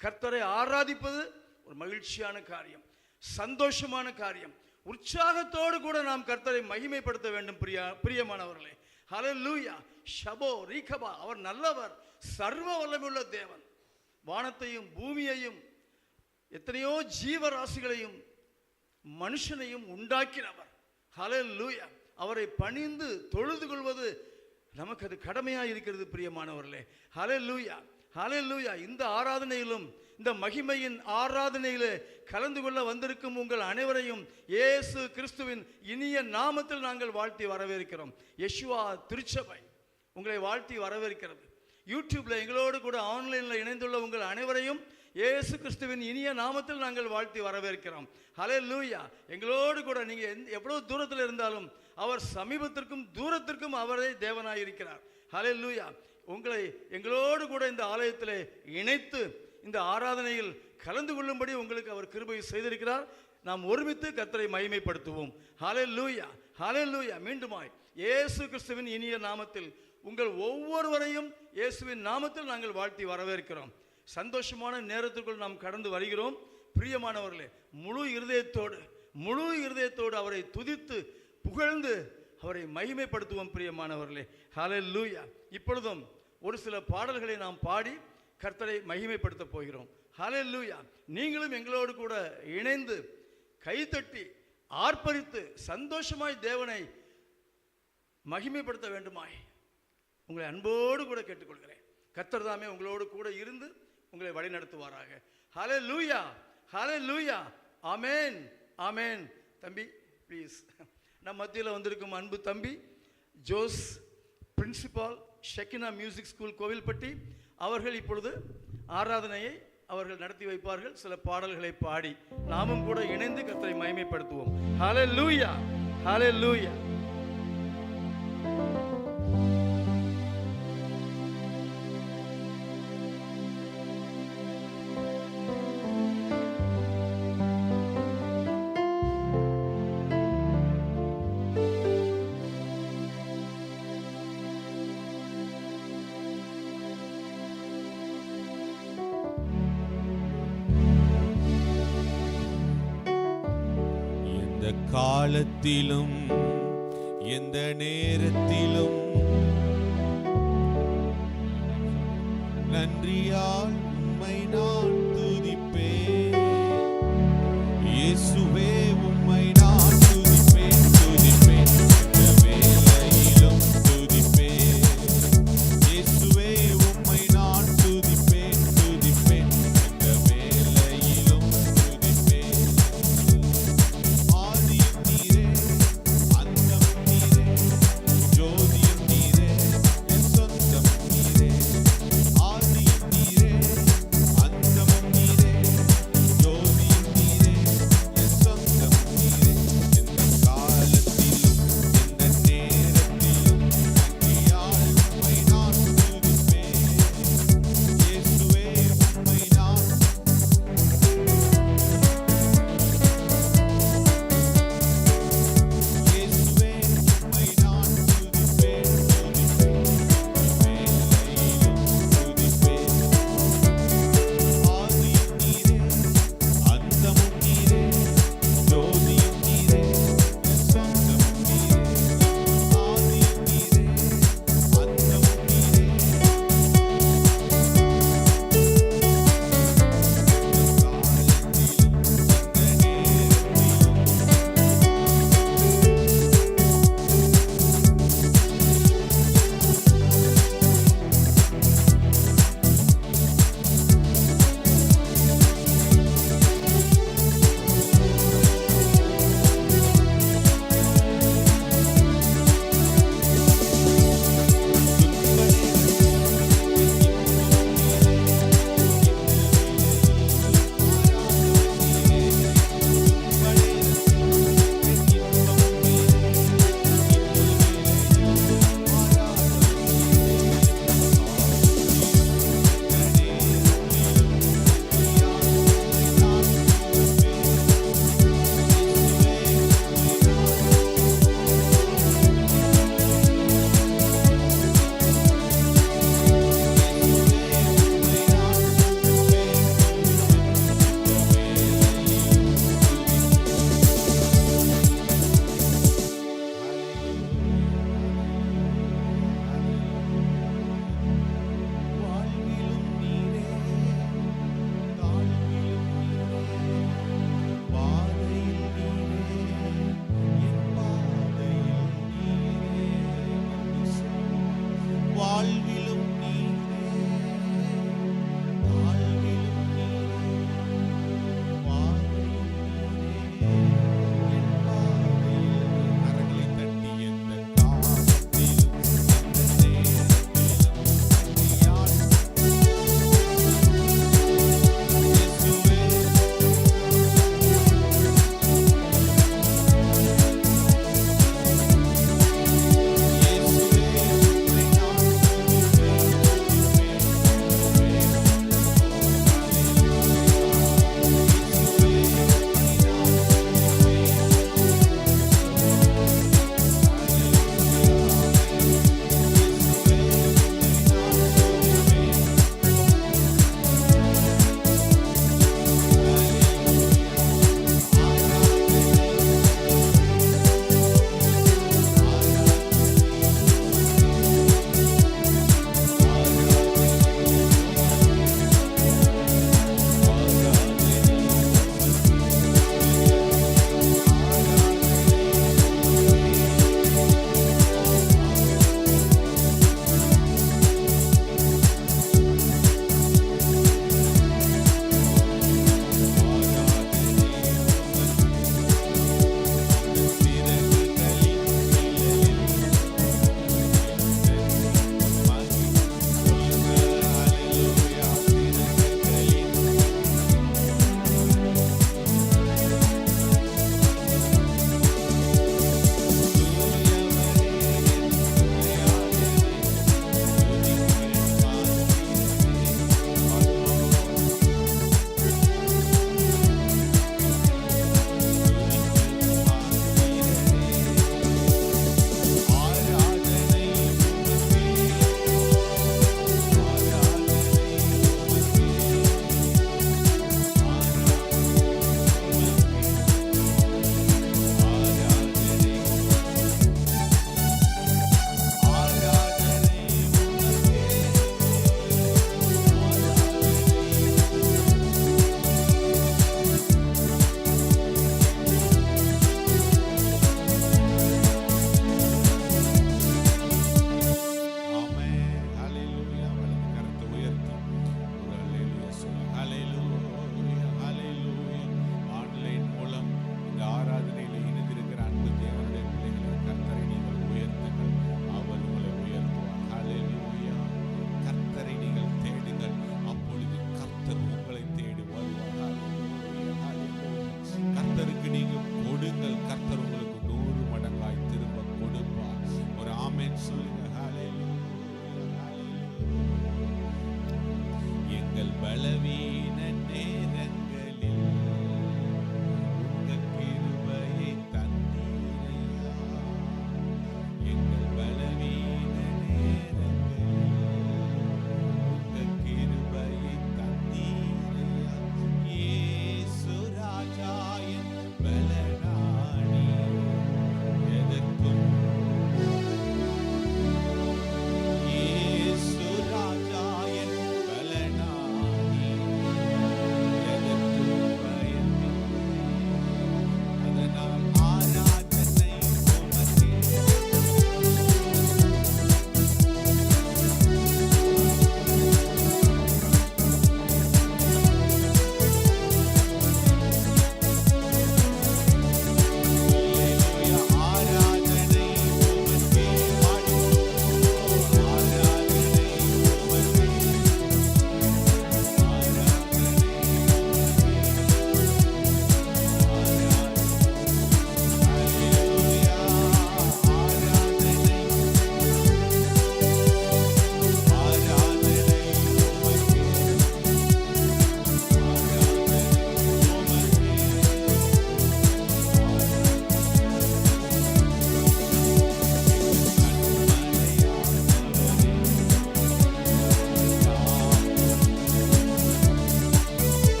கர்த்தரை ஆராதிப்பது ஒரு மகிழ்ச்சியான காரியம், சந்தோஷமான காரியம். உற்சாகத்தோடு கூட நாம் கர்த்தரை மகிமைப்படுத்த வேண்டும். பிரியமானவர்களே, ஹல்லேலூயா. ஷபோ ரீகபா, அவர் நல்லவர், சர்வ வல்லமையுள்ள தேவன். வானத்தையும் பூமியையும் எத்தனையோ ஜீவராசிகளையும் மனுஷனையும் உண்டாக்கினவர். ஹல்லேலூயா. அவரை பணிந்து தொழுது கொள்வது நமக்கு அது கடமையாக இருக்கிறது. பிரியமானவர்களே, ஹல்லேலூயா, ஹல்லேலூயா. இந்த ஆராதனையிலும், இந்த மகிமையின் ஆராதனையிலே கலந்து கொள்ள வந்திருக்கும் உங்கள் அனைவரையும் இயேசு கிறிஸ்துவின் இனிய நாமத்தில் நாங்கள் வாழ்த்தி வரவேற்கிறோம். யெஷுவா திருச்சபை உங்களை வாழ்த்தி வரவேற்கிறது. யூடியூப்ல எங்களோடு கூட ஆன்லைனில் இணைந்துள்ள உங்கள் அனைவரையும் இயேசு கிறிஸ்துவின் இனிய நாமத்தில் நாங்கள் வாழ்த்தி வரவேற்கிறோம். ஹல்லேலூயா. எங்களோடு கூட நீங்கள் எவ்வளவு தூரத்தில் இருந்தாலும் அவர் சமீபத்திற்கும் தூரத்திற்கும் அவரே தேவனாயிருக்கிறார். ஹல்லேலூயா. உங்களை எங்களோடு கூட இந்த ஆலயத்தில் இணைத்து இந்த ஆராதனையில் கலந்து கொள்ளும்படி உங்களுக்கு அவர் கிருபை செய்திருக்கிறார். நாம் ஒருமித்து கர்த்தரை மகிமைப்படுத்துவோம். ஹல்லேலூயா, ஹல்லேலூயா. மீண்டுமாய் இயேசு கிறிஸ்துவின் இனிய நாமத்தில் உங்கள் ஒவ்வொருவரையும் இயேசுவின் நாமத்தில் நாங்கள் வாழ்த்தி வரவேற்கிறோம். சந்தோஷமான நேரத்திற்குள் நாம் கடந்து வருகிறோம். பிரியமானவர்களே, முழு இருதயத்தோடு அவரை துதித்து புகழ்ந்து அவரை மகிமைப்படுத்துவோம். பிரியமானவர்களே, ஹல்லேலூயா. இப்பொழுதும் ஒரு சில பாடல்களை நாம் பாடி கர்த்தரை மகிமைப்படுத்த போகிறோம். ஹல்லேலூயா. நீங்களும் எங்களோடு கூட இணைந்து கைதட்டி ஆர்ப்பரித்து சந்தோஷமாய் தேவனை மகிமைப்படுத்த வேண்டுமாய் உங்களை அன்போடு கூட கேட்டுக்கொள்கிறேன். கர்த்தர் தாமே உங்களோடு கூட இருந்து உங்களை வழி நடத்துவாராக. ஹல்லேலூயா, ஹல்லேலூயா. ஆமென், ஆமென். தம்பி ப்ளீஸ், நம் மத்தியில் வந்திருக்கும் அன்பு தம்பி Jose, principal Shekinah music school Kovilpatti அவர்கள் இப்பொழுது ஆராதனையை அவர்கள் நடத்தி வைப்பார்கள். சில பாடல்களை பாடி நாமும் கூட இணைந்து கர்த்தரை மகிமைப்படுத்துவோம். ஹல்லேலூயா, ஹல்லேலூயா. காலத்திலும் எந்த நேரத்திலும் நன்றியால் உம்மை நான் துதிப்பேன். இயேசுவே உம்மை நான் துதிப்பேன், துதிப்பேன். இந்த வேளையிலும் துதிப்பேன். இயேசுவே உம்மை நான் துதிப்பேன், துதிப்பேன். இந்த வேளையிலும் துதிப்பேன். ஆதியும் நீரே, அந்தமும் நீரே, ஜோதியும் நீரே, என் சொந்தம் நீரே. ஆதியும் நீரே,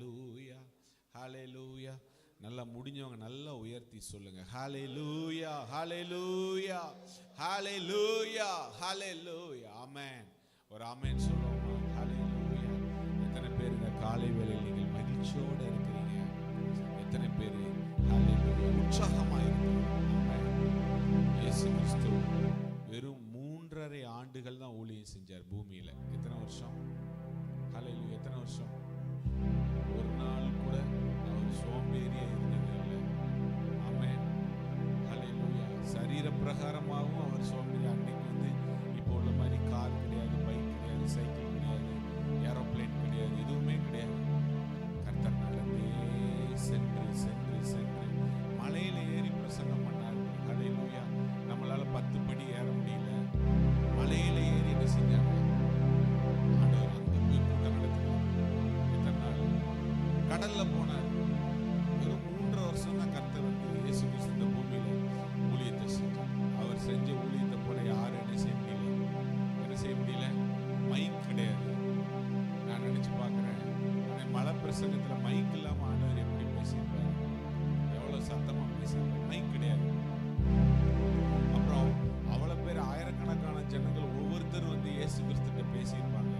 ஹalleluya ஹalleluya. நல்லா முடிஞ்சவங்க நல்லா உயர்த்தி சொல்லுங்க ஹalleluya ஹalleluya ஹalleluya ஹalleluya. ஆமென். ஒரு ஆமென் சொல்லுவோமா? ஹalleluya. எத்தனை பேர் இந்த காலை வேளையில் நீங்கள் மகிழ்ச்சியோட இருக்கிறீங்க? எத்தனை பேர் ஹalleluya உற்சாகமா இருக்கீங்க? ஆமென். இயேசு கிறிஸ்து வெறும் 3.5 ஆண்டுகள் தான் ஊழியம் செஞ்சார் பூமியில. எத்தனை வருஷம்? ஹalleluya. எத்தனை வருஷம்? ஒரு நாள் கூட அவர் சோம்பேறியா இருந்தது இல்லை. ஆமென். ஹalleluya. சரீர பிரகாரமாகவும் அவர் சோம்பேறி. அன்னைக்கு இப்போ உள்ள மாதிரி கார் கிடையாது, பைக் கிடையாது, சைக்கிள் கிடையாது, ஏரோப்ளேன் கிடையாது, எதுவுமே கிடையாது. கர்த்தர் நடந்தே சென்று சென்று சென்று மலையில ஏறி பிரசங்கம் பண்ணார். ஹalleluya. நம்மளால 10 படி ஏற முடியல. மலையில ஏறி என்ன செஞ்சாங்க? ஆண்டவர் அங்க போய் கூட்டம் நடத்தினார். எத்தனை நாள்? கடல்ல போனார். வெறும் 3 வருஷம் தான் கர்த்தர் இயேசு கிறிஸ்து இந்த பூமியில ஊழியத்தை செஞ்சார். அவர் செஞ்ச ஊழியத்தை போல யாரும் என்ன செய்ய முடியல? என்ன செய்ய முடியல? மைக் கிடையாது. நான் நினைச்சு பார்க்கிறேன், ஆனால் மலை பிரசங்கத்துல மைக் இல்லாம ஆண்டவர் எப்படி பேசியிருப்பாரு? எவ்வளவு சத்தமா பேசியிருப்பாரு? மைக் கிடையாது. அப்புறம் அவ்வளவு பேர் ஆயிரக்கணக்கான ஜனங்கள் ஒவ்வொருத்தரும் இயேசு கிறிஸ்துட்ட பேசியிருப்பாங்க.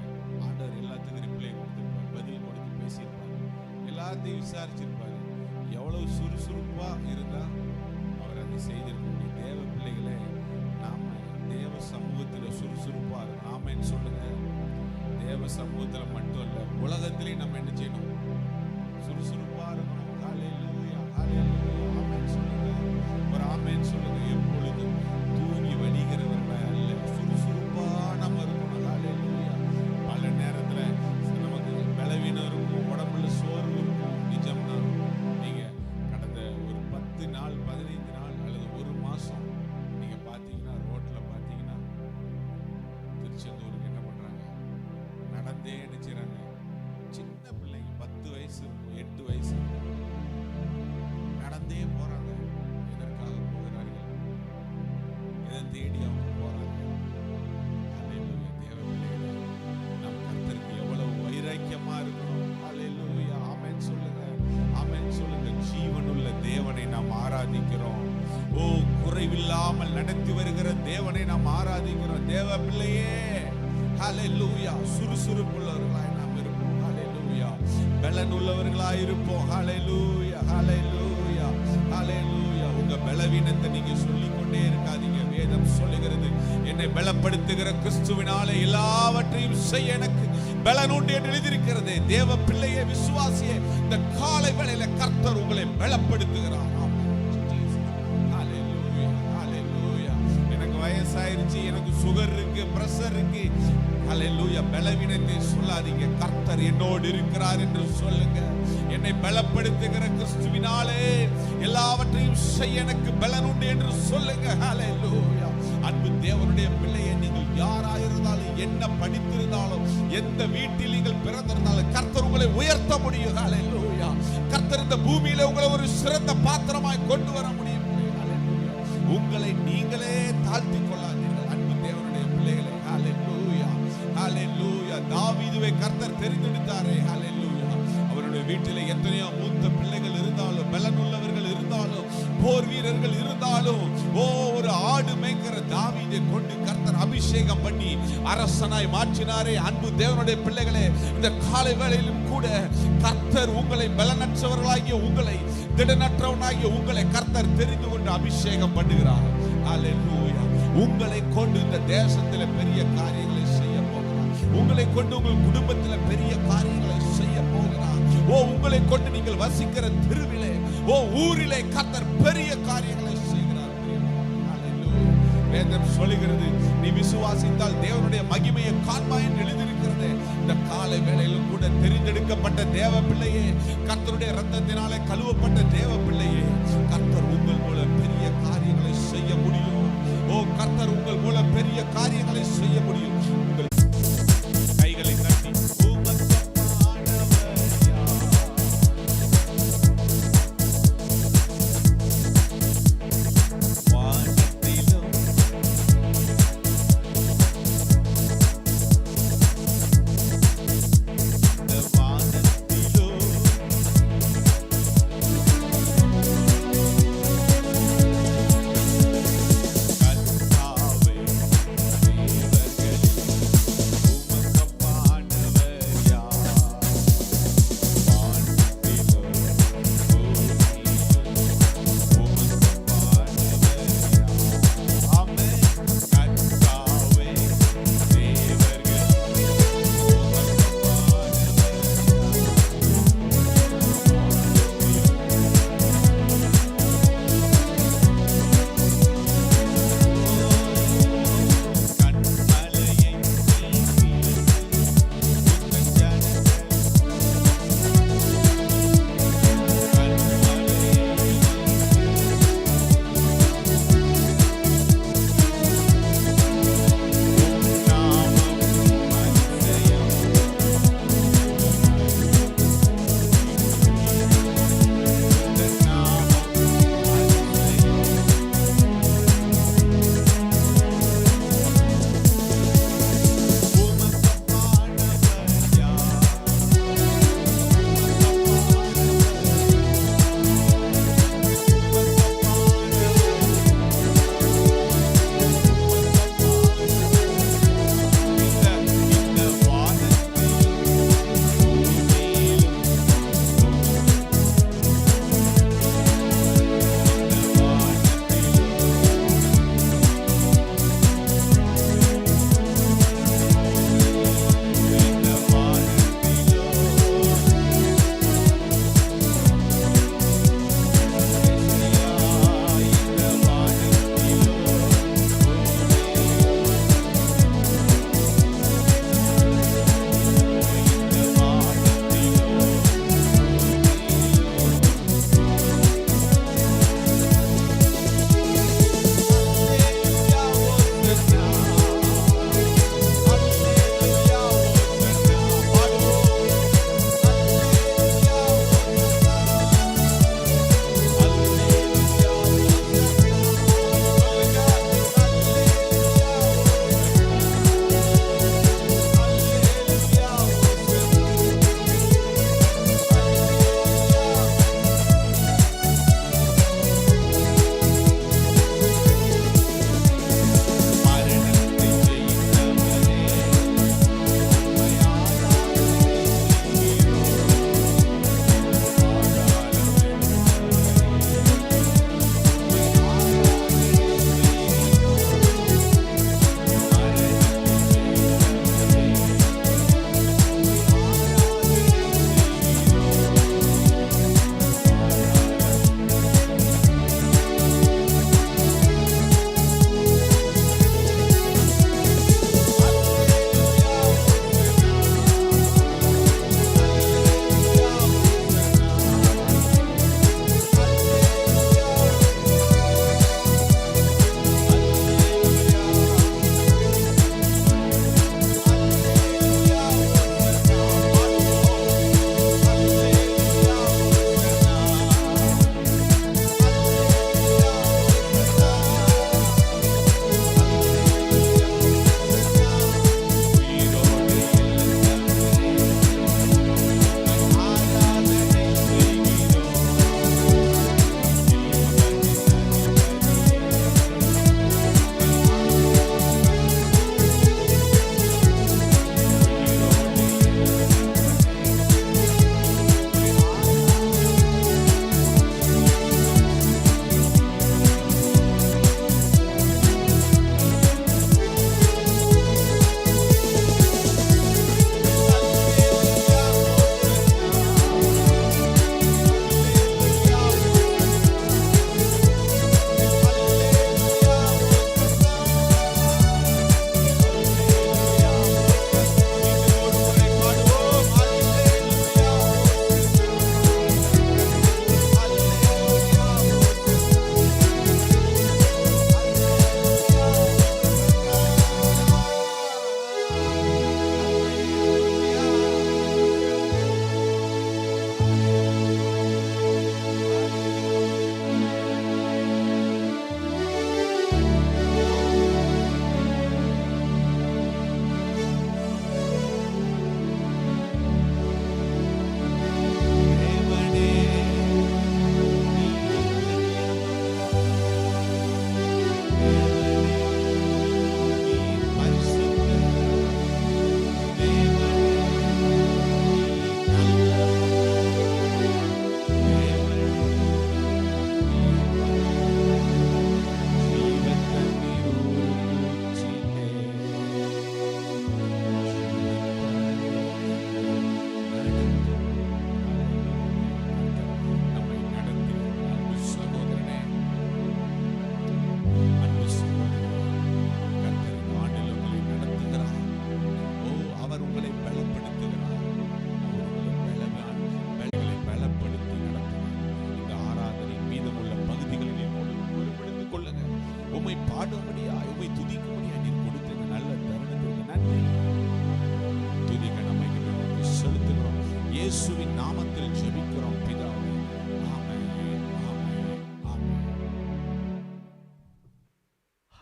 ஆண்டவர் எல்லாத்துக்கும் ரிப்ளை கொடுத்திருப்பார், பதில் கொடுத்து பேசியிருப்பார், எல்லாத்தையும் விசாரிச்சிருப்பாரு. எவ்வளவு சுறுசுறுப்பா இருந்தா அவர் அதை செய்திருக்க முடியும். தேவ பிள்ளைகளே, நாம தேவ சமூகத்துல சுறுசுறுப்பா இருக்கணும். ஆமென் சொல்லுங்க. தேவ சமூகத்துல மட்டும் இல்ல, உலகத்திலேயும் நம்ம என்ன செய்யணும்? சுறுசுறுப்பா இருக்கணும். ஹalleluya ஹalleluya. ஆமென் சொல்லுங்க. ஒரு ஆமென் சொல்லுங்க. எப்பொழுதும் தூங்கி வலிக்கிறவர்களா அல்ல, சுறுசுறுப்பா நம்ம இருக்கணும். ஹalleluya. பல நேரத்துல நமக்கு பலவீனம் இருக்கும், உடம்புல சோர்வு இருக்கும். நிஜம்தான். நீங்க கடந்த ஒரு 10 நாள் 15 நாள் அல்லது ஒரு மாசம் நீங்க பாத்தீங்கன்னா ரோட்ல பாத்தீங்கன்னா திருச்செந்தூருக்கு என்ன பண்றாங்க? நடந்தே நினைச்சாங்க. சின்ன பிள்ளைங்க 10 வயசு 8 வயசு நடந்தே போறாங்க. எதற்காக போகிறார்கள்? எதை தேடி அவங்க போறாங்க? ஹalleluya. தேவ பிள்ளைகளே, நம் கர்த்தருக்கு எவ்வளவு வைராக்கியமா இருக்கணும். ஹalleluya. ஆமென் சொல்லுங்க. ஆமென் சொல்லுங்க. ஜீவனுள்ள தேவனை நாம் ஆராதிக்கிறோம். ஓ, குறைவில்லாமல் நடத்தி வருகிற தேவனை நாம் ஆராதிக்கிறோம். தேவ பிள்ளையே, ஹalleluya. சுறுசுறுப்புள்ளவர்களாய் நாம் இருப்போம். ஹalleluya. பலன் உள்ளவர்களாய் இருப்போம். ஹalleluya ஹalleluya ஹalleluya. உங்க பலவீனத்தை நீங்க சொல்லிக்கொண்டே இருக்காதீங்க. வேதம் சொல்லுகிறது, என்னை பலப்படுத்துகிற கிறிஸ்துவினாலே எல்லாவற்றையும் செய்ய எனக்கு பலன் உண்டு என்று எழுதியிருக்கிறது. தேவ பிள்ளையே, விசுவாசியே, இந்த காலை வேளையில கர்த்தர் உங்களை பலப்படுத்துகிறார். ஹalleluya ஹalleluya. எனக்கு வயசாயிருச்சு, எனக்கு சுகர் இருக்கு, பிரஷர் இருக்கு. ஹalleluya. பலவீனத்தை சொல்லாதீங்க. கர்த்தர் என்னோடு இருக்கிறார் என்று சொல்லுங்க. என்னை பலப்படுத்துகிற கிறிஸ்துவினாலே எல்லாவற்றையும் செய்ய எனக்கு பலன் உண்டு என்று சொல்லுங்க. ஹalleluya. அன்பு தேவனுடைய பிள்ளையே, நீங்கள் யாராயிருந்தாலும், என்ன படித்திருந்தாலும், எந்த வீட்டில் நீங்கள் பிறந்திருந்தாலும் கர்த்தர் உங்களை உயர்த்த முடியும். ஹalleluya. கர்த்தர் இந்த பூமியில உங்களை ஒரு சிறந்த பாத்திரமாய் கொண்டு வர முடியும். ஹalleluya. உங்களை நீங்களே தாழ்த்தி கொள்ளாதீர்கள். அன்பு தேவனுடைய பிள்ளைகளே, ஹalleluya ஹalleluya. தாவீதுவை கர்த்தர் தெரிந்தெடுத்தாரே. ஹalleluya. அவருடைய வீட்டிலே எத்தனையோ மூத்த பிள்ளைகள் இருந்தாலும், பலன் உள்ளவர்கள் இருந்தாலும், போர் வீரர்கள் இருந்தாலும், ஒரு ஆடு மேய்க்கிற தாவீதை கொண்டு கர்த்தர் அபிஷேகம் பண்ணி அரசனாய் மாற்றினாரே. அன்பு தேவனுடைய பிள்ளைகளே, இந்த காலை வேளையிலும் கூட கர்த்தர் உங்களை பலனற்றவர்களாகிய உங்களை, திடனற்றவனாகிய உங்களை கர்த்தர் தெரிந்து கொண்டு அபிஷேகம் பண்ணுகிறார். ஹalleluya. உங்களை கொண்டு இந்த தேசத்துல பெரிய காரியங்களை செய்ய போகிறார். உங்களை கொண்டு உங்கள் குடும்பத்துல பெரிய காரியங்களை செய்ய போகிறார். உங்களை கொண்டு நீங்கள் வசிக்கிற தெருவிலே, ஊரிலே கர்த்தர் பெரிய காரியங்களை செய்கிறார். ஹalleluya. வேதம் சொல்லுகிறது, நீ விசுவாசித்தால் தேவனுடைய மகிமையை காண்பாய் என்று எழுதியிருக்கிறது. இந்த காலை வேளையிலும் கூட தெரிந்தெடுக்கப்பட்ட தேவ பிள்ளையே, கர்த்தருடைய இரத்தத்தினாலே கழுவப்பட்ட தேவ பிள்ளையே, கர்த்தர் உங்கள் மூலம் பெரிய காரியங்களை செய்ய முடியும். கர்த்தர் உங்கள் மூலம் பெரிய காரியங்களை செய்ய முடியும். உங்கள் கைகளை தட்டி வானத்திலும்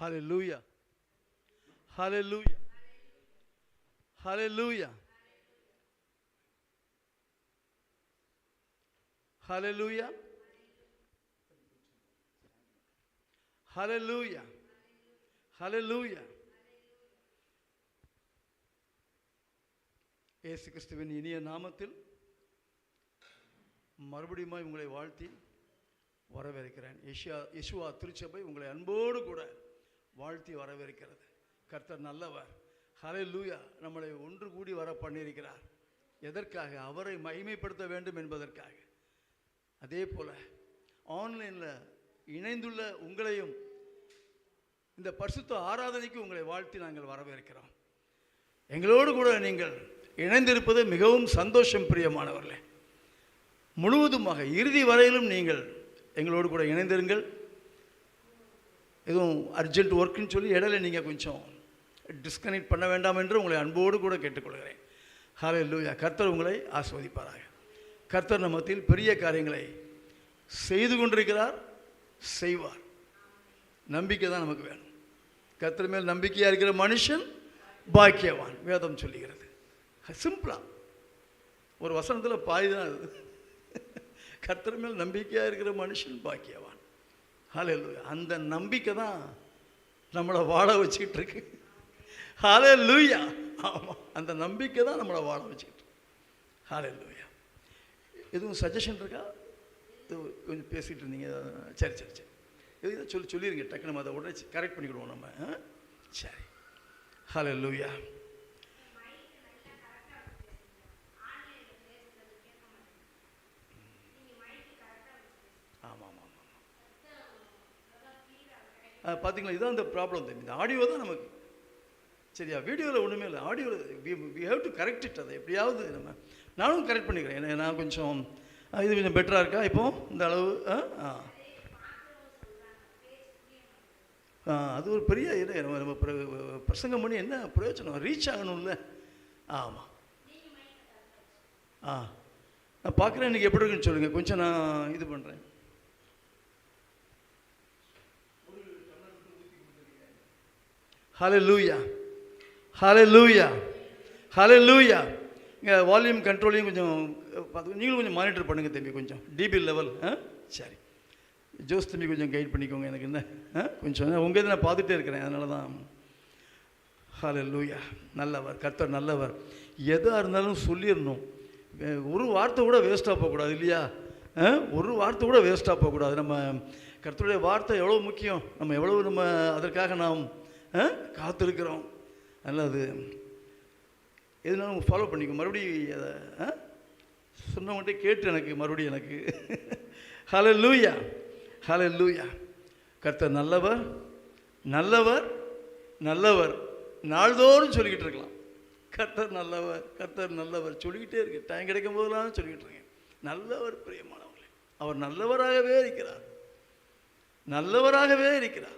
ஹல்லேலூயா, ஹல்லேலூயா, ஹல்லேலூயா, ஹல்லேலூயா, ஹல்லேலூயா, ஹல்லேலூயா. இயேசு கிறிஸ்துவின் இனிய நாமத்தில் மறுபடியும் உங்களை வாழ்த்தி வரவேற்கிறேன். யெஷுவா திருச்சபை உங்களை அன்போடு கூட வாழ்த்தி வரவேற்கிறது. கர்த்தர் நல்லவர். ஹல்லேலூயா. நம்மளை ஒன்று கூடி வர பண்ணியிருக்கிறார். எதற்காக? அவரை மகிமைப்படுத்த வேண்டும் என்பதற்காக. அதே போல் ஆன்லைனில் இணைந்துள்ள உங்களையும் இந்த பரிசுத்த ஆராதனைக்கு உங்களை வாழ்த்தி நாங்கள் வரவேற்கிறோம். எங்களோடு கூட நீங்கள் இணைந்திருப்பது மிகவும் சந்தோஷம் பிரியமானவர்களே. முழுவதுமாக இறுதி வரையிலும் நீங்கள் எங்களோடு கூட இணைந்திருங்கள். எதுவும் அர்ஜென்ட் ஒர்க்குன்னு சொல்லி இடையில நீங்கள் கொஞ்சம் டிஸ்கனெக்ட் பண்ண வேண்டாம் என்று உங்களை அன்போடு கூட கேட்டுக்கொள்கிறேன். ஹல்லேலூயா. கர்த்தர் உங்களை ஆசீர்வதிப்பாராக. கர்த்தர் நம்ம மத்தியில் பெரிய காரியங்களை செய்து கொண்டிருக்கிறார், செய்வார். நம்பிக்கை தான் நமக்கு வேணும். கர்த்தர் மேல் நம்பிக்கையாக இருக்கிற மனுஷன் பாக்கியவான் வேதம் சொல்லுகிறது. சிம்பிளாக ஒரு வசனத்தில் பாதி தான் அது. கர்த்தர் மேல் நம்பிக்கையாக இருக்கிற மனுஷன் பாக்கியவான். ஹல்லேலூயா. அந்த நம்பிக்கை தான் நம்மளை வாழ வச்சுக்கிட்டு இருக்கு. ஹல்லேலூயா. ஆமாம், அந்த நம்பிக்கை தான் நம்மளை வாழ வச்சுக்கிட்டு. ஹல்லேலூயா. எதுவும் சஜஷன் இருக்கா? இது கொஞ்சம் பேசிகிட்டு இருந்தீங்க. சரி சரி சரி, எது சொல்லிடுங்க டக்கு, நம்ம அதை உடனே கரெக்ட் பண்ணிக்கிடுவோம் நம்ம. சரி. ஹல்லேலூயா. ஆமாம் ஆமாம் ஆமாம், பார்த்தீங்களா, இதுதான் இந்த ப்ராப்ளம். தெரியும், இந்த ஆடியோ தான் நமக்கு சரியா. வீடியோவில் ஒன்றுமே இல்லை. ஆடியோவில் we have to correct it. அதை எப்படியாவது நானும் கரெக்ட் பண்ணிக்கிறேன். ஏன்னா நான் கொஞ்சம் இது கொஞ்சம் பெட்டராக இருக்கா இப்போ இந்த அளவு? அது ஒரு பெரிய இது. நம்ம பிரசங்கம் பண்ணி என்ன பிரயோஜனம்? ரீச் ஆகணும்ல. ஆமாம். நான் பார்க்குறேன். இன்றைக்கி எப்படி இருக்குன்னு சொல்லுங்கள். கொஞ்சம் நான் இது பண்ணுறேன். ஹல்லேலூயா, ஹல்லேலூயா, ஹல்லேலூயா. இங்கே வால்யூம் கண்ட்ரோலையும் கொஞ்சம் பார்த்து நீங்களும் கொஞ்சம் மானிட்டர் பண்ணுங்கள் தம்பி, கொஞ்சம் டிபி லெவல். சரி, ஜோஸ் தம்பி கொஞ்சம் கைட் பண்ணிக்கோங்க. எனக்கு என்ன கொஞ்சம் உங்கள் இதை நான் பார்த்துட்டே இருக்கிறேன், அதனால தான். ஹல்லேலூயா. நல்லவர், கர்த்தர் நல்லவர். எதாக இருந்தாலும் சொல்லிடணும். ஒரு வார்த்தை கூட வேஸ்ட்டாக போகக்கூடாது இல்லையா? ஒரு வார்த்தை கூட வேஸ்ட்டாக போகக்கூடாது. நம்ம கர்த்தருடைய வார்த்தை எவ்வளோ முக்கியம். நம்ம எவ்வளவு நம்ம அதற்காக நாம் காத்திருக்கிறோம். நல்லது. எதுனாலும் ஃபாலோ பண்ணிக்கோ. மறுபடியும் அதை சொன்னவங்கள்ட்ட கேட்டு எனக்கு மறுபடியும் எனக்கு. ஹல்லேலூயா, ஹல்லேலூயா. கர்த்தர் நல்லவர், நல்லவர், நல்லவர். நாள்தோறும் சொல்லிக்கிட்டு இருக்கலாம். கர்த்தர் நல்லவர், கர்த்தர் நல்லவர் சொல்லிக்கிட்டே இருக்கு. டைம் கிடைக்கும் போதெல்லாம் சொல்லிக்கிட்டு இருக்கேன். நல்லவர் பிரியமானவர்களே. அவர் நல்லவராகவே இருக்கிறார், நல்லவராகவே இருக்கிறார்.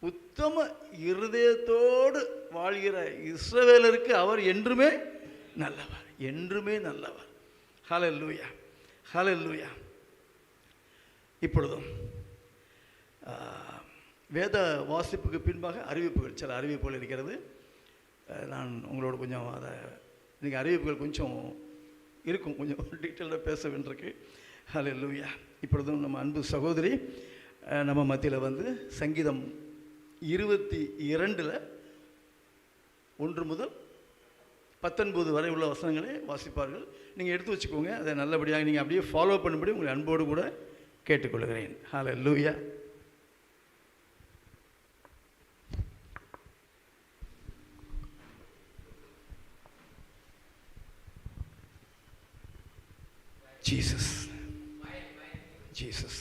உத்தம இருதயத்தோடு வாழ்கிற இஸ்ரவேலருக்கு அவர் என்றுமே நல்லவர், என்றுமே நல்லவர். ஹல்லேலூயா, ஹல்லேலூயா. இப்பொழுதும் வேத வாசிப்புக்கு பின்பாக அறிவிப்புகள், சில அறிவிப்புகள் இருக்கிறது. நான் உங்களோட கொஞ்சம் அதை நீங்கள் அறிவிப்புகள் கொஞ்சம் இருக்கும், கொஞ்சம் டீட்டெயிலாக பேச வேண்டியிருக்கு. ஹல்லேலூயா. இப்பொழுதும் நம்ம அன்பு சகோதரி நம்ம மத்தியில் வந்து சங்கீதம் 22 1 முதல் 19 வரை உள்ள வசனங்களை வாசிப்பார்கள். நீங்கள் எடுத்து வச்சுக்கோங்க. அதை நல்லபடியாக நீங்கள் அப்படியே ஃபாலோ பண்ணும்படி உங்களை அன்போடு கூட கேட்டுக்கொள்கிறேன். ஹல்லேலூயா. Jesus, Jesus.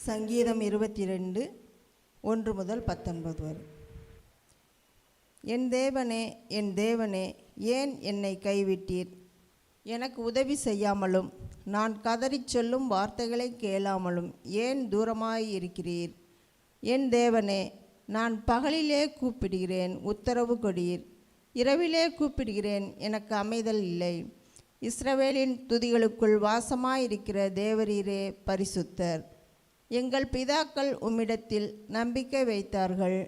சங்கீதம் 22 1 முதல் 19 வரை. என் தேவனே, என் தேவனே, ஏன் என்னை கைவிட்டீர்? எனக்கு உதவி செய்யாமலும் நான் கதறிச் சொல்லும் வார்த்தைகளை கேளாமலும் ஏன் தூரமாய் இருக்கிறீர்? என் தேவனே, நான் பகலிலே கூப்பிடுகிறேன், உத்தரவு கொடீர். இரவிலே கூப்பிடுகிறேன், எனக்கு அமைதல் இல்லை. இஸ்ரவேலின் துதிகளுக்குள் வாசமாயிருக்கிற தேவரீரே பரிசுத்தர். எங்கள் பிதாக்கள் உம்மிடத்தில் நம்பிக்கை வைத்தார்கள்.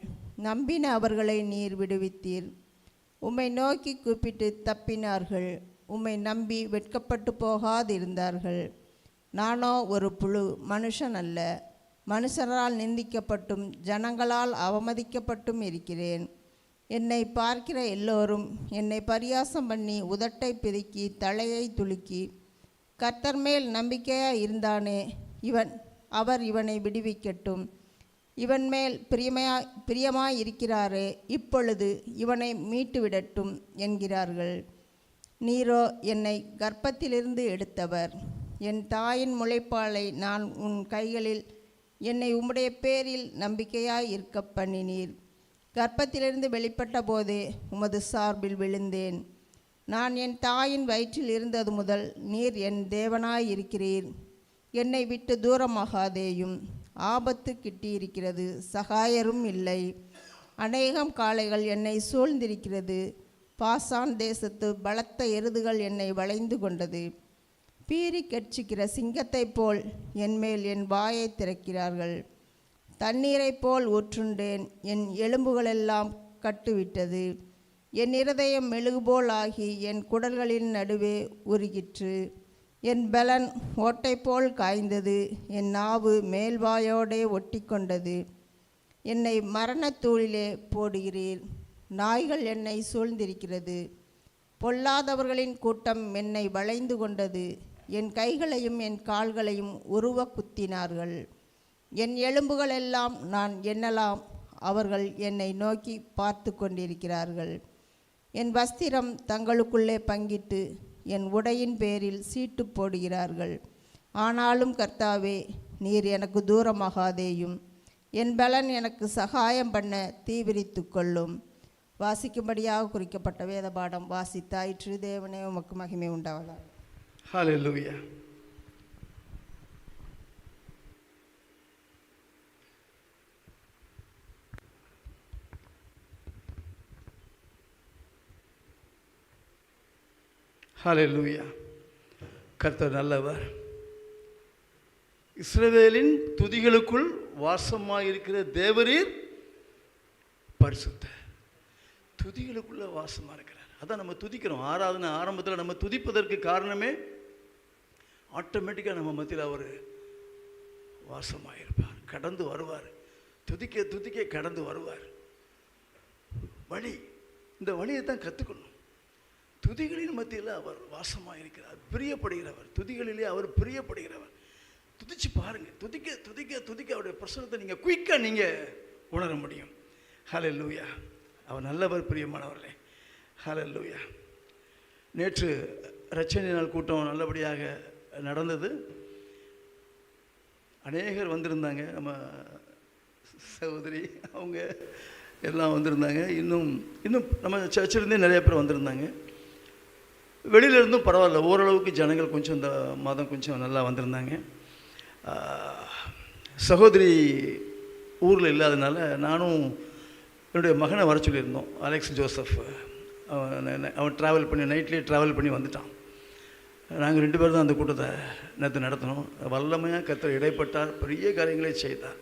நம்பின அவர்களை நீர் விடுவித்தீர். உம்மை நோக்கி கூப்பிட்டு தப்பினார்கள். உம்மை நம்பி வெட்கப்பட்டு போகாதிருந்தார்கள். நானோ ஒரு புழு, மனுஷன் அல்ல. மனுஷரால் நிந்திக்கப்பட்டும் ஜனங்களால் அவமதிக்கப்பட்டும் இருக்கிறேன். என்னை பார்க்கிற எல்லோரும் என்னை பரியாசம் பண்ணி உதட்டை பிதுக்கி தலையை துலுக்கி, கர்த்தர் மேல் நம்பிக்கையாய் இருந்தானே, அவர் இவனை விடுவிக்கட்டும். இவன் மேல் பிரியமாய் இருக்கிறாரே, இப்பொழுது இவனை மீட்டு விடட்டும் என்கிறார்கள். நீரோ என்னை கர்ப்பத்திலிருந்து எடுத்தவர். என் தாயின் முளைப்பாலை நான் உன் கைகளில் என்னை உம்முடைய பேரில் நம்பிக்கையாய் இருக்க பண்ணினீர். கர்ப்பத்திலிருந்து வெளிப்பட்ட போதே உமது சார்பில் விழுந்தேன். நான் என் தாயின் வயிற்றில் இருந்தது முதல் நீர் என் தேவனாய் இருக்கிறீர். என்னை விட்டு தூரமாகாதேயும். ஆபத்து கிட்டியிருக்கிறது, சகாயரும் இல்லை. அநேகம் காளைகள் என்னை சூழ்ந்திருக்கிறது. பாசான் தேசத்து பலத்த எருதுகள் என்னை வளைந்து கொண்டது. பீறி கெர்ச்சிக்கிற சிங்கத்தைப் போல் என்மேல் என் வாயை திறக்கிறார்கள். தண்ணீரைப் போல் ஊற்றுண்டேன். என் எலும்புகளெல்லாம் கட்டுவிட்டது. என் இருதயம் மெழுகுபோல் ஆகி என் குடல்களின் நடுவே உருகிற்று. என் பலன் ஓட்டை போல் காய்ந்தது. என் நாவு மேல்வாயோடே ஒட்டி கொண்டது. என்னை மரணத்தூளிலே போடுகிறீர். நாய்கள் என்னை சூழ்ந்திருக்கிறது. பொல்லாதவர்களின் கூட்டம் என்னை வளைந்து கொண்டது. என் கைகளையும் என் கால்களையும் உருவ குத்தினார்கள். என் எலும்புகள் எல்லாம் நான் எண்ணலாம். அவர்கள் என்னை நோக்கி பார்த்து கொண்டிருக்கிறார்கள். என் வஸ்திரம் தங்களுக்குள்ளே பங்கிட்டு என் உடையின் பேரில் சீட்டு போடுகிறார்கள். ஆனாலும் கர்த்தாவே, நீர் எனக்கு தூரமாகாதேயும். என் பலன் எனக்கு சகாயம் பண்ண தீவிரித்து கொள்ளும். வாசிக்கும்படியாக குறிக்கப்பட்ட வேத பாடம் வாசித்தாயிற்று. தேவனே உமக்கு மகிமை உண்டாவதாக. ஹல்லேலூயா. ஹல்லேலூயா. கர்த்தர் நல்லவர். இஸ்ரவேலின் துதிகளுக்குள் வாசமாயிருக்கிற தேவரீர் பரிசுத்தர். துதிகளுக்குள்ள வாசமாக இருக்கிறார். அதான் நம்ம துதிக்கிறோம். ஆராதனை ஆரம்பத்தில் நம்ம துதிப்பதற்கு காரணமே ஆட்டோமேட்டிக்காக நம்ம மத்தியில் அவர் வாசமாக இருப்பார், கடந்து வருவார். துதிக்க துதிக்க கடந்து வருவார். வழி, இந்த வழியை தான் கற்றுக்கணும். துதிகளின் மத்தியில் அவர் வாசமாக இருக்கிறார், பிரியப்படுகிறவர். துதிகளிலே அவர் பிரியப்படுகிறவர். துதிச்சு பாருங்க. துதிக்க துதிக்க துதிக்க அவருடைய பிரசனத்தை நீங்கள் குயிக்காக நீங்கள் உணர முடியும். ஹல்லேலூயா. அவர் நல்லவர், பிரியமானவர்களே. ஹல்லேலூயா. நேற்று ரட்சணை நாள் கூட்டம் நல்லபடியாக நடந்தது. அநேகர் வந்திருந்தாங்க. நம்ம சகோதரி அவங்க எல்லாம் வந்திருந்தாங்க. இன்னும் நம்ம சர்ச்சிலிருந்தே நிறைய பேர் வந்திருந்தாங்க. வெளியிலேருந்தும் பரவாயில்ல, ஓரளவுக்கு ஜனங்கள் கொஞ்சம் இந்த மாதம் கொஞ்சம் நல்லா வந்திருந்தாங்க. சகோதரி ஊரில் இல்லாதனால நானும் என்னுடைய மகனை வர சொல்லியிருந்தோம். Alex Joseph. அவன் ட்ராவல் பண்ணி நைட்லேயே ட்ராவல் பண்ணி வந்துட்டான். நாங்கள் 2 பேர் தான் அந்த கூட்டத்தை நேற்று நடத்தினோம். வல்லமையாக கர்த்தர் இடைப்பட்டார், பெரிய காரியங்களே செய்தார்.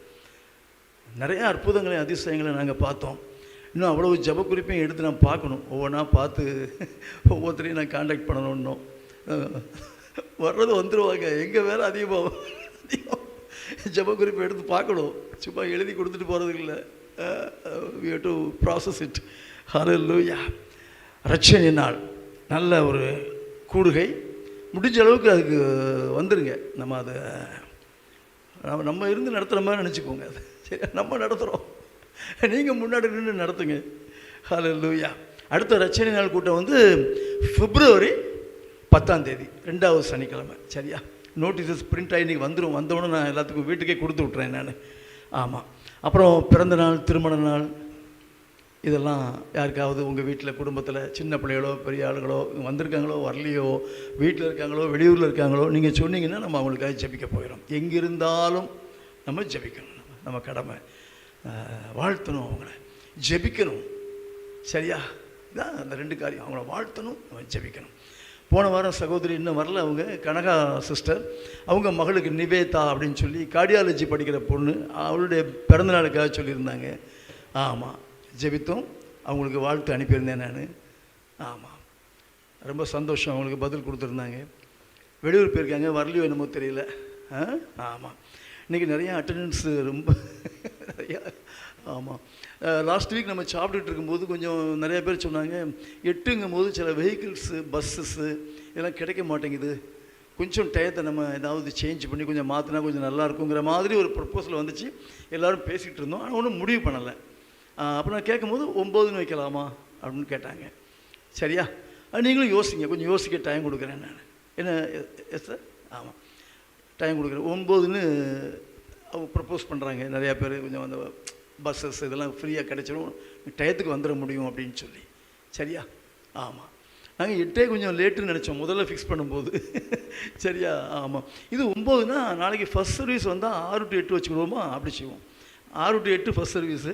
நிறைய அற்புதங்களையும் அதிசயங்களையும் நாங்கள் பார்த்தோம். இன்னும் அவ்வளவு ஜப குறிப்பையும் எடுத்து நான் பார்க்கணும். ஒவ்வொன்றா பார்த்து ஒவ்வொருத்தரையும் நான் காண்டாக்ட் பண்ணணும். வர்றது வந்துடுவாங்க, எங்கே வேறு அதிகமாக ஜப குறிப்பை எடுத்து பார்க்கணும். சும்மா எழுதி கொடுத்துட்டு போகிறதுக்கு இல்லை. we have to process it. ஹல்லேலூயா. ரட்சணை நாள் நல்ல ஒரு கூடுகை. முடிஞ்ச அளவுக்கு அதுக்கு வந்துடுங்க. நம்ம அதை நம்ம இருந்து நடத்துகிற மாதிரி நினச்சிக்கோங்க. அது சரி, நம்ம நடத்துகிறோம், நீங்கள் முன்னாடி நின்று நடத்துங்க. ஹல்லேலூயா. அடுத்த ரட்சணை நாள் கூட்டம் வந்து பிப்ரவரி 10ஆம் தேதி, 2வது சனிக்கிழமை. சரியா? நோட்டீஸஸ் பிரிண்ட் ஆகி இன்றைக்கி வந்துடும். வந்தோடனே நான் எல்லாத்துக்கும் வீட்டுக்கே கொடுத்து விட்றேன் நான். ஆமாம். அப்புறம் பிறந்த நாள், திருமண நாள், இதெல்லாம் யாருக்காவது உங்கள் வீட்டில் குடும்பத்தில் சின்ன பிள்ளைகளோ பெரிய ஆளுகளோ வந்திருக்காங்களோ வரலையோ, வீட்டில் இருக்காங்களோ வெளியூரில் இருக்காங்களோ, நீங்கள் சொன்னீங்கன்னா நம்ம அவங்களுக்காக ஜெபிக்க போயிடும். எங்கே இருந்தாலும் நம்ம ஜெபிக்கணும். நம்ம கடமை. வாழ்த்தணும், அவங்கள ஜெபிக்கணும். சரியா? இதான் அந்த 2 காரியம். அவங்கள வாழ்த்தணும், நம்ம ஜெபிக்கணும். போன வாரம் சகோதரி இன்னும் வரல, அவங்க கனகா சிஸ்டர், அவங்க மகளுக்கு நிவேதா அப்படின்னு சொல்லி கார்டியாலஜி படிக்கிற பொண்ணு, அவளுடைய பிறந்தநாளுக்காக சொல்லியிருந்தாங்க. ஆமாம், ஜெபித்தோம், அவங்களுக்கு வாழ்த்து அனுப்பியிருந்தேன் நான். ஆமாம், ரொம்ப சந்தோஷம், அவங்களுக்கு பதில் கொடுத்துருந்தாங்க. வெளியூர் போயிருக்காங்க, வரலையோ என்னமோ தெரியல. ஆமாம், இன்றைக்கி நிறையா அட்டண்டன்ஸு ரொம்ப நிறையா. ஆமாம், லாஸ்ட் வீக் நம்ம சாப்பிட்டுட்டு இருக்கும்போது கொஞ்சம் நிறைய பேர் சொன்னாங்க, 8ங்கும் போது சில வெஹிக்கிள்ஸு பஸ்ஸஸ்ஸு இதெல்லாம் கிடைக்க மாட்டேங்குது, கொஞ்சம் டயத்தை நம்ம ஏதாவது சேஞ்ச் பண்ணி கொஞ்சம் மாற்றினா கொஞ்சம் நல்லா இருக்குங்கிற மாதிரி ஒரு ப்ரப்போசல் வந்துச்சு. எல்லோரும் பேசிகிட்டு இருந்தோம், ஆனால் ஒன்றும் முடிவு பண்ணலை. அப்போ நான் கேட்கும்போது 9ன்னு வைக்கலாமா அப்படின்னு கேட்டாங்க. சரியா, நீங்களும் யோசிங்க, கொஞ்சம் யோசிக்க டைம் கொடுக்குறேன் நான். என்ன எஸ் சார்? ஆமாம், டைம் கொடுக்குறேன். 9ன்னு அவங்க ப்ரப்போஸ் பண்ணுறாங்க நிறையா பேர். கொஞ்சம் அந்த பஸ்ஸஸ் இதெல்லாம் ஃப்ரீயாக கிடைச்சிடும், டயத்துக்கு வந்துட முடியும் அப்படின்னு சொல்லி. சரியா? ஆமாம், நாங்கள் 8 கொஞ்சம் லேட்டுன்னு நினச்சோம் முதல்ல ஃபிக்ஸ் பண்ணும்போது. சரியா? ஆமாம், இது 9னா நாளைக்கு ஃபஸ்ட் சர்வீஸ் வந்தால் 6 to 8 வச்சுக்கிடுவோமா? அப்படி செய்வோம். 6 to 8 ஃபஸ்ட் சர்வீஸு,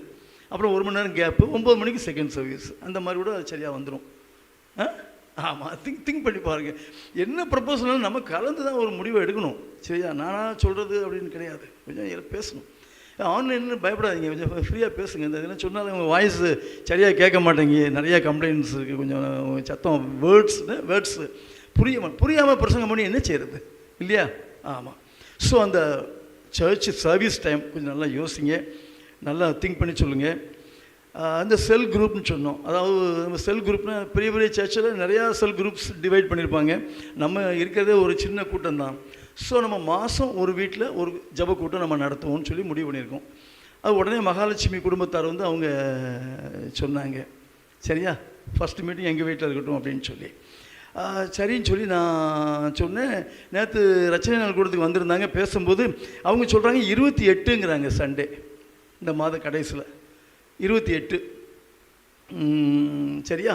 அப்புறம் 1 மணி நேரம் கேப்பு, 9 மணிக்கு செகண்ட் சர்வீஸ். அந்த மாதிரி கூட சரியாக வந்துடும். ஆமாம், திங்க் பண்ணி பாருங்கள். என்ன ப்ரப்போசல்னாலும் நம்ம கலந்து தான் ஒரு முடிவை எடுக்கணும். சரியா? நானாக சொல்கிறது அப்படின்னு கிடையாது, கொஞ்சம் பேசணும். ஆன்லைனில் பயப்படாதீங்க, கொஞ்சம் ஃப்ரீயாக பேசுங்க. இந்த இதெல்லாம் சொன்னாலும் உங்கள் வாய்ஸு சரியாக கேட்க மாட்டேங்க, நிறையா கம்ப்ளைண்ட்ஸ் இருக்குது, கொஞ்சம் சத்தம், வேர்ட்ஸு புரியாமல் பிரசங்கம் பண்ணி என்ன செய்கிறது இல்லையா? ஆமாம். ஸோ அந்த சர்ச் சர்வீஸ் டைம் கொஞ்சம் நல்லா யோசிங்க, நல்லா திங்க் பண்ணி சொல்லுங்கள். அந்த செல் குரூப்னு சொன்னோம், அதாவது நம்ம செல் குரூப்னால் பெரிய பெரிய சர்ச்சில் நிறையா செல் குரூப்ஸ் டிவைட் பண்ணியிருப்பாங்க. நம்ம இருக்கிறதே ஒரு சின்ன கூட்டம் தான். ஸோ நம்ம மாதம் ஒரு வீட்டில் ஒரு ஜப கூட்டம் நம்ம நடத்துவோம்னு சொல்லி முடிவு பண்ணியிருக்கோம். அது உடனே மகாலட்சுமி குடும்பத்தார் வந்து அவங்க சொன்னாங்க, சரியா ஃபஸ்ட்டு மீட்டிங் எங்கள் வீட்டில் இருக்கட்டும் அப்படின்னு சொல்லி. சரின்னு சொல்லி நான் சொன்னேன். நேற்று ரச்சனை நாள் கூடத்துக்கு வந்திருந்தாங்க, பேசும்போது அவங்க சொல்கிறாங்க 28ங்கிறாங்க சண்டே, இந்த மாத கடைசியில் 28. சரியா?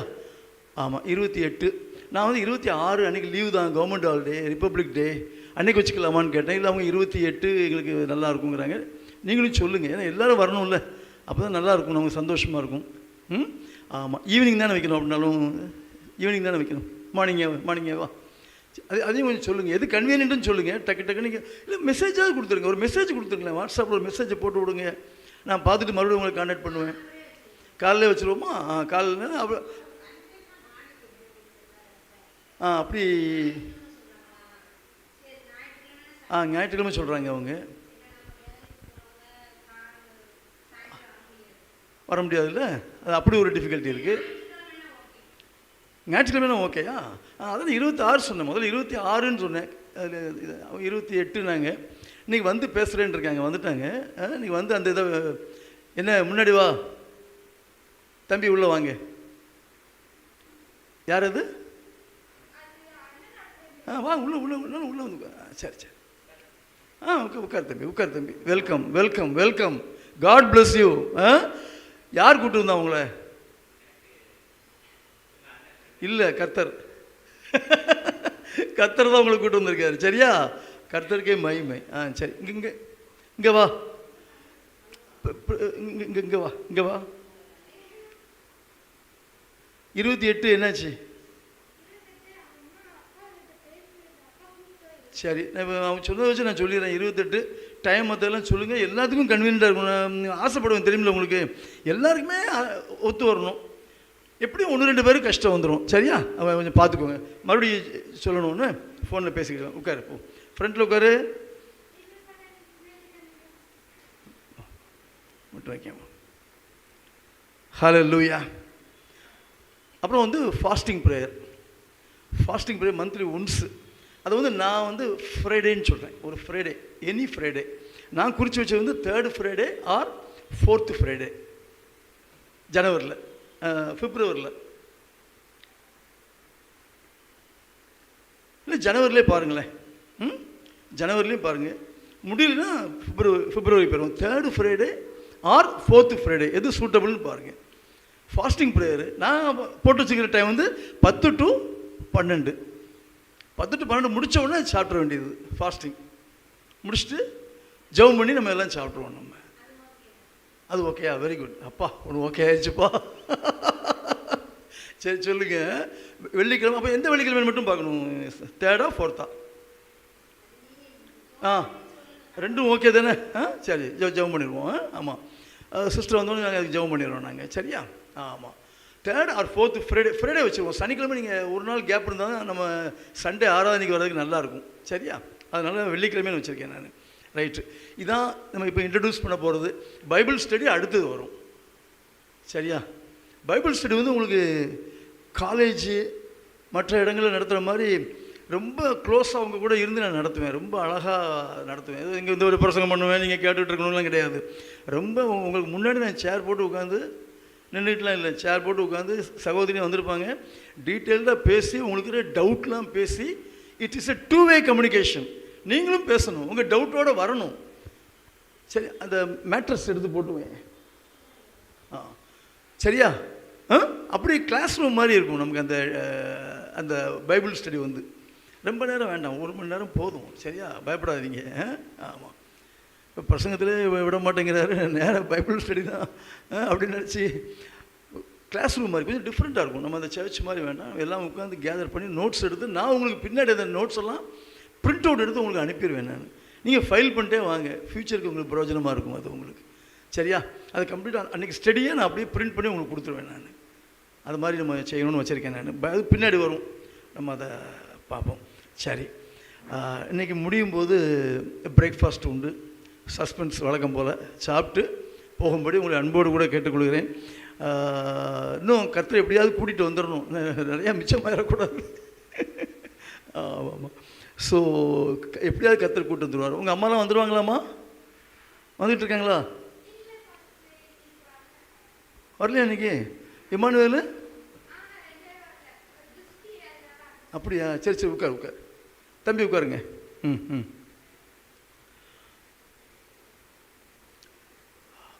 ஆமாம் 28. நான் வந்து 26 அன்றைக்கி லீவு தான், கவர்மெண்ட் ஹாலிடே, ரிப்பப்ளிக் டே, அன்றைக்கி வச்சுக்கலாமான்னு கேட்டேன். இல்லை அவங்க 28 எங்களுக்கு நல்லா இருக்குங்கிறாங்க. நீங்களும் சொல்லுங்கள், ஏன்னா எல்லோரும் வரணும்ல, அப்போ தான் நல்லாயிருக்கும், நமக்கு சந்தோஷமாக இருக்கும். ஆமாம், ஈவினிங் தானே வைக்கணும், அப்படின்னாலும் ஈவினிங் தானே வைக்கணும், மார்னிங்கே வா. அதையும் கொஞ்சம் சொல்லுங்கள், எது கன்வீனியன்ட்டுன்னு சொல்லுங்கள். டக்கு நீங்கள் இல்லை மெசேஜாக கொடுத்துருங்க, ஒரு மெசேஜ் கொடுத்துருங்களேன், வாட்ஸ்அப்பில் ஒரு மெசேஜை போட்டு விடுங்க, நான் பார்த்துட்டு மறுபடியும் உங்களை கான்டாக்ட் பண்ணுவேன். காலையில் வச்சுருவோமா? காலையில் அப்போ அப்படி ஞாயிற்றுக்கிழமை சொல்கிறாங்க அவங்க. வர முடியாதுல்ல, அது அப்படி ஒரு டிஃபிகல்ட்டி இருக்குது. ஞாயிற்றுக்கிழமை ஓகேயா? அதான் 26 சொன்னேன், முதல்ல 26ன்னு சொன்னேன், 28 நாங்கள் இன்றைக்கி வந்து பேசுகிறேன்னு இருக்காங்க, வந்துட்டாங்க. இன்றைக்கி வந்து அந்த இதை என்ன முன்னாடி வா தம்பி உள்ளே வாங்க. யார் அது? வாங்க உள்ளே வந்து. சரி உட்கார் தம்பி. வெல்கம். God bless you. யார் கூப்பிட்டு வந்தா உங்களை? இல்லை, கர்த்தர் தான் உங்களை கூப்பிட்டு வந்திருக்காரு. சரியா? கர்த்தருக்கே மகிமை. சரி, இங்கே வா, இங்கே வா. 28 என்னாச்சு? சரி, அவன் சொன்னதை வச்சு நான் சொல்லிடுறேன். 28 டைம் மற்றெல்லாம் சொல்லுங்கள், எல்லாத்துக்கும் கன்வீனியண்ட்டாக இருக்கணும். ஆசைப்படுவேன் தெரியுமில்ல உங்களுக்கு, எல்லாருக்குமே ஒத்து வரணும். எப்படியும் 1-2 பேருக்கு கஷ்டம் வந்துடும். சரியா? அவன் கொஞ்சம் பார்த்துக்கோங்க. மறுபடியும் சொல்லணும்னு ஃபோனில் பேசிக்கலாம். உட்காரு, போ ஃப்ரண்ட்டில் உட்காரு, மட்டும் வைக்க. ஹல்லேலூயா. அப்புறம் வந்து ஃபாஸ்டிங் ப்ரேயர் மந்த்லி ஒன்ஸ். அது வந்து நான் வந்து ஃப்ரைடேன்னு சொல்கிறேன், ஒரு ஃப்ரைடே, எனி ஃப்ரைடே. நான் குறித்து வச்சது வந்து 3rd Friday R 4th Friday ஜனவரியில், பிப்ரவரியில் இல்லை, ஜனவரிலே பாருங்களேன். ஜனவரிலையும் பாருங்கள், முடியலன்னா பிப்ரவரி போயிடும். 3rd Friday R 4th Friday எது சூட்டபிள்னு பாருங்கள். ஃபாஸ்டிங் ப்ரேயரு நான் போட்டு வச்சுக்கிற டைம் வந்து 10 to 12. 10 to 12 முடித்த உடனே சாப்பிட வேண்டியது. ஃபாஸ்டிங் முடிச்சுட்டு ஜெபம் பண்ணி நம்ம எல்லாம் சாப்பிட்ருவோம். நம்ம அது ஓகேயா? Very good. அப்பா ஒன்று ஓகே ஆயிடுச்சுப்பா. சரி சொல்லுங்கள். வெள்ளிக்கிழமை. அப்போ எந்த வெள்ளிக்கிழமை மட்டும் பார்க்கணும்? 3rd-ஆ 4th-ஆ? ஆ, ரெண்டும் ஓகே தானே? சரி, ஜெபம் பண்ணிடுவோம். ஆமாம், சிஸ்டர் வந்தோடனே நாங்கள் அதுக்கு ஜெபம் பண்ணிடுவோம் நாங்கள். சரியா? ஆமாம், 3rd or 4th ஃப்ரைடே வச்சுருவோம். சனிக்கிழமை நீங்கள் ஒரு நாள் கேப் இருந்தால் தான் நம்ம சண்டே ஆராதனைக்கு வர்றதுக்கு நல்லாயிருக்கும். சரியா? அதனால் வெள்ளிக்கிழமைன்னு வச்சுருக்கேன் நான். ரைட்டு, இதான் நம்ம இப்போ இன்ட்ரடியூஸ் பண்ண போகிறது. பைபிள் ஸ்டடி அடுத்தது வரும். சரியா? பைபிள் ஸ்டடி வந்து உங்களுக்கு காலேஜு மற்ற இடங்களில் நடத்துகிற மாதிரி ரொம்ப க்ளோஸாக அவங்க கூட இருந்து நான் நடத்துவேன். ரொம்ப அழகாக நடத்துவேன். எதுவும் இங்கே வந்து ஒரு பிரசங்கம் பண்ணுவேன், நீங்கள் கேட்டுட்டு இருக்கணும்லாம் கிடையாது. ரொம்ப உங்களுக்கு முன்னாடி நான் சேர் போட்டு உட்காந்து, நின்றுட்டுலாம் இல்லை, சேர் போட்டு உட்காந்து சகோதரியும் வந்திருப்பாங்க, டீட்டெயில்டாக பேசி உங்களுக்கு டவுட்லாம் பேசி, it is a 2-way communication. நீங்களும் பேசணும், உங்கள் டவுட்டோடு வரணும். சரி, அந்த மேட்ரஸ் எடுத்து போட்டுவேன். சரியா? அப்படி கிளாஸ் ரூம் மாதிரி இருக்கும் நமக்கு அந்த அந்த பைபிள் ஸ்டடி வந்து. ரொம்ப நேரம் வேண்டாம், 1 மணி நேரம் போதும். சரியா? பயப்படாதீங்க. ஆமாம், இப்போ பிரசங்கத்திலே விட மாட்டேங்கிறாரு, நேராக பைபிள் ஸ்டடி தான் அப்படின்னு நினச்சி கிளாஸ் ரூம் மாதிரி கொஞ்சம் டிஃப்ரெண்ட்டாக இருக்கும். நம்ம அந்த சர்ச் மாதிரி வேண்டாம், எல்லாம் உட்காந்து கேதர் பண்ணி நோட்ஸ் எடுத்து, நான் உங்களுக்கு பின்னாடி அந்த நோட்ஸ் எல்லாம் பிரிண்ட் அவுட் எடுத்து உங்களுக்கு அனுப்பிடுவேன் நான். நீங்கள் ஃபைல் பண்ணிட்டே வாங்க, ஃப்யூச்சருக்கு உங்களுக்கு பிரயோஜனமாக இருக்கும் அது உங்களுக்கு. சரியா? அது கம்ப்ளீட்டாக அன்றைக்கி ஸ்டடியை நான் அப்படியே பிரிண்ட் பண்ணி உங்களுக்கு கொடுத்துருவேன் நான். அது மாதிரி நம்ம செய்யணும்னு வச்சுருக்கேன் நான். அது பின்னாடி வரும், நம்ம அதை பார்ப்போம். சரி, இன்றைக்கி முடியும் போது பிரேக்ஃபாஸ்ட் உண்டு. சஸ்பென்ஸ் வழக்கம் போல் சாப்பிட்டு போகும்படி உங்களை அன்போடு கூட கேட்டுக்கொள்கிறேன். இன்னும் கர்த்தரை எப்படியாவது கூட்டிகிட்டு வந்துடணும், நிறையா மிச்சமாயிடக்கூடாது. ஆமாம், ஸோ எப்படியாவது கர்த்தர் கூட்டு வந்துடுவார். உங்கள் அம்மாலாம் வந்துடுவாங்களாம்மா? வந்துட்டு இருக்காங்களா? வரலையா இன்னைக்கு? இமானுவேலு அப்படியா? சரி சரி, உட்கார் தம்பி, உட்காருங்க.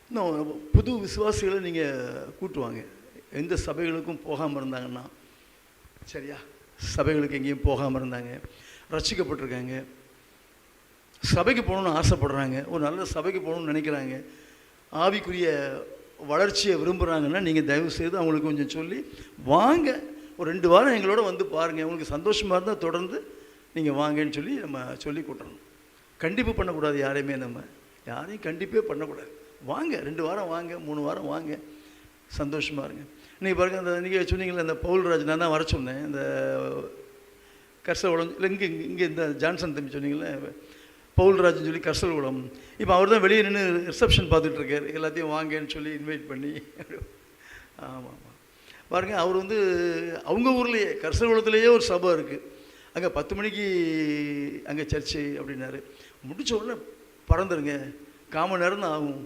இன்னும் புது விசுவாசிகளை நீங்கள் கூட்டுவாங்க, எந்த சபைகளுக்கும் போகாமல் இருந்தாங்கன்னா. சரியா? சபைகளுக்கு எங்கேயும் போகாமல் இருந்தாங்க, ரட்சிக்கப்பட்டிருக்காங்க, சபைக்கு போகணுன்னு ஆசைப்படுறாங்க, ஒரு நல்ல சபைக்கு போகணுன்னு நினைக்கிறாங்க, ஆவிக்குரிய வளர்ச்சியை விரும்புகிறாங்கன்னா நீங்கள் தயவுசெய்து அவங்களுக்கு கொஞ்சம் சொல்லி வாங்க, ஒரு 2 வாரம் எங்களோட வந்து பாருங்கள், உங்களுக்கு சந்தோஷமாக இருந்தால் தொடர்ந்து நீங்கள் வாங்கன்னு சொல்லி நம்ம சொல்லி கூட்டணும். கண்டிப்பு பண்ணக்கூடாது யாரையுமே, நம்ம யாரையும் கண்டிப்பே பண்ணக்கூடாது. வாங்க, 2 வாரம் வாங்க, 3 வாரம் வாங்க, சந்தோஷமாக இருங்க. இன்றைக்கி பாருங்கள், அந்த நீங்கள் சொன்னீங்களே அந்த பவுல்ராஜ், நான் தான் வர சொன்னேன், இந்த கர்சல் இல்லை இங்கே இந்த ஜான்சன் தம்பி சொன்னீங்களே பவுல்ராஜ்னு சொல்லி கர்சல்குளம். இப்போ அவர் தான் வெளியே நின்று ரிசப்ஷன் பார்த்துட்ருக்கார், எல்லாத்தையும் வாங்கன்னு சொல்லி இன்வைட் பண்ணி. ஆமாம் ஆமாம், பாருங்கள், அவர் வந்து அவங்க ஊர்லேயே கர்சல்குளத்துலேயே ஒரு சபை இருக்குது, அங்கே 10 மணிக்கு அங்கே சர்ச்சு அப்படின்னாரு. முடிச்ச உடனே பறந்துருங்க, 1/4 மணி நேரம் தான் ஆகும்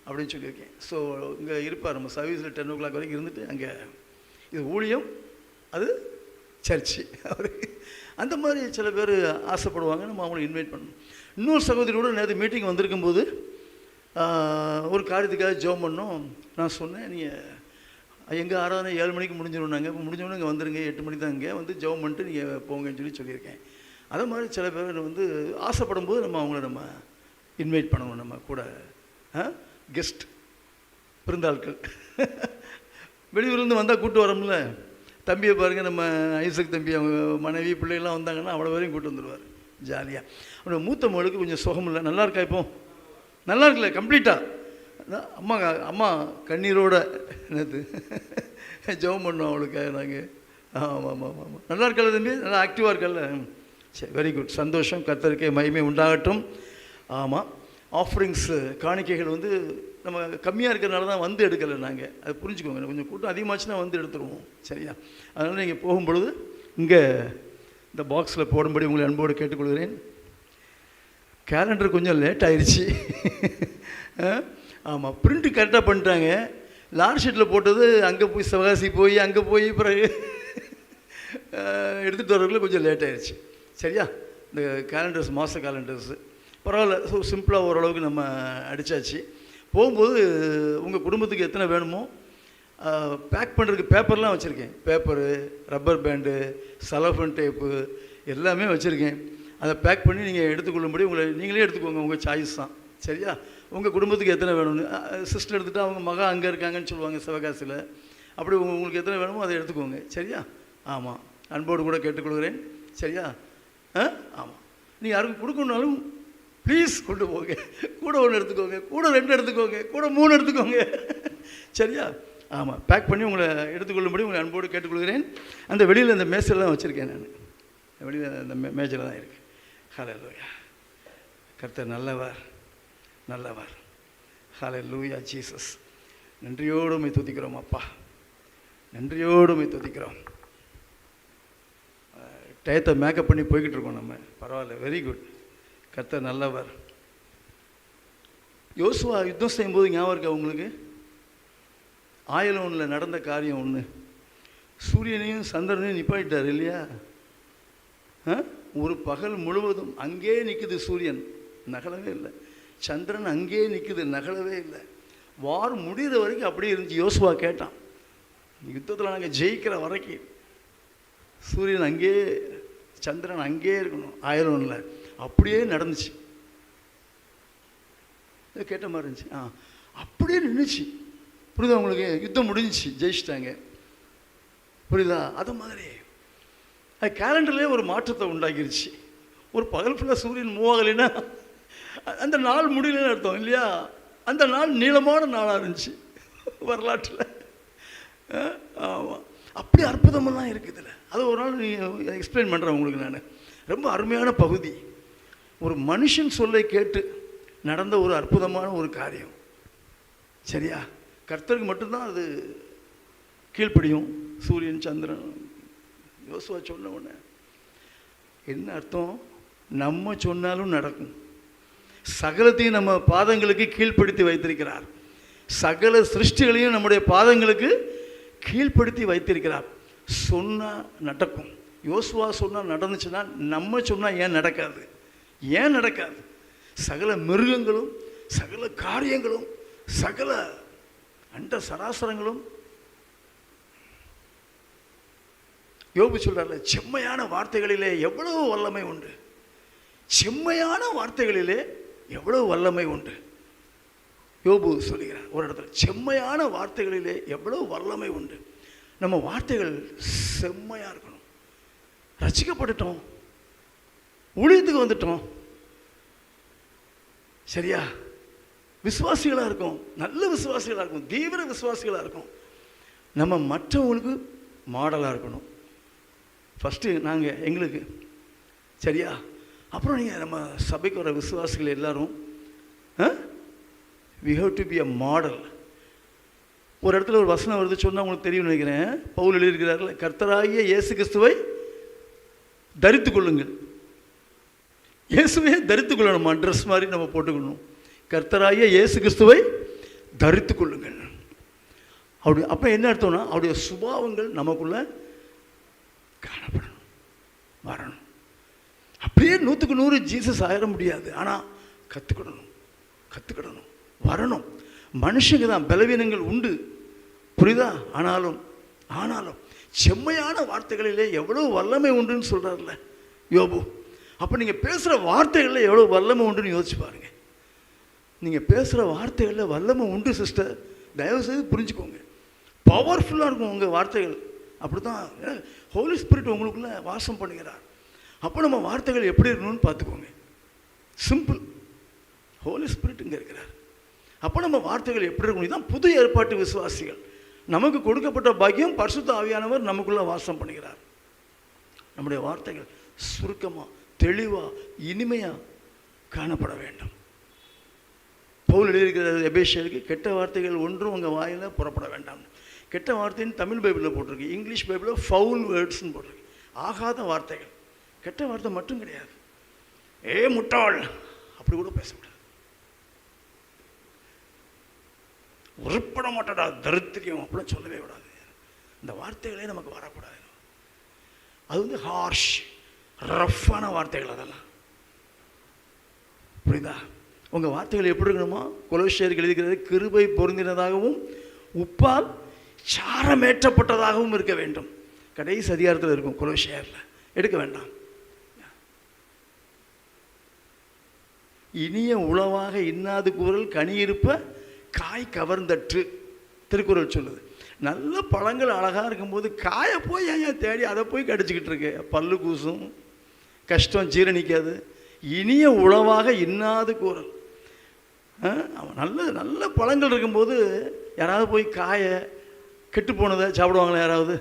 அப்படின்னு சொல்லியிருக்கேன். ஸோ இங்கே இருப்பார், நம்ம சர்வீஸில் 10 o'clock வரைக்கும் இருந்துட்டு அங்கே இது ஊழியம், அது சர்ச்சு. அவருக்கு அந்த மாதிரி சில பேர் ஆசைப்படுவாங்க, நம்ம அவங்கள இன்வைட் பண்ணணும். இன்னொரு சகோதரியோட நேற்று மீட்டிங் வந்திருக்கும்போது ஒரு காரியத்துக்காக ஜெபம் பண்ணோம். நான் சொன்னேன், நீங்கள் எங்கள் ஆராதனை 7 மணிக்கு முடிஞ்சிடும், இப்போ முடிஞ்சோடனே இங்கே வந்துடுங்க, 8 மணிக்கு தான் இங்கே வந்து ஜெபம் பண்ணிட்டு நீங்கள் போங்கன்னு சொல்லியிருக்கேன். அதே மாதிரி சில பேர் வந்து ஆசைப்படும் போது நம்ம அவங்கள நம்ம இன்வைட் பண்ணணும், நம்ம கூட கெஸ்ட் விருந்தாட்கள். வெளியூர்லேருந்து வந்தால் கூப்பிட்டு வரோம்ல, தம்பியை பாருங்கள், நம்ம ஐசக் தம்பி, அவங்க மனைவி பிள்ளைகள்லாம் வந்தாங்கன்னா அவ்வளோ வரையும் கூப்பிட்டு வந்துடுவார் ஜாலியாக. அவனோட மூத்த மகளுக்கு கொஞ்சம் சுகம் இல்லை, நல்லா இருக்கா இப்போ? நல்லா இருக்குல்ல கம்ப்ளீட்டாக? அம்மா கண்ணீரோட என்னது ஜெபம் பண்ணோம் அவளுக்காக நாங்கள். ஆமாம் ஆமாம் ஆமாம், நல்லா இருக்கல தம்பி, நல்லா ஆக்டிவாக இருக்கல? சரி, வெரி குட், சந்தோஷம், கர்த்தருக்கே மகிமை உண்டாகட்டும். ஆமாம், ஆஃபரிங்ஸு காணிக்கைகள் வந்து நம்ம கம்மியாக இருக்கிறனால தான் வந்து எடுக்கலை நாங்கள், அது புரிஞ்சுக்கோங்க. கொஞ்சம் கூட்டம் அதிகமாச்சுன்னா வந்து எடுத்துருவோம். சரியா? அதனால் நீங்கள் போகும்பொழுது இங்கே இந்த பாக்ஸில் போடும்படி உங்களை அன்போடு கேட்டுக்கொள்கிறேன். கேலண்டர் கொஞ்சம் லேட் ஆயிடுச்சு. ஆமாம், பிரிண்ட்டு கரெக்டாக பண்ணிட்டாங்க, லார்ஜ் ஷீட்டில் போட்டது அங்கே போய் சிவகாசி போய் அங்கே போய் பிறகு எடுத்துகிட்டு வரக்குள்ள கொஞ்சம் லேட் ஆயிடுச்சு. சரியா? இந்த கேலண்டர்ஸ், மாத கேலண்டர்ஸு பரவாயில்ல, ஸோ சிம்பிளாக ஓரளவுக்கு நம்ம அடித்தாச்சு. போகும்போது உங்கள் குடும்பத்துக்கு எத்தனை வேணுமோ பேக் பண்ணுறதுக்கு பேப்பர்லாம் வச்சுருக்கேன், பேப்பரு, ரப்பர் பேண்டு, சலஃபன் டேப்பு எல்லாமே வச்சுருக்கேன். அதை பேக் பண்ணி நீங்கள் எடுத்துக்கொள்ளும்படி உங்களை நீங்களே எடுத்துக்கோங்க, உங்கள் சாய்ஸ் தான். சரியா? உங்கள் குடும்பத்துக்கு எத்தனை வேணும்னு சிஸ்டர் எடுத்துகிட்டு அவங்க மகா அங்கே இருக்காங்கன்னு சொல்லுவாங்க சிவகாசியில், அப்படி உங்களுக்கு எத்தனை வேணுமோ அதை எடுத்துக்கோங்க. சரியா? ஆமாம், அன்போடு கூட கேட்டுக்கொள்கிறேன். சரியா? ஆமாம், நீ யாருக்கும் கொடுக்கணுன்னாலும் ப்ளீஸ் கொண்டு போங்க. கூட 1 எடுத்துக்கோங்க, கூட 2 எடுத்துக்கோங்க, கூட 3 எடுத்துக்கோங்க. சரியா? ஆமாம், பேக் பண்ணி உங்களை எடுத்துக்கொள்ளும்படி உங்களை அன்போடு கேட்டுக்கொள்கிறேன். அந்த வெளியில் அந்த மேசையில் தான் வச்சுருக்கேன் நான். வெளியில் அந்த மேஜில் தான் இருக்குது. ஹல்லேலூயா. கர்த்தர் நல்லவர், நல்லவர். ஹல்லேலூயா ஜீசஸ். நன்றியோடு உம்மை துதிக்கிறோம் அப்பா, நன்றியோடு உம்மை துதிக்கிறோம். டயத்தை மேக்கப் பண்ணி போய்கிட்டு இருக்கோம் நம்ம. பரவாயில்ல, வெரி குட். கர்த்தர் நல்லவர். யோசுவா யுத்தம் செய்யும்போது ஞாபகம் இருக்கா உங்களுக்கு? ஆயலோனில் நடந்த காரியம் ஒன்று. சூரியனையும் சந்திரனையும் நிப்பாட்டிட்டார் இல்லையா? ஒரு பகல் முழுவதும் அங்கே நிற்குது சூரியன், நகலவே இல்லை. சந்திரன் அங்கே நிற்குது, நகலவே இல்லை. வார் முடிகிற வரைக்கும் அப்படியே இருந்துச்சு. யோசுவா கேட்டான், யுத்தத்தில் நாங்கள் ஜெயிக்கிற வரைக்கும் சூரியன் அங்கே, சந்திரன் அங்கே இருக்கணும் ஆயலோனில். அப்படியே நடந்துச்சு. கேட்ட மாதிரி இருந்துச்சு. அப்படியே நின்றுச்சு. புரியுதா உங்களுக்கு? யுத்தம் முடிஞ்சிச்சு, ஜெயிச்சிட்டாங்க. புரியுதா? அது மாதிரி அது கேலண்டர்லேயே ஒரு மாற்றத்தை உண்டாக்கிருச்சு. ஒரு பகல் ஃபுல்லாக சூரியன் மூவ் ஆகலைன்னா அந்த நாள் முடியலன்னு அர்த்தம் இல்லையா? அந்த நாள் நீளமான நாளாக இருந்துச்சு வரலாற்றில். ஆமாம், அப்படி அற்புதமெல்லாம் இருக்குதுல்ல. அது ஒரு நாள் எக்ஸ்பிளைன் பண்ணுறேன் உங்களுக்கு நான். ரொம்ப அருமையான பகுதி. ஒரு மனுஷன் சொல்லை கேட்டு நடந்த ஒரு அற்புதமான ஒரு காரியம். சரியா? கர்த்தருக்கு மட்டும்தான் அது கீழ்ப்படியும். சூரியன் சந்திரன். யோசுவா சொன்ன உடனே என்ன அர்த்தம்? நம்ம சொன்னாலும் நடக்கும். சகலத்தையும் நம்ம பாதங்களுக்கு கீழ்ப்படுத்தி வைத்திருக்கிறார். சகல சிருஷ்டிகளையும் நம்முடைய பாதங்களுக்கு கீழ்ப்படுத்தி வைத்திருக்கிறார். சொன்னால் நடக்கும். யோசுவா சொன்னால் நடந்துச்சுன்னா நம்ம சொன்னால் ஏன் நடக்காது? ஏன் நடக்காது? சகல மிருகங்களும், சகல காரியங்களும், சகல அண்ட சராசரங்களும். யோபு சொல்றார்ல, செம்மையான வார்த்தைகளிலே எவ்வளவு வல்லமை உண்டு. செம்மையான வார்த்தைகளிலே எவ்வளவு வல்லமை உண்டு. யோபு சொல்லுகிறார் ஒரு இடத்துல, செம்மையான வார்த்தைகளிலே எவ்வளவு வல்லமை உண்டு. நம்ம வார்த்தைகள் செம்மையா இருக்கணும். ரட்சிக்கப்பட்டுட்டோம், ஊழியத்துக்கு வந்துட்டோம், சரியா? விசுவாசிகளாக இருக்கும், நல்ல விசுவாசிகளாக இருக்கும், தீவிர விசுவாசிகளாக இருக்கும். நம்ம மற்றவங்களுக்கு மாடலாக இருக்கணும். ஃபஸ்ட்டு நாங்கள் எங்களுக்கு, சரியா? அப்புறம் நீங்கள் நம்ம சபைக்கு வர விசுவாசிகள் எல்லாரும் we have to be a model. ஒரு இடத்துல ஒரு வசனம் வருது, சொன்னால் உங்களுக்கு தெரியும் நினைக்கிறேன். பவுல் எழுதியிருக்கிறார்கள், கர்த்தராகிய இயேசு கிறிஸ்துவை தரித்து கொள்ளுங்கள். இயேசுவே தரித்து கொள்ளணுமா? ட்ரெஸ் மாதிரி நம்ம போட்டுக்கணும். கர்த்தராகிய இயேசு கிறிஸ்துவை தரித்து கொள்ளுங்கள். அப்படி அப்போ என்ன அர்த்தம்னா, அவருடைய சுபாவங்கள் நமக்குள்ள காணப்படணும், வரணும். அப்படியே 100க்கு 100 ஜீசஸ் ஆயிட முடியாது. ஆனால் கற்றுக்கிடணும், வரணும். மனுஷங்க தான் பலவீனங்கள் உண்டு, புரியுதா? ஆனாலும் செம்மையான வார்த்தைகளிலே எவ்வளோ வல்லமை உண்டுன்னு சொல்கிறார்ல யோபு. அப்போ நீங்கள் பேசுகிற வார்த்தைகளில் எவ்வளோ வல்லமை உண்டுன்னு யோசிச்சு பாருங்க. நீங்கள் பேசுகிற வார்த்தைகளில் வல்லமை உண்டு சிஸ்டர், தயவுசெய்து புரிஞ்சுக்கோங்க. பவர்ஃபுல்லாக இருக்கும் உங்கள் வார்த்தைகள். அப்படி தான் ஹோலி ஸ்பிரிட் உங்களுக்குள்ளே வாசம் பண்ணுகிறார். அப்போ நம்ம வார்த்தைகள் எப்படி இருக்கணும்னு பார்த்துக்கோங்க. சிம்பிள். ஹோலி ஸ்பிரிட் இங்கே இருக்கிறார். அப்போ நம்ம வார்த்தைகள் எப்படி இருக்கணும்? இதுதான் புது ஏற்பாட்டு விசுவாசிகள். நமக்கு கொடுக்கப்பட்ட பாக்கியம், பரிசுத்த ஆவியானவர் நமக்குள்ளே வாசம் பண்ணுகிறார். நம்முடைய வார்த்தைகள் சுருக்கமாக, தெளிவாக, இனிமையாக காணப்பட வேண்டும். பவுல் எழுதியிருக்கிற எபேசியருக்கு, கெட்ட வார்த்தைகள் ஒன்றும் உங்கள் வாயில் புறப்பட வேண்டாம். கெட்ட வார்த்தைன்னு தமிழ் பைபிளில் போட்டிருக்கு, இங்கிலீஷ் பைபிளில் ஃபவுல் வேர்ட்ஸ்ன்னு போட்டிருக்கு. ஆகாத வார்த்தைகள். கெட்ட வார்த்தை மட்டும் கிடையாது. முட்டாள் அப்படி கூட பேசக்கூடாது. உருப்பட மாட்டடா, தரித்திரியம் அப்படிலாம் சொல்லவே விடாது. இந்த வார்த்தைகளே நமக்கு வரக்கூடாது. அது ஹார்ஷ், ரஃப்பான வார்த்தைகள் அதெல்லாம், புரியுதா? உங்கள் வார்த்தைகள் எப்படி இருக்கணுமா? கொலோசியருக்கு எழுதிக்கிறது, கிருபை பொருந்தினதாகவும் உப்பால் சாரமேற்றப்பட்டதாகவும் இருக்க வேண்டும். கடைசி அதிகாரத்தில் இருக்கும் கொலோசியரில், எடுக்க வேண்டாம். இனிய உளவாக இன்னாது கூறல் கனியிருப்ப காய் கவர்ந்தற்று திருக்குறள் சொல்லுது. நல்ல பழங்கள் அழகாக இருக்கும்போது காய போய் ஏன் தேடி அதை போய் கடிச்சிக்கிட்டு இருக்கு? பல்லு கூசும், கஷ்டம், ஜீரணிக்காது. இனிய உணவாக இன்னாது கூறல். நல்ல நல்ல பழங்கள் இருக்கும்போது யாராவது போய் காய கெட்டு போனதை சாப்பிடுவாங்களா? யாராவது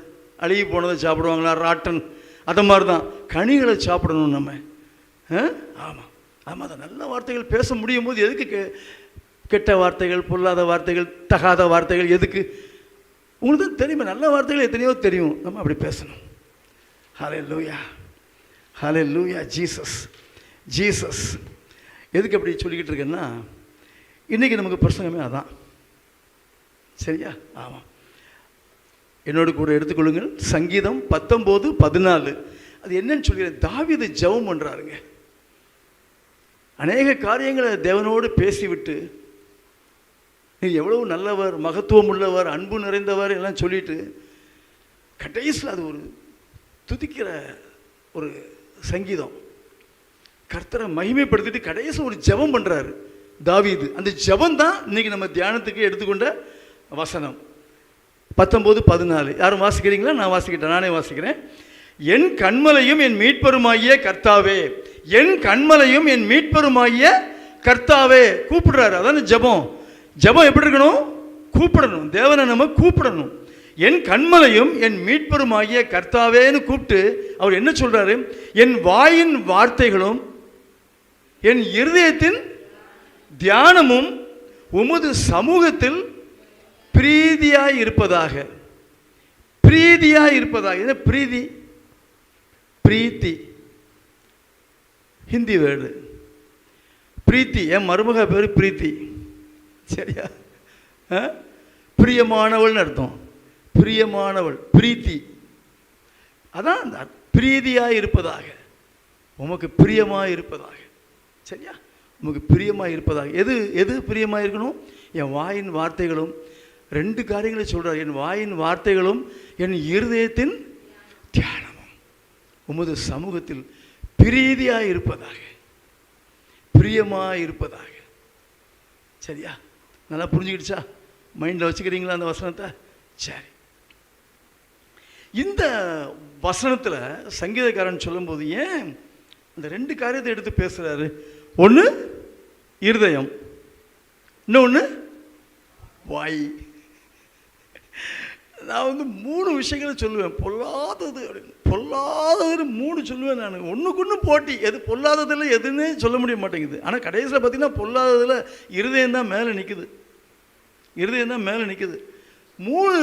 அழுகி போனதை சாப்பிடுவாங்களா? ராட்டன் அதை மாதிரி தான் கனிகளை சாப்பிடணும் நம்ம. ஆமாம் ஆமாம். அதை நல்ல வார்த்தைகள் பேச முடியும் போது எதுக்கு கெட்ட வார்த்தைகள், பொல்லாத வார்த்தைகள், தகாத வார்த்தைகள் எதுக்கு? உங்களுக்கு தான் தெரியுமா, நல்ல வார்த்தைகள் எத்தனையோ தெரியும். நம்ம அப்படி பேசணும். Hallelujah, hallelujah. Jesus Jesus. எதுக்கு அப்படி சொல்லிக்கிட்டு இருக்கேன்னா, இன்றைக்கி நமக்கு பிரசங்கமே அதான். சரியா? ஆமாம். என்னோடு கூட எடுத்துக்கொள்ளுங்கள். சங்கீதம் 19:14. அது என்னன்னு சொல்கிறேன். தாவீது ஜெபம் பண்ணுறாருங்க. அநேக காரியங்களை தேவனோடு பேசிவிட்டு, நீ எவ்வளவு நல்லவர், மகத்துவம் உள்ளவர், அன்பு நிறைந்தவர் எல்லாம் சொல்லிட்டு கடைசியில் அது ஒரு துதிக்கிற ஒரு சங்கீதம். கர்த்தரை மகிமைப்படுத்திட்டு கடைசியில் ஒரு ஜெபம் பண்ணுறாரு தாவீது. அந்த ஜெபம் தான் இன்னைக்கு நம்ம தியானத்துக்கு எடுத்துக்கொண்ட வசனம். 19:14. யாரும் வாசிக்கிறீங்களா? நான் வாசிக்கிட்டேன், நானே வாசிக்கிறேன். என் கண்மலையும் என் மீட்பருமாகிய கர்த்தாவே, என் கண்மலையும் என் மீட்பருமாகிய கர்த்தாவே. கூப்பிடுறாரு. அதான் ஜெபம். ஜெபம் எப்படி இருக்கணும்? கூப்பிடணும். தேவனை நம்ம கூப்பிடணும். என் கண்மலையும் என் மீட்பருமாகிய கர்த்தாவேன்னு கூப்பிட்டு அவர் என்ன சொல்றாரு? என் வாயின் வார்த்தைகளும் என் இருதயத்தின் தியானமும் உமது சமூகத்தில் பிரீதியாய் இருப்பதாக. பிரீதியாய் இருப்பதாக. என்ன பிரீதி? பிரீத்தி ஹிந்தி வேர்டு. பிரீத்தி. என் மருமக பேர் பிரீத்தி. சரியா? பிரியமானவள்னு அர்த்தம். பிரியமானவள், பிரீத்தி. அதான் அந்த பிரீதியாய் இருப்பதாக, உமக்கு பிரியமாக இருப்பதாக. சரியா? உமக்கு பிரியமாக இருப்பதாக. எது எது பிரியமாக இருக்கணும்? என் வாயின் வார்த்தைகளும். 2 காரியங்களை சொல்கிறார். என் வாயின் வார்த்தைகளும் என் இருதயத்தின் தியானமும் உமது சமூகத்தில் பிரீதியாக இருப்பதாக, பிரியமாக இருப்பதாக. சரியா? நல்லா புரிஞ்சுக்கிடுச்சா? மைண்டில் வச்சுக்கிறீங்களா அந்த வசனத்தை? சரி. இந்த வசனத்தில் சங்கீதக்காரன் சொல்லும்போது ஏன் அந்த 2 காரியத்தை எடுத்து பேசுகிறாரு? ஒன்று இருதயம், இன்னொன்று வாய். நான் 3 விஷயங்களை சொல்லுவேன். பொல்லாதது அப்படின்னு, பொல்லாததுன்னு 3 சொல்லுவேன் நான். ஒன்றுக்கு ஒன்று போட்டி. எது பொல்லாததில் எதுன்னு சொல்ல முடிய மாட்டேங்குது. ஆனால் கடைசியில் பார்த்தீங்கன்னா பொல்லாததில் இருதயம் தான் மேலே நிற்குது. இருதயம் தான் மேலே நிற்குது. 3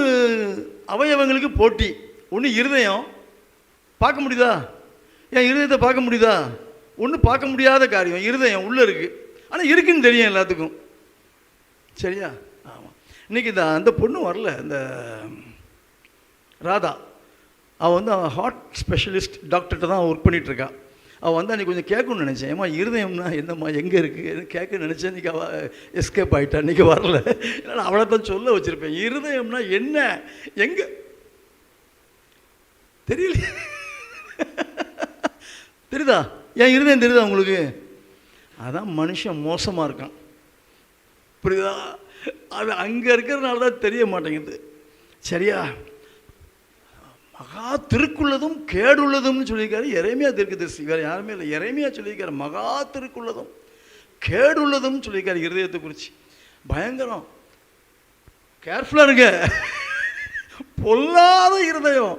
அவயவங்களுக்கு போட்டி. ஒன்று இருதயம். பார்க்க முடியுதா? ஏன் இருதயத்தை பார்க்க முடியுதா? ஒன்று பார்க்க முடியாத காரியம் இருதயம் உள்ளே இருக்குது. ஆனால் இருக்குன்னு தெரியும் எல்லாத்துக்கும். சரியா? ஆமாம். இன்றைக்கி அந்த பொண்ணு வரல, இந்த ராதா. அவள் ஹார்ட் ஸ்பெஷலிஸ்ட் டாக்டர்கிட்ட தான் ஒர்க் பண்ணிகிட்ருக்கா. அவள் அன்றைக்கி கொஞ்சம் கேட்கணும்னு நினச்சேன். ஏம்மா இருதயம்னா என்னம்மா, எங்கே இருக்குது கேட்க நினச்சேன். இன்றைக்கி அவள் எஸ்கேப் ஆகிட்டா, இன்றைக்கி வரல. இல்லைன்னா அவளை தான் சொல்ல வச்சுருப்பேன். இருதயம்னா என்ன, எங்கே தெரியல. தெரியுதா? ஏன் இருதயம் தெரியுதா உங்களுக்கு? அதான் மனுஷன் மோசமாக இருக்கான். புரியுதா? அது அங்கே இருக்கிறதுனால தான் தெரிய மாட்டேங்குது. சரியா? மகா திருக்குள்ளதும் கேடுள்ளதும்னு சொல்லியிருக்காரு எரேமியா தீர்க்கதரிசி. வேறு யாருமே இல்லை. எரேமியா சொல்லியிருக்காரு மகா திருக்குள்ளதும் கேடுள்ளதும் சொல்லியிருக்காரு இருதயத்தை குறித்து. பயங்கரம். கேர்ஃபுல்லாக இருங்க. பொல்லாத இருதயம்.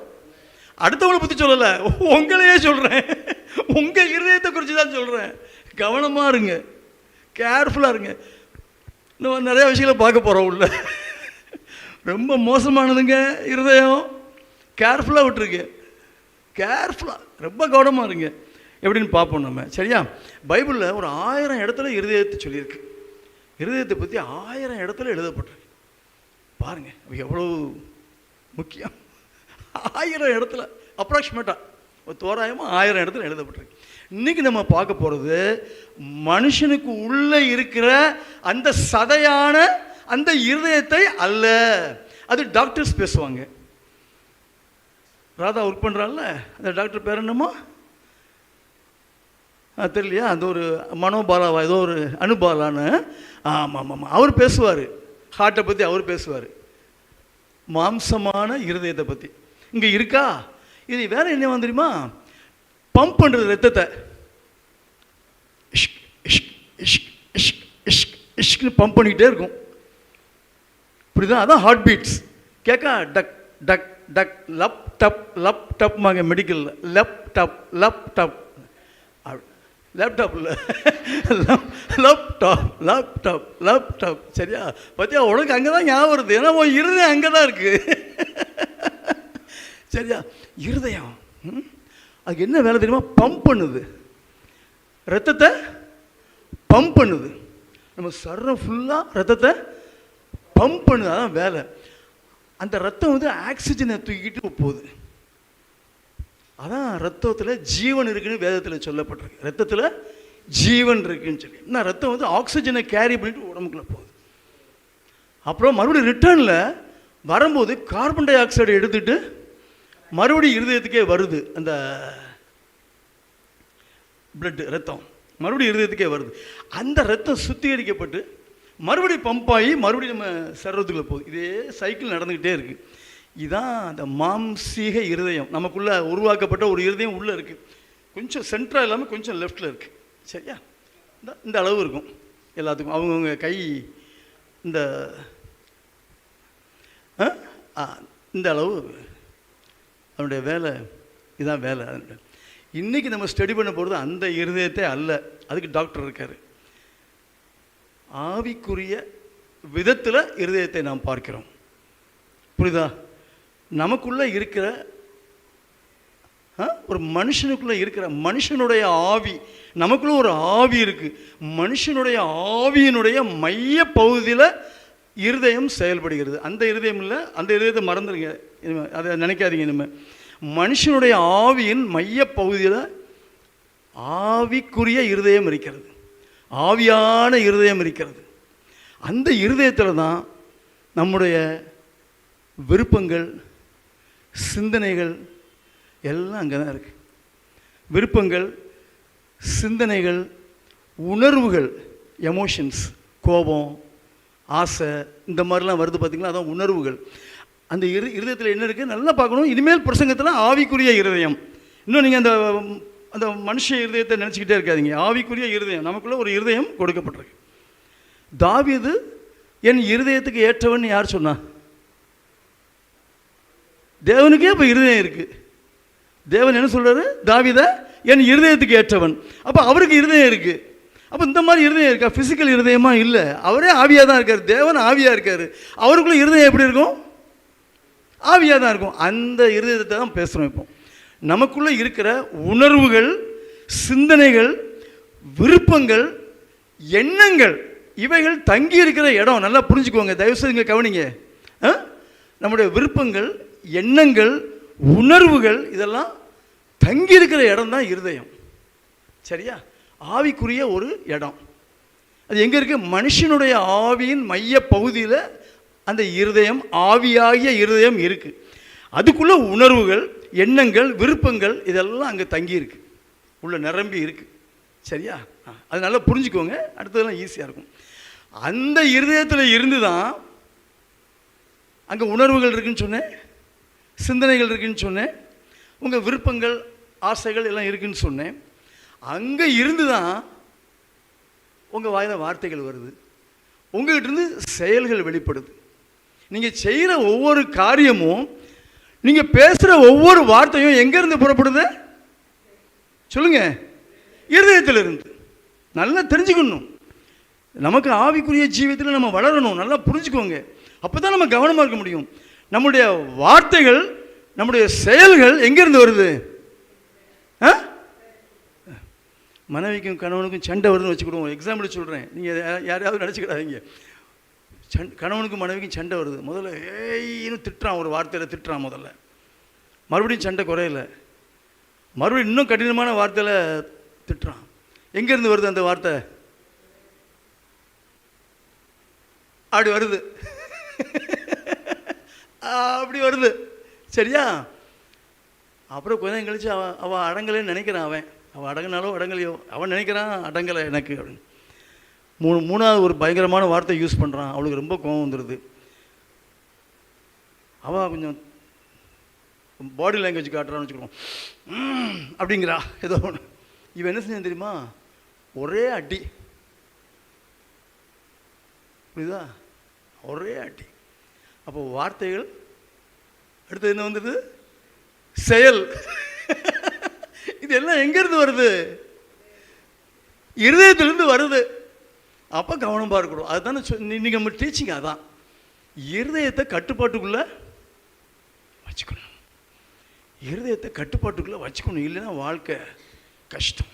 அடுத்தவங்களை பற்றி சொல்லலை, உங்களையே சொல்கிறேன். உங்கள் இருதயத்தை குறித்து தான் சொல்கிறேன். கவனமாக இருங்க, கேர்ஃபுல்லாக இருங்க. இன்னும் நிறையா விஷயங்களை பார்க்க போகிறோம் உள்ள. ரொம்ப மோசமானதுங்க இருதயம். கேர்ஃபுல்லாக விட்டுருக்கு. கேர்ஃபுல்லாக ரொம்ப கவனமாக இருங்க. எப்படின்னு பார்ப்போம் நம்ம. சரியா? பைபிளில் ஒரு 1000 இடத்துல இருதயத்தை சொல்லியிருக்கு. இருதயத்தை பற்றி 1000 இடத்துல எழுதப்பட்டிருக்கு. பாருங்கள் எவ்வளோ முக்கியம். 1000 இடத்துல, அப்ராக்சிமேட்டாக ஒரு தோராயமாக 1000 இடத்துல எழுதப்பட்டிருக்கு. இன்றைக்கி நம்ம பார்க்க போகிறது மனுஷனுக்கு உள்ளே இருக்கிற அந்த சதையான அந்த இருதயத்தை அல்ல. அது டாக்டர்ஸ் பேசுவாங்க. ராதா ஒர்க் பண்ணுறாள்ல, அந்த டாக்டர் பேர் என்னமோ தெரியலையா? அந்த ஒரு மனோபாலாவா ஏதோ ஒரு அனுபாலான்னு. ஆமாம் ஆமாம், அவர் பேசுவார். ஹார்ட்டை பற்றி அவர் பேசுவார். மாம்சமான இருதயத்தை பற்றி. இங்கே இருக்கா? இது வேற என்ன தெரியுமா? பம்ப் பண்ணுறது ரத்தத்தை. இஷ்க் இஷ்க் இஷ்க் இஷ்க் இஷ்க் இஷ்க்னு பம்ப் பண்ணிக்கிட்டே இருக்கும். இப்படிதான், அதான் ஹார்ட் பீட்ஸ். கேட்கா டக் டக் டக் லப் டப் டப்மாங்க மெடிக்கலில். லப் டப் லேப்டாப்பில் லேப்டாப். சரியா? பார்த்தியா, உனக்கு அங்கே தான் ஞாபகம் வருது. ஏன்னா உன் இருதயம் அங்கே தான் இருக்குது. சரியா? இருதயம் அதுக்கு என்ன வேலை தெரியுமா? பம்ப் பண்ணுது, ரத்தத்தை பம்ப் பண்ணுது. நம்ம சர்ரம் ஃபுல்லாக ரத்தத்தை பம்ப் பண்ணுது, அதான் வேலை. அந்த ரத்தம் வந்து ஆக்சிஜனை தூக்கிட்டு போகுது. அதான் ரத்தத்தில் ஜீவன் இருக்குன்னு வேதத்தில் சொல்லப்பட்டிருக்கு. ரத்தத்தில் ஜீவன் இருக்குன்னு சொல்லி. நான் ரத்தம் வந்து ஆக்சிஜனை கேரி பண்ணிட்டு உடம்புக்குள்ளே போகுது. அப்புறம் மறுபடியும் ரிட்டர்னில் வரும்போது கார்பன் டை ஆக்சைடை எடுத்துட்டு மறுபடியும் இருதயத்துக்கே வருது. அந்த பிளட் ரத்தம் மறுபடியும் இருதயத்துக்கே வருது. அந்த ரத்தம் சுத்திகரிக்கப்பட்டு மறுபடியும் பம்ப் ஆகி மறுபடியும் நம்ம சர்வத்துக்குள்ளே போகுது. இதே சைக்கிள் நடந்துக்கிட்டே இருக்குது. இதுதான் அந்த மாம்சீக இருதயம். நமக்குள்ளே உருவாக்கப்பட்ட ஒரு இருதயம் உள்ளே இருக்குது. கொஞ்சம் சென்ட்ராக இல்லாமல் கொஞ்சம் லெஃப்டில் இருக்குது. சரியா? இந்த அளவு இருக்கும் எல்லாத்துக்கும். அவங்கவுங்க கை இந்த இந்த அளவு அதனுடைய வேலை. இதுதான் வேலை. இன்றைக்கி நம்ம ஸ்டடி பண்ண போகிறது அந்த இருதயத்தை அல்ல. அதுக்கு டாக்டர் இருக்கார். ஆவிக்குரிய விதத்தில் இருதயத்தை நாம் பார்க்கிறோம். புரியுதா? நமக்குள்ளே இருக்கிற ஒரு மனுஷனுக்குள்ளே இருக்கிற மனுஷனுடைய ஆவி, நமக்குள்ளே ஒரு ஆவி இருக்குது. மனுஷனுடைய ஆவியினுடைய மைய பகுதியில் இருதயம் செயல்படுகிறது. அந்த இருதயம் இல்லை, அந்த இருதயத்தை மறந்துடுங்க, அதை நினைக்காதீங்க. இனிமேல் மனுஷனுடைய ஆவியின் மைய பகுதியில் ஆவிக்குரிய இருதயம் இருக்கிறது, ஆவியான இருதயம் இருக்கிறது. அந்த இருதயத்தில் தான் நம்முடைய விருப்பங்கள், சிந்தனைகள் எல்லாம் அங்கே தான் இருக்குது. விருப்பங்கள், சிந்தனைகள், உணர்வுகள், எமோஷன்ஸ், கோபம், ஆசை, இந்த மாதிரிலாம் வருது பார்த்திங்களா? அதான் உணர்வுகள். அந்த இருதயத்தில் என்ன இருக்குது நல்லா பார்க்கணும். இனிமேல் பிரசங்கத்தில் ஆவிக்குரிய இருதயம். இன்னும் நீங்கள் அந்த அந்த மனுஷ இருதயத்தை நினச்சிக்கிட்டே இருக்காதீங்க. ஆவிக்குரிய இருதயம், நமக்குள்ளே ஒரு இருதயம் கொடுக்கப்பட்டிருக்கு. தாவீது என் இருதயத்துக்கு ஏற்றவன் யார் சொன்னா? தேவனுக்கே இப்போ இருதயம் இருக்குது. தேவன் என்ன சொல்கிறாரு? தாவீதை என் இருதயத்துக்கு ஏற்றவன். அப்போ அவருக்கு இருதயம் இருக்குது. அப்போ இந்த மாதிரி இருதயம் இருக்கா? ஃபிசிக்கல் இருதயமாக இல்லை, அவரே ஆவியாக தான் இருக்கார். தேவன் ஆவியாக இருக்கார். அவருக்குள்ள இருதயம் எப்படி இருக்கும்? ஆவியாக தான் இருக்கும். அந்த இருதயத்தை தான் பேசுகிறோம். இப்போ நமக்குள்ளே இருக்கிற உணர்வுகள், சிந்தனைகள், விருப்பங்கள், எண்ணங்கள், இவைகள் தங்கி இருக்கிற இடம். நல்லா புரிஞ்சுக்கோங்க, தயவுசெய்து இங்கே கவனிங்க. நம்முடைய விருப்பங்கள், எண்ணங்கள், உணர்வுகள் இதெல்லாம் தங்கி இருக்கிற இடம் தான் இருதயம். சரியா? ஆவிக்குரிய ஒரு இடம். அது எங்கே இருக்குது? மனுஷனுடைய ஆவியின் மைய பகுதியில் அந்த இருதயம், ஆவியாகிய இருதயம் இருக்குது. அதுக்குள்ளே உணர்வுகள், எண்ணங்கள், விருப்பங்கள் இதெல்லாம் அங்கே தங்கி இருக்கு, உள்ள நிரம்பி இருக்குது. சரியா? அது நல்லா புரிஞ்சுக்கோங்க, அடுத்ததெல்லாம் ஈஸியாக இருக்கும். அந்த இருதயத்தில் இருந்து தான் அங்கே உணர்வுகள் இருக்குன்னு சொன்னேன், சிந்தனைகள் இருக்குன்னு சொன்னேன், உங்கள் விருப்பங்கள், ஆசைகள் எல்லாம் இருக்குன்னு சொன்னேன். அங்கே இருந்து தான் உங்கள் வாயில் வார்த்தைகள் வருது, உங்கள்கிட்ட இருந்து செயல்கள் வெளிப்படுது. நீங்கள் செய்கிற ஒவ்வொரு காரியமும், நீங்கள் பேசுகிற ஒவ்வொரு வார்த்தையும் எங்கேருந்து புறப்படுது? சொல்லுங்க, இருதயத்தில் இருந்து. நல்லா தெரிஞ்சுக்கணும். நமக்கு ஆவிக்குரிய ஜீவியத்தில் நம்ம வளரணும். நல்லா புரிஞ்சுக்கோங்க. அப்போ தான் நம்ம கவனமாக இருக்க முடியும். நம்முடைய வார்த்தைகள், நம்முடைய செயல்கள் எங்கேருந்து வருது? மனைவிக்கும் கணவனுக்கும் சண்டை வருதுன்னு வச்சுக்கிடுவோம். எக்ஸாம்பிள் சொல்கிறேன், நீங்கள் யாரையாவது நினச்சிக்கிடாதீங்க. கணவனுக்கும் மனைவிக்கும் சண்டை வருது. முதல்ல ஏன்னு திட்டுறான், ஒரு வார்த்தையில் திட்டுறான். முதல்ல மறுபடியும் சண்டை குறையலை, மறுபடியும் இன்னும் கடினமான வார்த்தையில் திட்டுறான். எங்கேருந்து வருது அந்த வார்த்தை? அப்படி வருது, அப்படி வருது. சரியா? அப்புறம் கொஞ்சம் கழிச்சு அவள் அடங்கலைன்னு நினைக்கிறான். அவன் அடங்கினாலோ அடங்கலையோ அவன் நினைக்கிறான் அடங்கலை எனக்கு அப்படின்னு. மூணாவது ஒரு பயங்கரமான வார்த்தை யூஸ் பண்ணுறான். அவளுக்கு ரொம்ப கோபம் வந்துடுது. அவள் கொஞ்சம் பாடி லாங்குவேஜ் காட்டுறான்னு வச்சுக்கிறோம், அப்படிங்கிறா ஏதோ ஒன்று. இவன் என்ன செஞ்சான் தெரியுமா? ஒரே அடி, புரியுதா? ஒரே அடி. அப்போ வார்த்தைகள், அடுத்தது என்ன வந்தது? செயல். இது எல்லாம் எங்கேருந்து வருது? இருதயத்திலிருந்து வருது. அப்போ கவனமாக இருக்கணும். அதுதானே இன்னைக்கு நம்ம டீச்சிங். அதான் இருதயத்தை கட்டுப்பாட்டுக்குள்ளே வச்சுக்கணும். இருதயத்தை கட்டுப்பாட்டுக்குள்ளே வச்சுக்கணும், இல்லைன்னா வாழ்க்கை கஷ்டம்.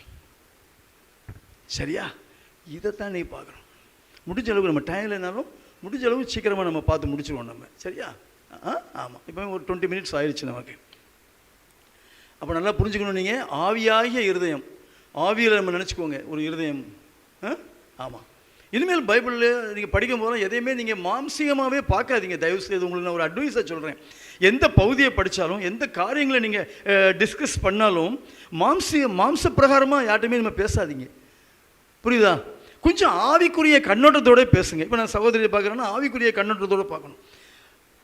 சரியா? இதைத்தான் நீ பார்க்குறோம். முடிஞ்ச அளவுக்கு நம்ம டைம் இல்லைனாலும் முடிஞ்ச அளவுக்கு சீக்கிரமாக நம்ம பார்த்து முடிச்சிடுவோம் நம்ம. சரியா? ஆமாம். இப்போ ஒரு 20 மினிட்ஸ் ஆயிடுச்சு நமக்கு. அப்போ நல்லா புரிஞ்சுக்கணும். நீங்கள் ஆவியாகிய இருதயம், ஆவியில் நம்ம நினச்சிக்கோங்க ஒரு இருதயம். ஆமாம். இனிமேல் பைபிளில் நீங்கள் படிக்கும் போது எதையுமே நீங்கள் மாம்சீகமாகவே பார்க்காதீங்க தயவுசெய்து. உங்களுக்கு நான் ஒரு அட்வைஸாக சொல்கிறேன். எந்த பகுதியை படித்தாலும், எந்த காரியங்களை நீங்கள் டிஸ்கஸ் பண்ணாலும் மாம்ச பிரகாரமாக யார்ட்டுமே நம்ம பேசாதீங்க. புரியுதா? கொஞ்சம் ஆவிக்குரிய கண்ணோட்டத்தோடு பேசுங்க. இப்போ நான் சகோதரியை பார்க்குறேன்னா ஆவிக்குரிய கண்ணோட்டத்தோடு பார்க்கணும்.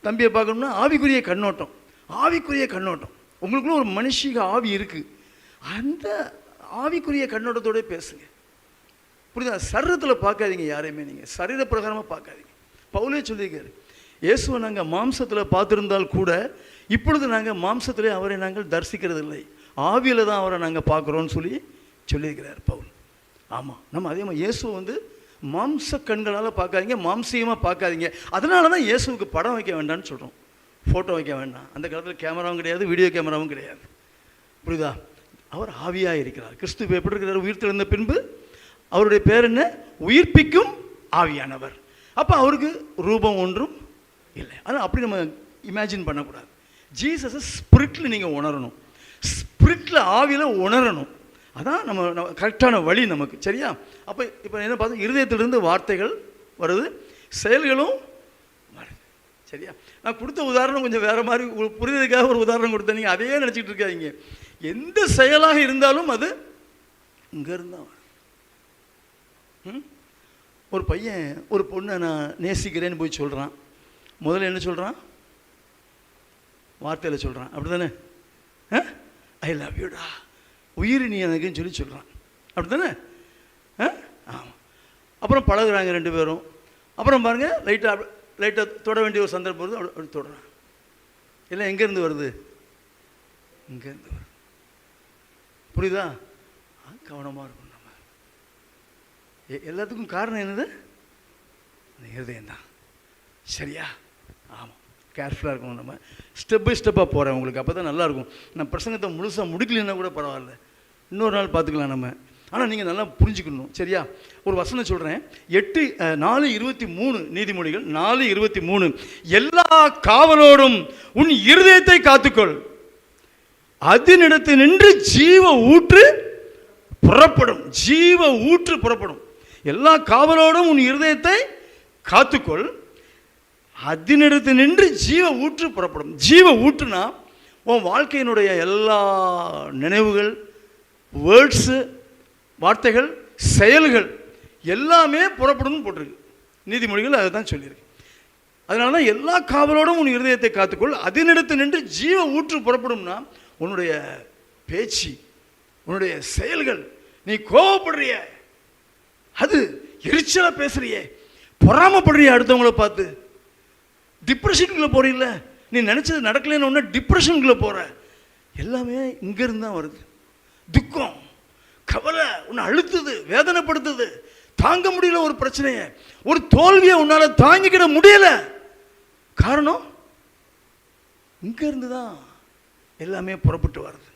தம்பியை பார்க்கணும்னா ஆவிக்குரிய கண்ணோட்டம். ஆவிக்குரிய கண்ணோட்டம். உங்களுக்குள்ள ஒரு மனுஷிக ஆவி இருக்குது, அந்த ஆவிக்குரிய கண்ணோட்டத்தோடு பேசுங்க. புரியுதா? சரீரத்தில் பார்க்காதீங்க யாரையுமே. நீங்கள் சரீர பிரகாரமாக பார்க்காதீங்க. பவுலே சொல்லியிருக்காரு, இயேசுவை நாங்கள் மாம்சத்தில் பார்த்துருந்தால் கூட இப்பொழுது நாங்கள் மாம்சத்திலே அவரை நாங்கள் தரிசிக்கிறதில்லை, ஆவியில் தான் அவரை நாங்கள் பார்க்குறோன்னு சொல்லியிருக்கிறார் பவுல். ஆமாம். நம்ம அதே மாதிரி இயேசுவை மாம்ச கண்களால் பார்க்காதீங்க, மாம்சீகமாக பார்க்காதீங்க. அதனால தான் இயேசுவுக்கு படம் வைக்க வேண்டாம்னு சொல்கிறோம், ஃபோட்டோ வைக்க வேண்டாம். அந்த காலத்தில் கேமராவும் கிடையாது, வீடியோ கேமராவும் கிடையாது. புரியுதா? அவர் ஆவியாக இருக்கிறார். கிறிஸ்து எப்படி இருக்கிறார்? உயிர்த்தெழுந்த பின்பு அவருடைய பேர் என்ன? உயிர்ப்பிக்கும் ஆவியானவர். அப்போ அவருக்கு ரூபம் ஒன்றும் இல்லை. ஆனால் அப்படி நம்ம இமேஜின் பண்ணக்கூடாது. ஜீசஸை ஸ்பிரிட்டில் நீங்கள் உணரணும், ஸ்பிரிட்டில் ஆவியில் உணரணும். அதான் நம்ம கரெக்டான வழி நமக்கு. சரியா? அப்போ இப்போ என்ன பார்த்தோம்? இருதயத்திலிருந்து வார்த்தைகள் வருது, செயல்களும் வருது. சரியா? நான் கொடுத்த உதாரணம் கொஞ்சம் வேறு மாதிரி புரிதலுக்காக ஒரு உதாரணம் கொடுத்தேன். நீங்கள் அதையே நினச்சிக்கிட்டு இருக்காதீங்க. எந்த செயலாக இருந்தாலும் அது இங்கேருந்து தான் வரும். ஒரு பையன் ஒரு பொண்ணை நான் நேசிக்கிறேன்னு போய் சொல்கிறான். முதல்ல என்ன சொல்கிறான்? வார்த்தையில் சொல்கிறான். அப்படி தானே? ஐ லவ் யூடா, உயிர் நீ எனக்குன்னு சொல்கிறான். அப்படி தானே? ஆமாம். அப்புறம் பழகுறாங்க 2 பேரும். அப்புறம் பாருங்கள், லைட்டாக தொட வேண்டிய ஒரு சந்தர்ப்பம் வருது, அப்படி தொடுறான். எல்லாம் எங்கேருந்து வருது? இங்கேருந்து வருது. புரியுதா? கவனமாக இருக்கணும். நம்ம எல்லாத்துக்கும் காரணம் என்னது? அந்த இருதயம் தான். சரியா? ஆமாம். கேர்ஃபுல்லாக இருக்கணும். நம்ம ஸ்டெப் பை ஸ்டெப்பாக போகிறேன் உங்களுக்கு, அப்போ தான் நல்லாயிருக்கும். நான் பிரசங்கத்தை முழுசாக முடிக்கலைன்னா கூட பரவாயில்ல, இன்னொரு நாள் பார்த்துக்கலாம் நம்ம. ஆனால் நீங்கள் நல்லா புரிஞ்சுக்கணும். சரியா? ஒரு வசனம் சொல்கிறேன். 4:23 நீதிமொழிகள் 4:23. எல்லா காவலோடும் உன் இருதயத்தை காத்துக்கொள், அதனிடத்து நின்று ஜீவ ஊற்று புறப்படும். ஜீவ ஊற்று புறப்படும். எல்லா காவலோடும் உன் இருதயத்தை காத்துக்கொள், அதனிடத்து நின்று ஜீவ ஊற்று புறப்படும். ஜீவ ஊற்றுனா உன் வாழ்க்கையினுடைய எல்லா நினைவுகள், வேர்ட்ஸு, வார்த்தைகள், செயல்கள் எல்லாமே புறப்படும் போட்டிருக்கு. நீதிமொழிகள் அதை தான் சொல்லியிருக்கு. அதனால தான் எல்லா காவலோடும் உன் இருதயத்தை காத்துக்கொள், அதனிடத்து நின்று ஜீவ ஊற்று புறப்படும்னா உன்னுடைய பேச்சு, உன்னுடைய செயல்கள், நீ கோவப்படுறிய, அது எரிச்சலாக பேசுறிய, பொறாமப்படுறிய, அடுத்தவங்களை பார்த்து டிப்ரெஷனுக்குள்ளே போறீல்ல, நீ நினச்சது நடக்கலைன்னு ஒன்று டிப்ரெஷனுக்குள்ளே போகிற, எல்லாமே இங்கேருந்து தான் வருது. துக்கம், கவலை உன்னை அழுத்துது, வேதனைப்படுத்துது, தாங்க முடியல ஒரு பிரச்சனையை, ஒரு தோல்வியை உன்னால் தாங்கிக்கிட முடியல. காரணம் இங்கேருந்து தான் எல்லாமே புறப்பட்டு வருது.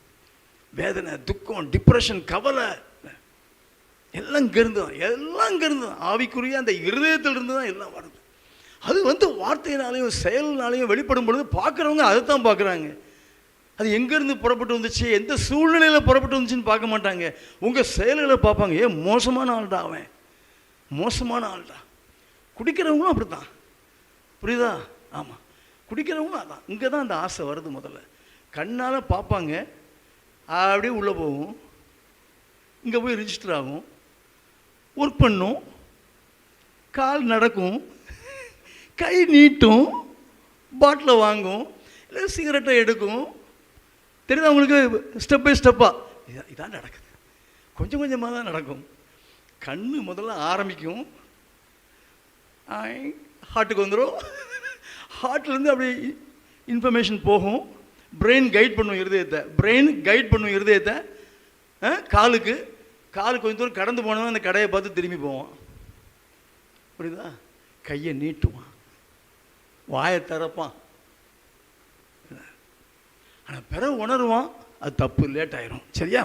வேதனை, துக்கம், டிப்ரெஷன், கவலை எல்லாம் இங்கேருந்து தான், எல்லாம் இங்கேருந்து தான். ஆவிக்குரிய அந்த இருதயத்திலிருந்து தான் எல்லாம் வருது. அது வார்த்தையினாலையும் செயல்னாலையும் வெளிப்படும் பொழுது பார்க்குறவங்க அதை தான் பார்க்குறாங்க. அது எங்கேருந்து புறப்பட்டு வந்துச்சு, எந்த சூழ்நிலையில் புறப்பட்டு வந்துச்சுன்னு பார்க்க மாட்டாங்க. உங்கள் செயல்களை பார்ப்பாங்க. மோசமான ஆள்டா அவன், மோசமான ஆள்டா. குடிக்கிறவங்களும் அப்படி தான். புரியுதா? ஆமாம். குடிக்கிறவங்களும் அதான். இங்கே தான் அந்த ஆசை வருது. முதல்ல கண்ணால் பார்ப்பாங்க, அப்படியே உள்ளே போகும், இங்கே போய் ரிஜிஸ்டர் ஆகும், ஒர்க் பண்ணும், கால் நடக்கும், கை நீட்டும், பாட்டிலை வாங்கும், இல்லை சிகரெட்டை எடுக்கும். தெரியுது அவங்களுக்கு ஸ்டெப் பை ஸ்டெப்பாக இதான் நடக்குது. கொஞ்சம் கொஞ்சமாக தான் நடக்கும். கண்ணு முதல்ல ஆரம்பிக்கும், ஹார்ட்டுக்கு வந்துடும், ஹார்ட்லேருந்து அப்படி இன்ஃபர்மேஷன் போகும், பிரெயின் கைட் பண்ணும் இருதயத்தை, பிரெயின் கைட் பண்ணும் இருதயத்தை காலுக்கு கொஞ்சம் தூரம் கடந்து போனவன் அந்த கடையை பார்த்து திரும்பி போவான். புரியுதா? கையை நீட்டுவான், வாயை திறப்பான், ஆனால் பிறகு உணருவான் அது தப்பு, லேட் ஆயிரும். சரியா?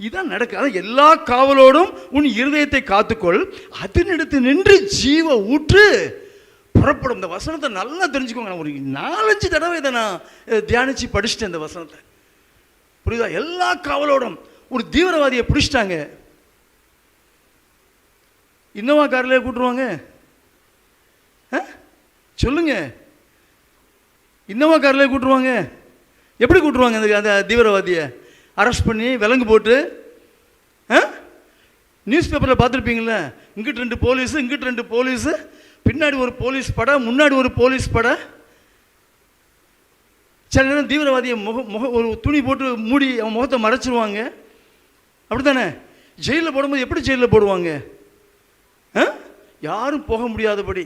இதான் நடக்காது. எல்லா காவலோடும் உன் இருதயத்தை காத்துக்கொள், அதனிடத்து நின்று ஜீவ ஊற்று புறப்படும். இந்த வசனத்தை நல்லா தெரிஞ்சுக்கோங்க. நான் ஒரு 4-5 தடவை இதை நான் தியானிச்சு படிச்சுட்டேன் இந்த வசனத்தை. புரியுதா? எல்லா காவலோடும். ஒரு தீவிரவாதியை பிடிச்சிட்டாங்க, இன்னோவா கார்லேயே கூட்டுருவாங்க. சொல்லுங்க, இன்னோவா கார்லேயே கூட்டுருவாங்க. எப்படி கூட்டுருவாங்க? அந்த தீவிரவாதியை அரெஸ்ட் பண்ணி விலங்கு போட்டு. நியூஸ் பேப்பரில் பார்த்துருப்பீங்கள, இங்கிட்டு 2 போலீஸு, இங்கிட்டு 2 போலீஸு, பின்னாடி ஒரு போலீஸ் படை, முன்னாடி ஒரு போலீஸ் படை. சில நேரம் தீவிரவாதியை ஒரு துணி போட்டு மூடி அவன் முகத்தை மறைச்சிருவாங்க. அப்படி தானே? ஜெயிலில் போடும்போது எப்படி ஜெயிலில் போடுவாங்க? யாரும் போக முடியாதபடி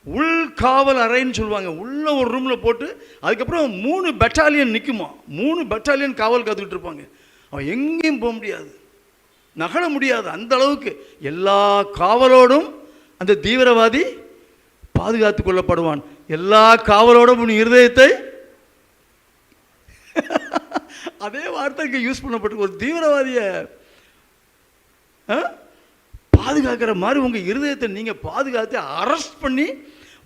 உள்காவல் அறைன்னு சொல்லுவாங்க. உள்ள ஒரு ரூமில் போட்டு அதுக்கப்புறம் 3 பெட்டாலியன் நிற்குமா, 3 பெட்டாலியன் காவல் காத்துக்கிட்டு இருப்பாங்க. அவன் எங்கேயும் போக முடியாது, நகர முடியாது. அந்த அளவுக்கு எல்லா காவலோடும் அந்த தீவிரவாதி பாதுகாத்து கொள்ளப்படுவான். எல்லா காவலோடும் உன் இருதயத்தை அதே வார்த்தைக்கு யூஸ் பண்ணப்பட்டு ஒரு தீவிரவாதியை பாதுகாக்கிற மாதிரி உங்கள் இருதயத்தை நீங்கள் பாதுகாத்து அரெஸ்ட் பண்ணி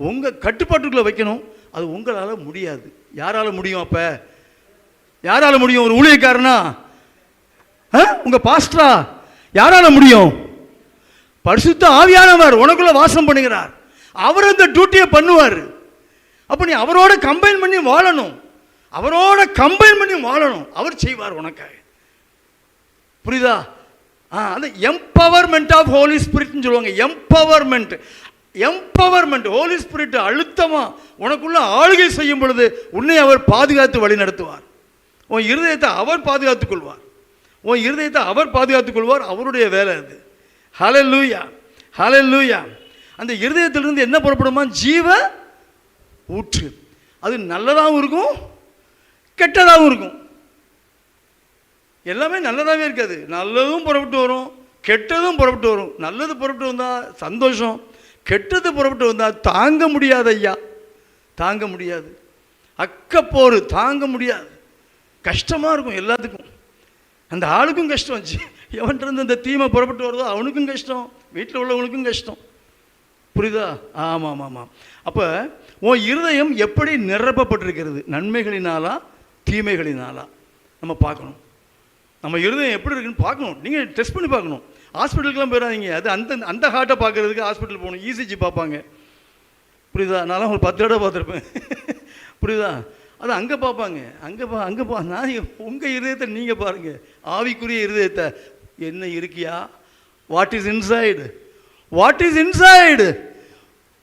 உங்கள் கட்டுப்பாட்டுக்குள்ளே வைக்கணும். அது உங்களால் முடியாது. யாரால் முடியும்? அப்போ யாரால் முடியும்? ஒரு ஊழியக்காரனா? உங்கள் பாஸ்டரா? யாரால் முடியும்? பரிசுத்த ஆவியானவர் உனக்குள்ள வாசம் பண்ணுகிறார், அவர் அந்த டியூட்டியை பண்ணுவார். அப்போ நீ அவரோட கம்பைன் பண்ணி வாழணும், அவரோட கம்பைன் பண்ணி வாழணும். அவர் செய்வார் உனக்காக. புரியுதா? அந்த எம்பவர்மெண்ட் ஆஃப் ஹோலி ஸ்பிரிட்னு சொல்லுவாங்க. எம்பவர்மெண்ட் ஹோலி ஸ்பிரிட் அழுத்தமாக உனக்குள்ள ஆளுகை செய்யும் பொழுது உன்னை அவர் பாதுகாத்து வழி நடத்துவார். உன் இருதயத்தை அவர் பாதுகாத்துக் கொள்வார். உன் இருதயத்தை அவர் பாதுகாத்துக் கொள்வார். அவருடைய வேலை அது. ஹல்லேலூயா, ஹல்லேலூயா. அந்த இருதயத்திலிருந்து என்ன புறப்படுமா? ஜீவ ஊற்று. அது நல்லதாகவும் இருக்கும், கெட்டதாகவும் இருக்கும். எல்லாமே நல்லதாகவே இருக்காது. நல்லதும் புறப்பட்டு வரும், கெட்டதும் புறப்பட்டு வரும். நல்லது புறப்பட்டு வந்தால் சந்தோஷம், கெட்டது புறப்பட்டு வந்தால் தாங்க முடியாது ஐயா, தாங்க முடியாது. அக்கப்போர் தாங்க முடியாது, கஷ்டமாக இருக்கும் எல்லாத்துக்கும். அந்த ஆளுக்கும் கஷ்டம், எவன்கிட்ட இந்த தீமை புறப்பட்டு வருதோ அவனுக்கும் கஷ்டம், வீட்டில் உள்ளவனுக்கும் கஷ்டம். புரியுதா? ஆமாம் ஆமாம். அப்போ உன் இருதயம் எப்படி நிரப்பப்பட்டிருக்கிறது? நன்மைகளினாலா தீமைகளினாலா? நம்ம பார்க்கணும். நம்ம இருதயம் எப்படி இருக்குன்னு பார்க்கணும். நீங்கள் டெஸ்ட் பண்ணி பார்க்கணும். ஹாஸ்பிட்டலுக்குலாம் போயிடாதீங்க. அது அந்த ஹார்ட்டை பார்க்குறதுக்கு ஹாஸ்பிட்டல் போகணும், இசிஜி பார்ப்பாங்க. புரியுதா? நான்லாம் ஒரு 10 தடவை பார்த்துருப்பேன். புரியுதா? அது அங்கே பார்ப்பாங்க. அங்கே நான் உங்கள் இருதயத்தை நீங்கள் பாருங்கள், ஆவிக்குரிய இருதயத்தை. என்ன இருக்கியா? What is inside? What is inside?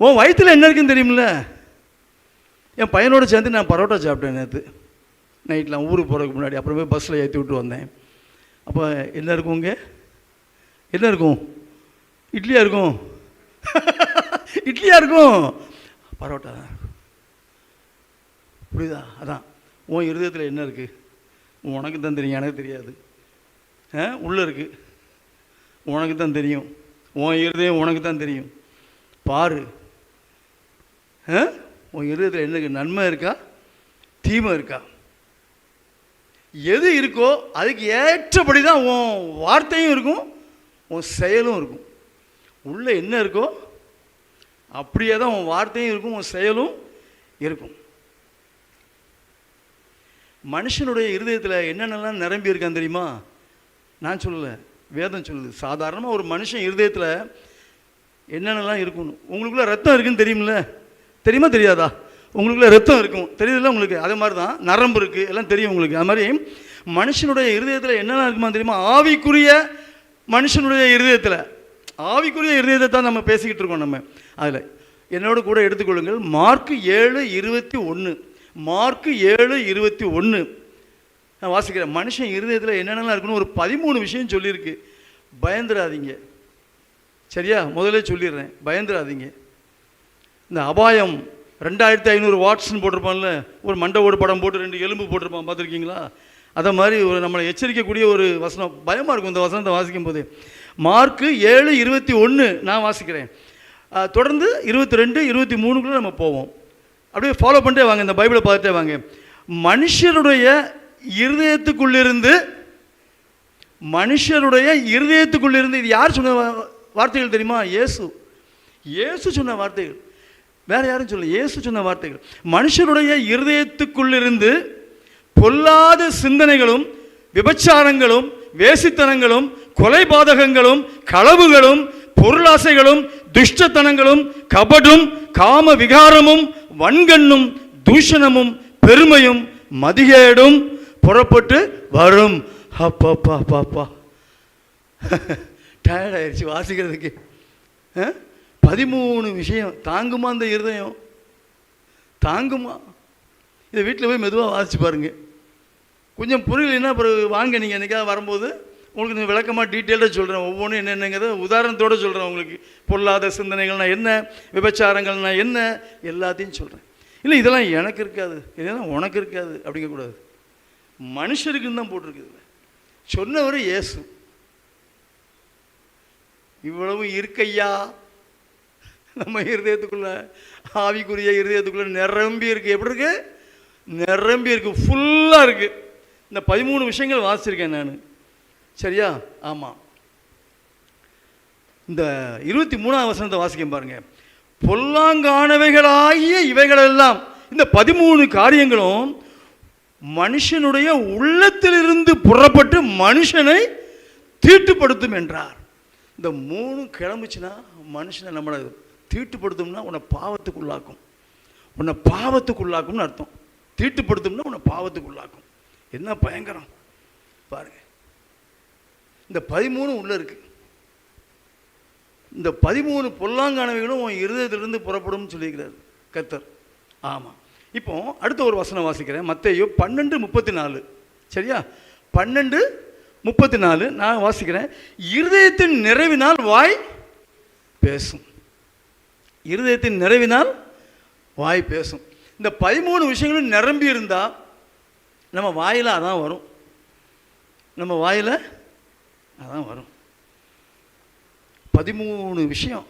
உன் வயிற்றில் என்ன இருக்குன்னு தெரியுமில்ல? என் பையனோட சேர்ந்து நான் பரோட்டா சாப்பிட்டேன் நேற்று நைட்லாம், ஊருக்கு போகிறதுக்கு முன்னாடி. அப்புறம் போய் பஸ்ஸில் ஏற்றி விட்டு வந்தேன். அப்போ என்ன இருக்கும் இங்கே? என்ன இருக்கும்? இட்லியாக இருக்கும். இட்லியாக இருக்கும், பரோட்டா தான் இருக்கும். புரியுதா? அதான் உன் இருதயத்தில் என்ன இருக்குது உனக்கு தான் தெரியும், எனக்கு தெரியாது. உள்ளே இருக்குது, உனக்கு தான் தெரியும். உன் இருதயம் உனக்கு தான் தெரியும். பாரு, உன் இருதயத்தில் என்ன இருக்குது? நன்மை இருக்கா, தீமை இருக்கா? எது இருக்கோ அதுக்கு ஏற்றபடி தான் உன் வார்த்தையும் இருக்கும், உன் செயலும் இருக்கும். உள்ளே என்ன இருக்கோ அப்படியே தான் உன் வார்த்தையும் இருக்கும், உன் செயலும் இருக்கும். மனுஷனுடைய இருதயத்தில் என்னென்னலாம் நிரம்பி இருக்கான்னு தெரியுமா? நான் சொல்லலை, வேதம் சொல்லுது. சாதாரணமாக ஒரு மனுஷன் இருதயத்தில் என்னென்னலாம் இருக்குன்னு. உங்களுக்குள்ள ரத்தம் இருக்குன்னு தெரியுமில்ல? தெரியுமா தெரியாதா? உங்களுக்குள்ள ரத்தம் இருக்கும், தெரியுதுல்ல உங்களுக்கு? அதே மாதிரி தான் நரம்பு இருக்குது, எல்லாம் தெரியும் உங்களுக்கு. அது மாதிரி மனுஷனுடைய இருதயத்தில் என்னெல்லாம் இருக்குமா தெரியுமா? ஆவிக்குரிய மனுஷனுடைய இருதயத்தில், ஆவிக்குரிய இருதயத்தை தான் நம்ம பேசிக்கிட்டு இருக்கோம். நம்ம அதில் என்னோடு கூட எடுத்துக்கொள்ளுங்கள். மார்க்கு 7:21. மார்க்கு 7:21 நான் வாசிக்கிறேன். மனுஷன் இருதயத்தில் என்னென்னலாம் இருக்குன்னு ஒரு 13 விஷயம் சொல்லியிருக்கு. பயந்துடாதீங்க. சரியா? முதல்ல சொல்லிடுறேன், பயந்துடாதீங்க. இந்த அபாயம் 2500 வாட்ஸ்ன்னு போட்டிருப்பான்ல, ஒரு மண்டை ஓடு படம் போட்டு 2 எலும்பு போட்டிருப்பான், பார்த்துருக்கீங்களா? அதை மாதிரி ஒரு நம்மளை எச்சரிக்கக்கூடிய ஒரு வசனம். பயமாக இருக்கும் இந்த வசனத்தை வாசிக்கும் போது. மார்க்கு 7:21 நான் வாசிக்கிறேன். தொடர்ந்து 22, 23 நம்ம போவோம். அப்படியே ஃபாலோ பண்ணிட்டே வாங்க, இந்த பைபிளை பார்த்துட்டே வாங்க. மனுஷருடைய இருதயத்துக்குள்ளிருந்து இது யார் சொன்ன வார்த்தைகள் தெரியுமா? இயேசு சொன்ன வார்த்தைகள், வேற யாரும் சொல்ல. இயேசு சொன்ன வார்த்தைகள். மனுஷருடைய இருதயத்துக்குள்ளிருந்து பொல்லாத சிந்தனைகளும், விபச்சாரங்களும், வேசித்தனங்களும், கொலைபாதகங்களும், களவுகளும், பொருளாசைகளும், துஷ்டத்தனங்களும், கபடும், காம விகாரமும், வன்கண்ணும், தூஷணமும், பெருமையும், மதிகேடும் புறப்பட்டு வரும். அப்பா பாப்பா டயர்ட் ஆயிடுச்சு வாசிக்கிறதுக்கு. 13 விஷயம். தாங்குமா அந்த இருதயம்? தாங்குமா? இதை வீட்டில் போய் மெதுவாக வாசிச்சு பாருங்க. கொஞ்சம் புரியலைன்னா அப்புறம் வாங்க, நீங்கள் என்றைக்காவது வரும்போது உங்களுக்கு நான் விளக்கமாக டீட்டெயிலாக சொல்கிறேன். ஒவ்வொன்றும் என்னென்னங்கிறத உதாரணத்தோடு சொல்கிறேன் உங்களுக்கு. பொல்லாத சிந்தனைகள்னா என்ன, விபச்சாரங்கள்னா என்ன, எல்லாத்தையும் சொல்கிறேன். இல்லை இதெல்லாம் எனக்கு இருக்காது, இதெல்லாம் உனக்கு இருக்காது அப்படிங்கக்கூடாது. மனுஷருக்குன்னு தான் போட்டிருக்குது. சொன்னவர் இயேசு. இவ்வளவு இருக்கையா நம்ம இருதயத்துக்குள்ள, ஆவிக்குரிய இருதயத்துக்குள்ள நிரம்பி இருக்கு. எப்படி இருக்கு? நிரம்பி இருக்கு, ஃபுல்லாக இருக்கு. இந்த 13 விஷயங்கள் வாசிச்சிருக்கேன் நான். சரியா? ஆமாம். இந்த 23ஆம் வசனத்தை வாசிக்க பாருங்க. பொல்லாங்கானவைகளாகிய இவைகளெல்லாம், இந்த 13 காரியங்களும் மனுஷனுடைய உள்ளத்திலிருந்து புறப்பட்டு மனுஷனை தீட்டுப்படுத்தும் என்றார். இந்த 3 கிளம்புச்சுன்னா மனுஷனை நம்மளை தீட்டுப்படுத்தும்னா உன்னை பாவத்துக்குள்ளாக்கும். உன்னை பாவத்துக்குள்ளாக்கும்னு அர்த்தம். தீட்டுப்படுத்தும்னா உன்னை பாவத்துக்குள்ளாக்கும். என்ன பயங்கரம் பாருங்க. இந்த 13 உள்ள இருக்கு. இந்த 13 பொல்லாங்கானவைகளும் உன் இருதயத்திலிருந்து புறப்படும் சொல்லியிருக்கிறார் கர்த்தர். ஆமாம். இப்போ அடுத்த ஒரு வசனம் வாசிக்கிறேன். மத்தேயு 12:34. சரியா? 12:34 நான் வாசிக்கிறேன். இருதயத்தின் நிறைவினால் வாய் பேசும். இருதயத்தின் நிறைவினால் வாய் பேசும். இந்த 13 விஷயங்களும் நிரம்பி இருந்தால் நம்ம வாயில் அதான் வரும். நம்ம வாயில் அதான் வரும். 13 விஷயம்.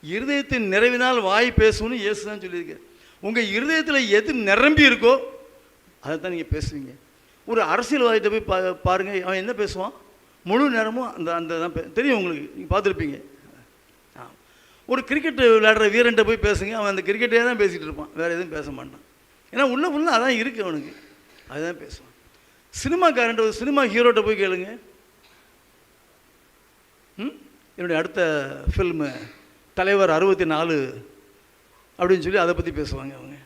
இருதயத்தின் நிறைவினால் வாய் பேசும்னு இயேசு தான் சொல்லியிருக்கார். உங்கள் இருதயத்தில் எது நிரம்பி இருக்கோ அதை தான் நீங்கள் பேசுவீங்க. ஒரு அரசியல்வாதிகிட்ட போய் பாருங்கள், அவன் என்ன பேசுவான்? முழு நேரமும் அந்த தான் தெரியும் உங்களுக்கு, நீங்கள் பார்த்துருப்பீங்க. ஒரு கிரிக்கெட் விளையாடுற வீரன்ட்ட போய் பேசுங்க, அவன் அந்த கிரிக்கெட்டே தான் பேசிகிட்டு இருப்பான், வேறு எதுவும் பேச மாட்டான். ஏன்னா உள்ள ஃபுல்லாக அதான் இருக்குது அவனுக்கு, அதுதான் பேசுவான். சினிமாக்காரன்ட்ட, ஒரு சினிமா ஹீரோட்ட போய் கேளுங்க, என்னுடைய அடுத்த ஃபில்மு தலைவர் 64 அப்படின்னு சொல்லி அதை பற்றி பேசுவாங்க அவங்க.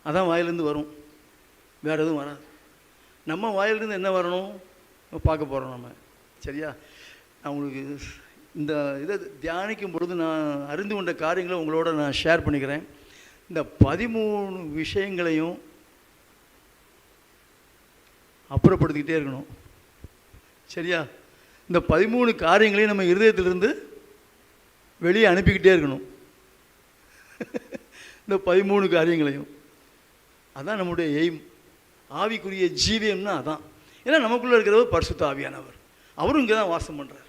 அதான் வாயிலேருந்து வரும், வேறு எதுவும் வராது. நம்ம வாயிலிருந்து என்ன வரணும் பார்க்க போகிறோம் நம்ம. சரியா? நான் உங்களுக்கு இந்த இதை தியானிக்கும் பொழுது நான் அறிந்து கொண்ட காரியங்களை உங்களோட நான் ஷேர் பண்ணிக்கிறேன். இந்த 13 விஷயங்களையும் அப்புறப்படுத்திக்கிட்டே இருக்கணும். சரியா? இந்த 13 காரியங்களையும் நம்ம இருதயத்திலிருந்து வெளியே அனுப்பிக்கிட்டே இருக்கணும். இந்த 13 காரியங்களையும். அதான் நம்முடைய எய்ம். ஆவிக்குரிய ஜீவியம்னா அதான். ஏன்னா நமக்குள்ளே இருக்கிறவர் பரிசுத்த ஆவியானவர். அவரும் இங்கே தான் வாசம் பண்ணுறார்.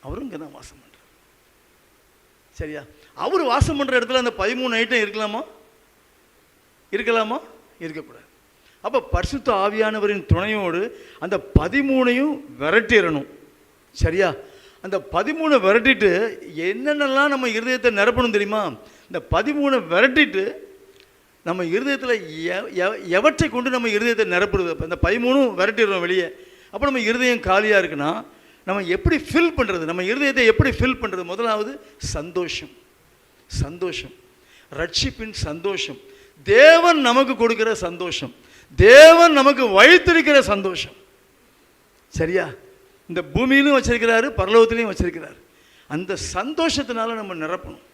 அவரும் இங்கே தான் வாசம் பண்ணுறார். சரியா? அவர் வாசம் பண்ணுற இடத்துல அந்த 13 ஐட்டம் இருக்கலாமா? இருக்கலாமா? இருக்கக்கூடாது. அப்போ பரிசுத்த ஆவியானவரின் துணையோடு அந்த 13ஐயும் விரட்டிடணும். சரியா? அந்த 13 விரட்டிட்டு என்னென்னலாம் நம்ம இருதயத்தை நிரப்பணும் தெரியுமா? இந்த 13 விரட்டிட்டு நம்ம இருதயத்தில் எவற்றை கொண்டு நம்ம இருதயத்தை நிரப்புறது. அப்போ இந்த 13 விரட்டிடுறோம் வெளியே. அப்போ நம்ம இருதயம் காலியாக இருக்குன்னா நம்ம எப்படி ஃபில் பண்ணுறது? நம்ம இருதயத்தை எப்படி ஃபில் பண்ணுறது? முதலாவது சந்தோஷம். சந்தோஷம், ரட்சிப்பின் சந்தோஷம், தேவன் நமக்கு கொடுக்கிற சந்தோஷம், தேவன் நமக்கு வைத்திருக்கிற சந்தோஷம். சரியா? இந்த பூமியிலும் வச்சிருக்கிறாரு, பரலோகத்திலையும் வச்சிருக்கிறார். அந்த சந்தோஷத்தினால நம்ம நிரப்பணும்.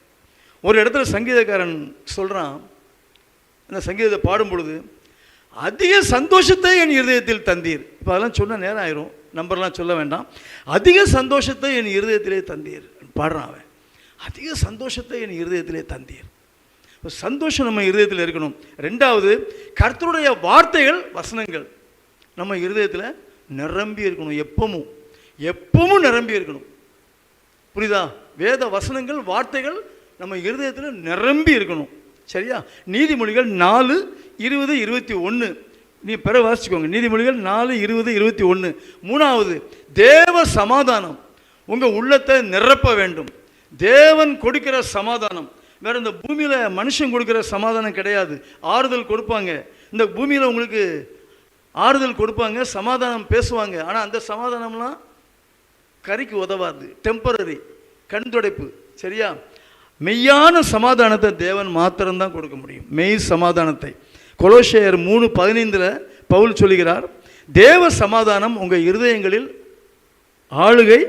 ஒரு இடத்துல சங்கீதக்காரன் சொல்கிறான், அந்த சங்கீதத்தை பாடும் பொழுது, அதிக சந்தோஷத்தை என் இருதயத்தில் தந்தீர். இப்போ அதெல்லாம் சொன்ன நேரம் ஆயிரும், நம்பர்லாம் சொல்ல வேண்டாம். அதிக சந்தோஷத்தை என் இருதயத்திலே தந்தீர் பாடுறான் அவன். அதிக சந்தோஷத்தை என் இருதயத்திலே தந்தீர். சந்தோஷம் நம்ம இருதயத்தில் இருக்கணும். ரெண்டாவது, கர்த்தருடைய வார்த்தைகள் வசனங்கள் நம்ம இருதயத்தில் நிரம்பி இருக்கணும். எப்பவும் நிரம்பி இருக்கணும். புரியுதா? வேத வசனங்கள் வார்த்தைகள் நம்ம இருதயத்தில் நிரம்பி இருக்கணும். சரியா? நீதிமொழிகள் 4:20-21 நீ பிற வாசிச்சுக்கோங்க. நீதிமொழிகள் 4:20-21. மூணாவது, தேவ சமாதானம் உங்கள் உள்ளத்தை நிரப்ப வேண்டும். தேவன் கொடுக்கிற சமாதானம் வேற இந்த பூமியில் மனுஷன் கொடுக்குற சமாதானம் கிடையாது. ஆறுதல் கொடுப்பாங்க, இந்த பூமியில் உங்களுக்கு ஆறுதல் கொடுப்பாங்க, சமாதானம் பேசுவாங்க. ஆனால் அந்த சமாதானம்லாம் கறிக்கு உதவாது, டெம்பரரி, கண் துடைப்பு. சரியா? மெய்யான சமாதானத்தை தேவன் மாத்திரம்தான் கொடுக்க முடியும், மெய் சமாதானத்தை. கொலோசியர் 3:15 பவுல் சொல்லுகிறார், தேவ சமாதானம் உங்கள் இருதயங்களில் ஆளுகை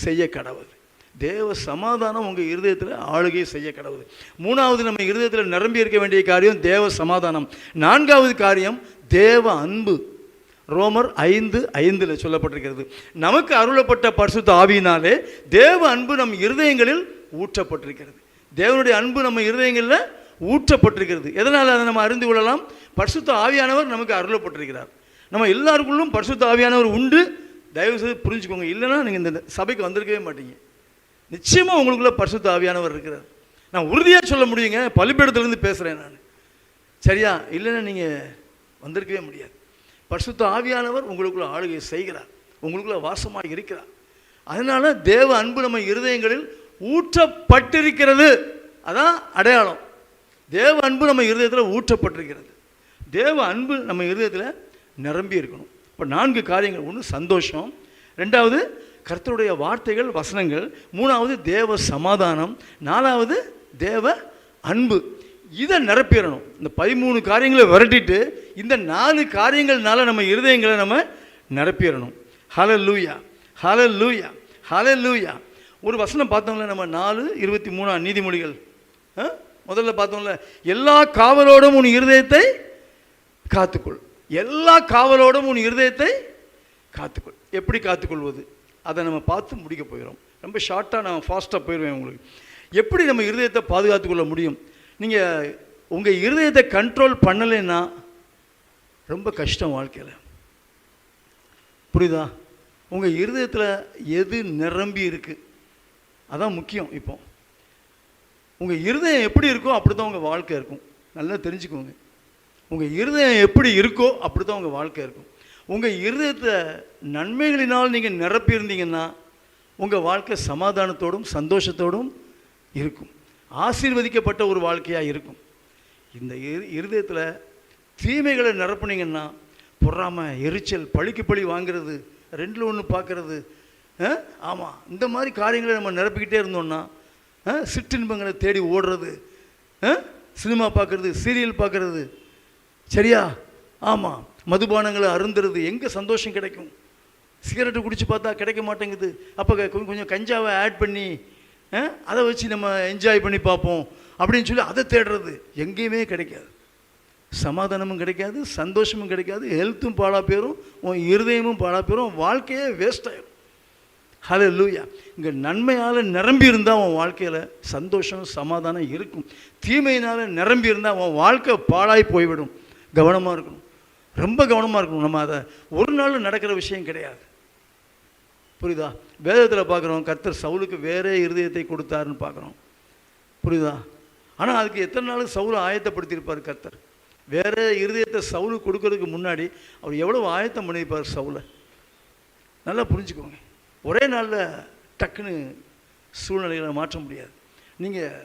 செய்ய கடவுள். தேவ சமாதானம் உங்கள் இருதயத்தில் ஆளுகை செய்ய கடவுள். மூணாவது, நம்ம இருதயத்தில் நிரம்பி இருக்க வேண்டிய காரியம் தேவ சமாதானம். நான்காவது காரியம் தேவ அன்பு. ரோமர் 5:5 சொல்லப்பட்டிருக்கிறது, நமக்கு அருளப்பட்ட பரிசுத்த ஆவியினாலே தேவ அன்பு நம் இருதயங்களில் ஊற்றப்பட்டிருக்கிறது. தேவனுடைய அன்பு நம்ம இருதயங்களில் ஊற்றப்பட்டிருக்கிறது. எதனால் அதை நம்ம அறிந்து கொள்ளலாம்? பரிசுத்த ஆவியானவர் நமக்கு அருளப்பட்டிருக்கிறார். நம்ம எல்லாருக்குள்ளும் பரிசுத்த ஆவியானவர் உண்டு. தயவு செய்து புரிஞ்சுக்கோங்க, இல்லைன்னா நீங்கள் இந்த சபைக்கு வந்திருக்கவே மாட்டீங்க. நிச்சயமாக உங்களுக்குள்ள பரிசுத்த ஆவியானவர் இருக்கிறார். நான் உறுதியாக சொல்ல முடியுங்க, பலிபீடத்திலிருந்து பேசுகிறேன் நான். சரியா? இல்லைன்னா நீங்கள் வந்திருக்கவே முடியாது. பரிசுத்த ஆவியானவர் உங்களுக்குள்ள ஆளுகை செய்கிறார், உங்களுக்குள்ள வாசமாக இருக்கிறார். அதனால தேவ அன்பு நம்ம இருதயங்களில் ஊற்றப்பட்டிருக்கிறது. அதான் அடையாளம். தேவ அன்பு நம்ம இருதயத்தில் ஊற்றப்பட்டிருக்கிறது. தேவ அன்பு நம்ம இருதயத்தில் நிரம்பி இருக்கணும். இப்போ 4 காரியங்கள். ஒன்று சந்தோஷம், ரெண்டாவது கர்த்தருடைய வார்த்தைகள் வசனங்கள், மூணாவது தேவ சமாதானம், நாலாவது தேவ அன்பு. இதை நிரப்பிடணும். இந்த 13 காரியங்களை விரட்டிட்டு இந்த 4 காரியங்கள்னால நம்ம இருதயங்களை நம்ம நிரப்பிடணும். ஹல்லேலூயா, ஹல்லேலூயா, ஹல்லேலூயா. ஒரு வசனம் பார்த்தோம்ல நம்ம 4:23 நீதிமொழிகள். முதல்ல பார்த்தோம்ல, எல்லா காவலோடும் உன் இருதயத்தை காத்துக்கொள். எல்லா காவலோடும் உன் இருதயத்தை காத்துக்கொள். எப்படி காத்துக்கொள்வது? அதை நம்ம பார்த்து முடிக்க போயிடும். ரொம்ப ஷார்ட்டாக நான் ஃபாஸ்ட்டாக போயிடுவேன் உங்களுக்கு. எப்படி நம்ம இருதயத்தை பாதுகாத்துக்கொள்ள முடியும்? நீங்கள் உங்கள் இருதயத்தை கண்ட்ரோல் பண்ணலைன்னா ரொம்ப கஷ்டம் வாழ்க்கையில். புரியுதா? உங்கள் இருதயத்தில் எது நிரம்பி இருக்குது அதான் முக்கியம். இப்போ உங்கள் இருதயம் எப்படி இருக்கோ அப்படி தான் உங்கள் வாழ்க்கை இருக்கும். நல்லா தெரிஞ்சுக்கோங்க. உங்கள் இருதயம் எப்படி இருக்கோ அப்படி தான் உங்கள் வாழ்க்கை இருக்கும். உங்கள் இருதயத்தை நன்மைகளினால் நீங்கள் நிரப்பியிருந்தீங்கன்னா உங்கள் வாழ்க்கை சமாதானத்தோடும் சந்தோஷத்தோடும் இருக்கும், ஆசீர்வதிக்கப்பட்ட ஒரு வாழ்க்கையாக இருக்கும். இந்த இருதயத்தில் தீமைகளை நிரப்புனீங்கன்னா பொறாமை, எரிச்சல், பழிக்கு பழி வாங்கிறது, 2ல் 1 பார்க்கறது, ஆமாம், இந்த மாதிரி காரியங்களை நம்ம நிரப்பிக்கிட்டே இருந்தோம்னா, சிற்றின்பங்களை தேடி ஓடுறது, சினிமா பார்க்குறது, சீரியல் பார்க்குறது, சரியா? ஆமாம், மதுபானங்களை அருந்துறது, எங்கே சந்தோஷம் கிடைக்கும்? சிகரெட்டு குடிச்சு பார்த்தா கிடைக்க மாட்டேங்குது. அப்போ கொஞ்சம் கஞ்சாவை ஆட் பண்ணி அதை வச்சு நம்ம என்ஜாய் பண்ணி பார்ப்போம் அப்படின்னு சொல்லி அதை தேடுறது, எங்கேயுமே கிடைக்காது. சமாதானமும் கிடைக்காது, சந்தோஷமும் கிடைக்காது, ஹெல்த்தும் பாழா போயிடும், உன் இருதயமும் பாழா போயிடும், வாழ்க்கையே வேஸ்ட் ஆகிடும். ஹல்லேலூயா. இங்கே நன்மையால் நிரம்பி இருந்தால் உன் வாழ்க்கையில் சந்தோஷம் சமாதானம் இருக்கும். தீமையினால் நிரம்பி இருந்தால் உன் வாழ்க்கை பாழாய் போய்விடும். கவனமாக இருக்கணும், ரொம்ப கவனமாக இருக்கணும். நம்ம அதை ஒரு நாள் நடக்கிற விஷயம் கிடையாது. புரியுதா? வேதத்தில் பார்க்குறோம், கர்த்தர் சவுலுக்கு வேறே இருதயத்தை கொடுத்தாருன்னு பார்க்குறோம். புரியுதா? ஆனால் அதுக்கு எத்தனை நாள் சவுலை ஆயத்தப்படுத்தியிருப்பார் கர்த்தர். வேறு இருதயத்தை சவுலுக்கு கொடுக்கறதுக்கு முன்னாடி அவர் எவ்வளோ ஆயத்தம் பண்ணியிருப்பார் சவுலை. நல்லா புரிஞ்சுக்கோங்க. ஒரே நாளில் டக்குன்னு சூழ்நிலைகளை மாற்ற முடியாது. நீங்கள்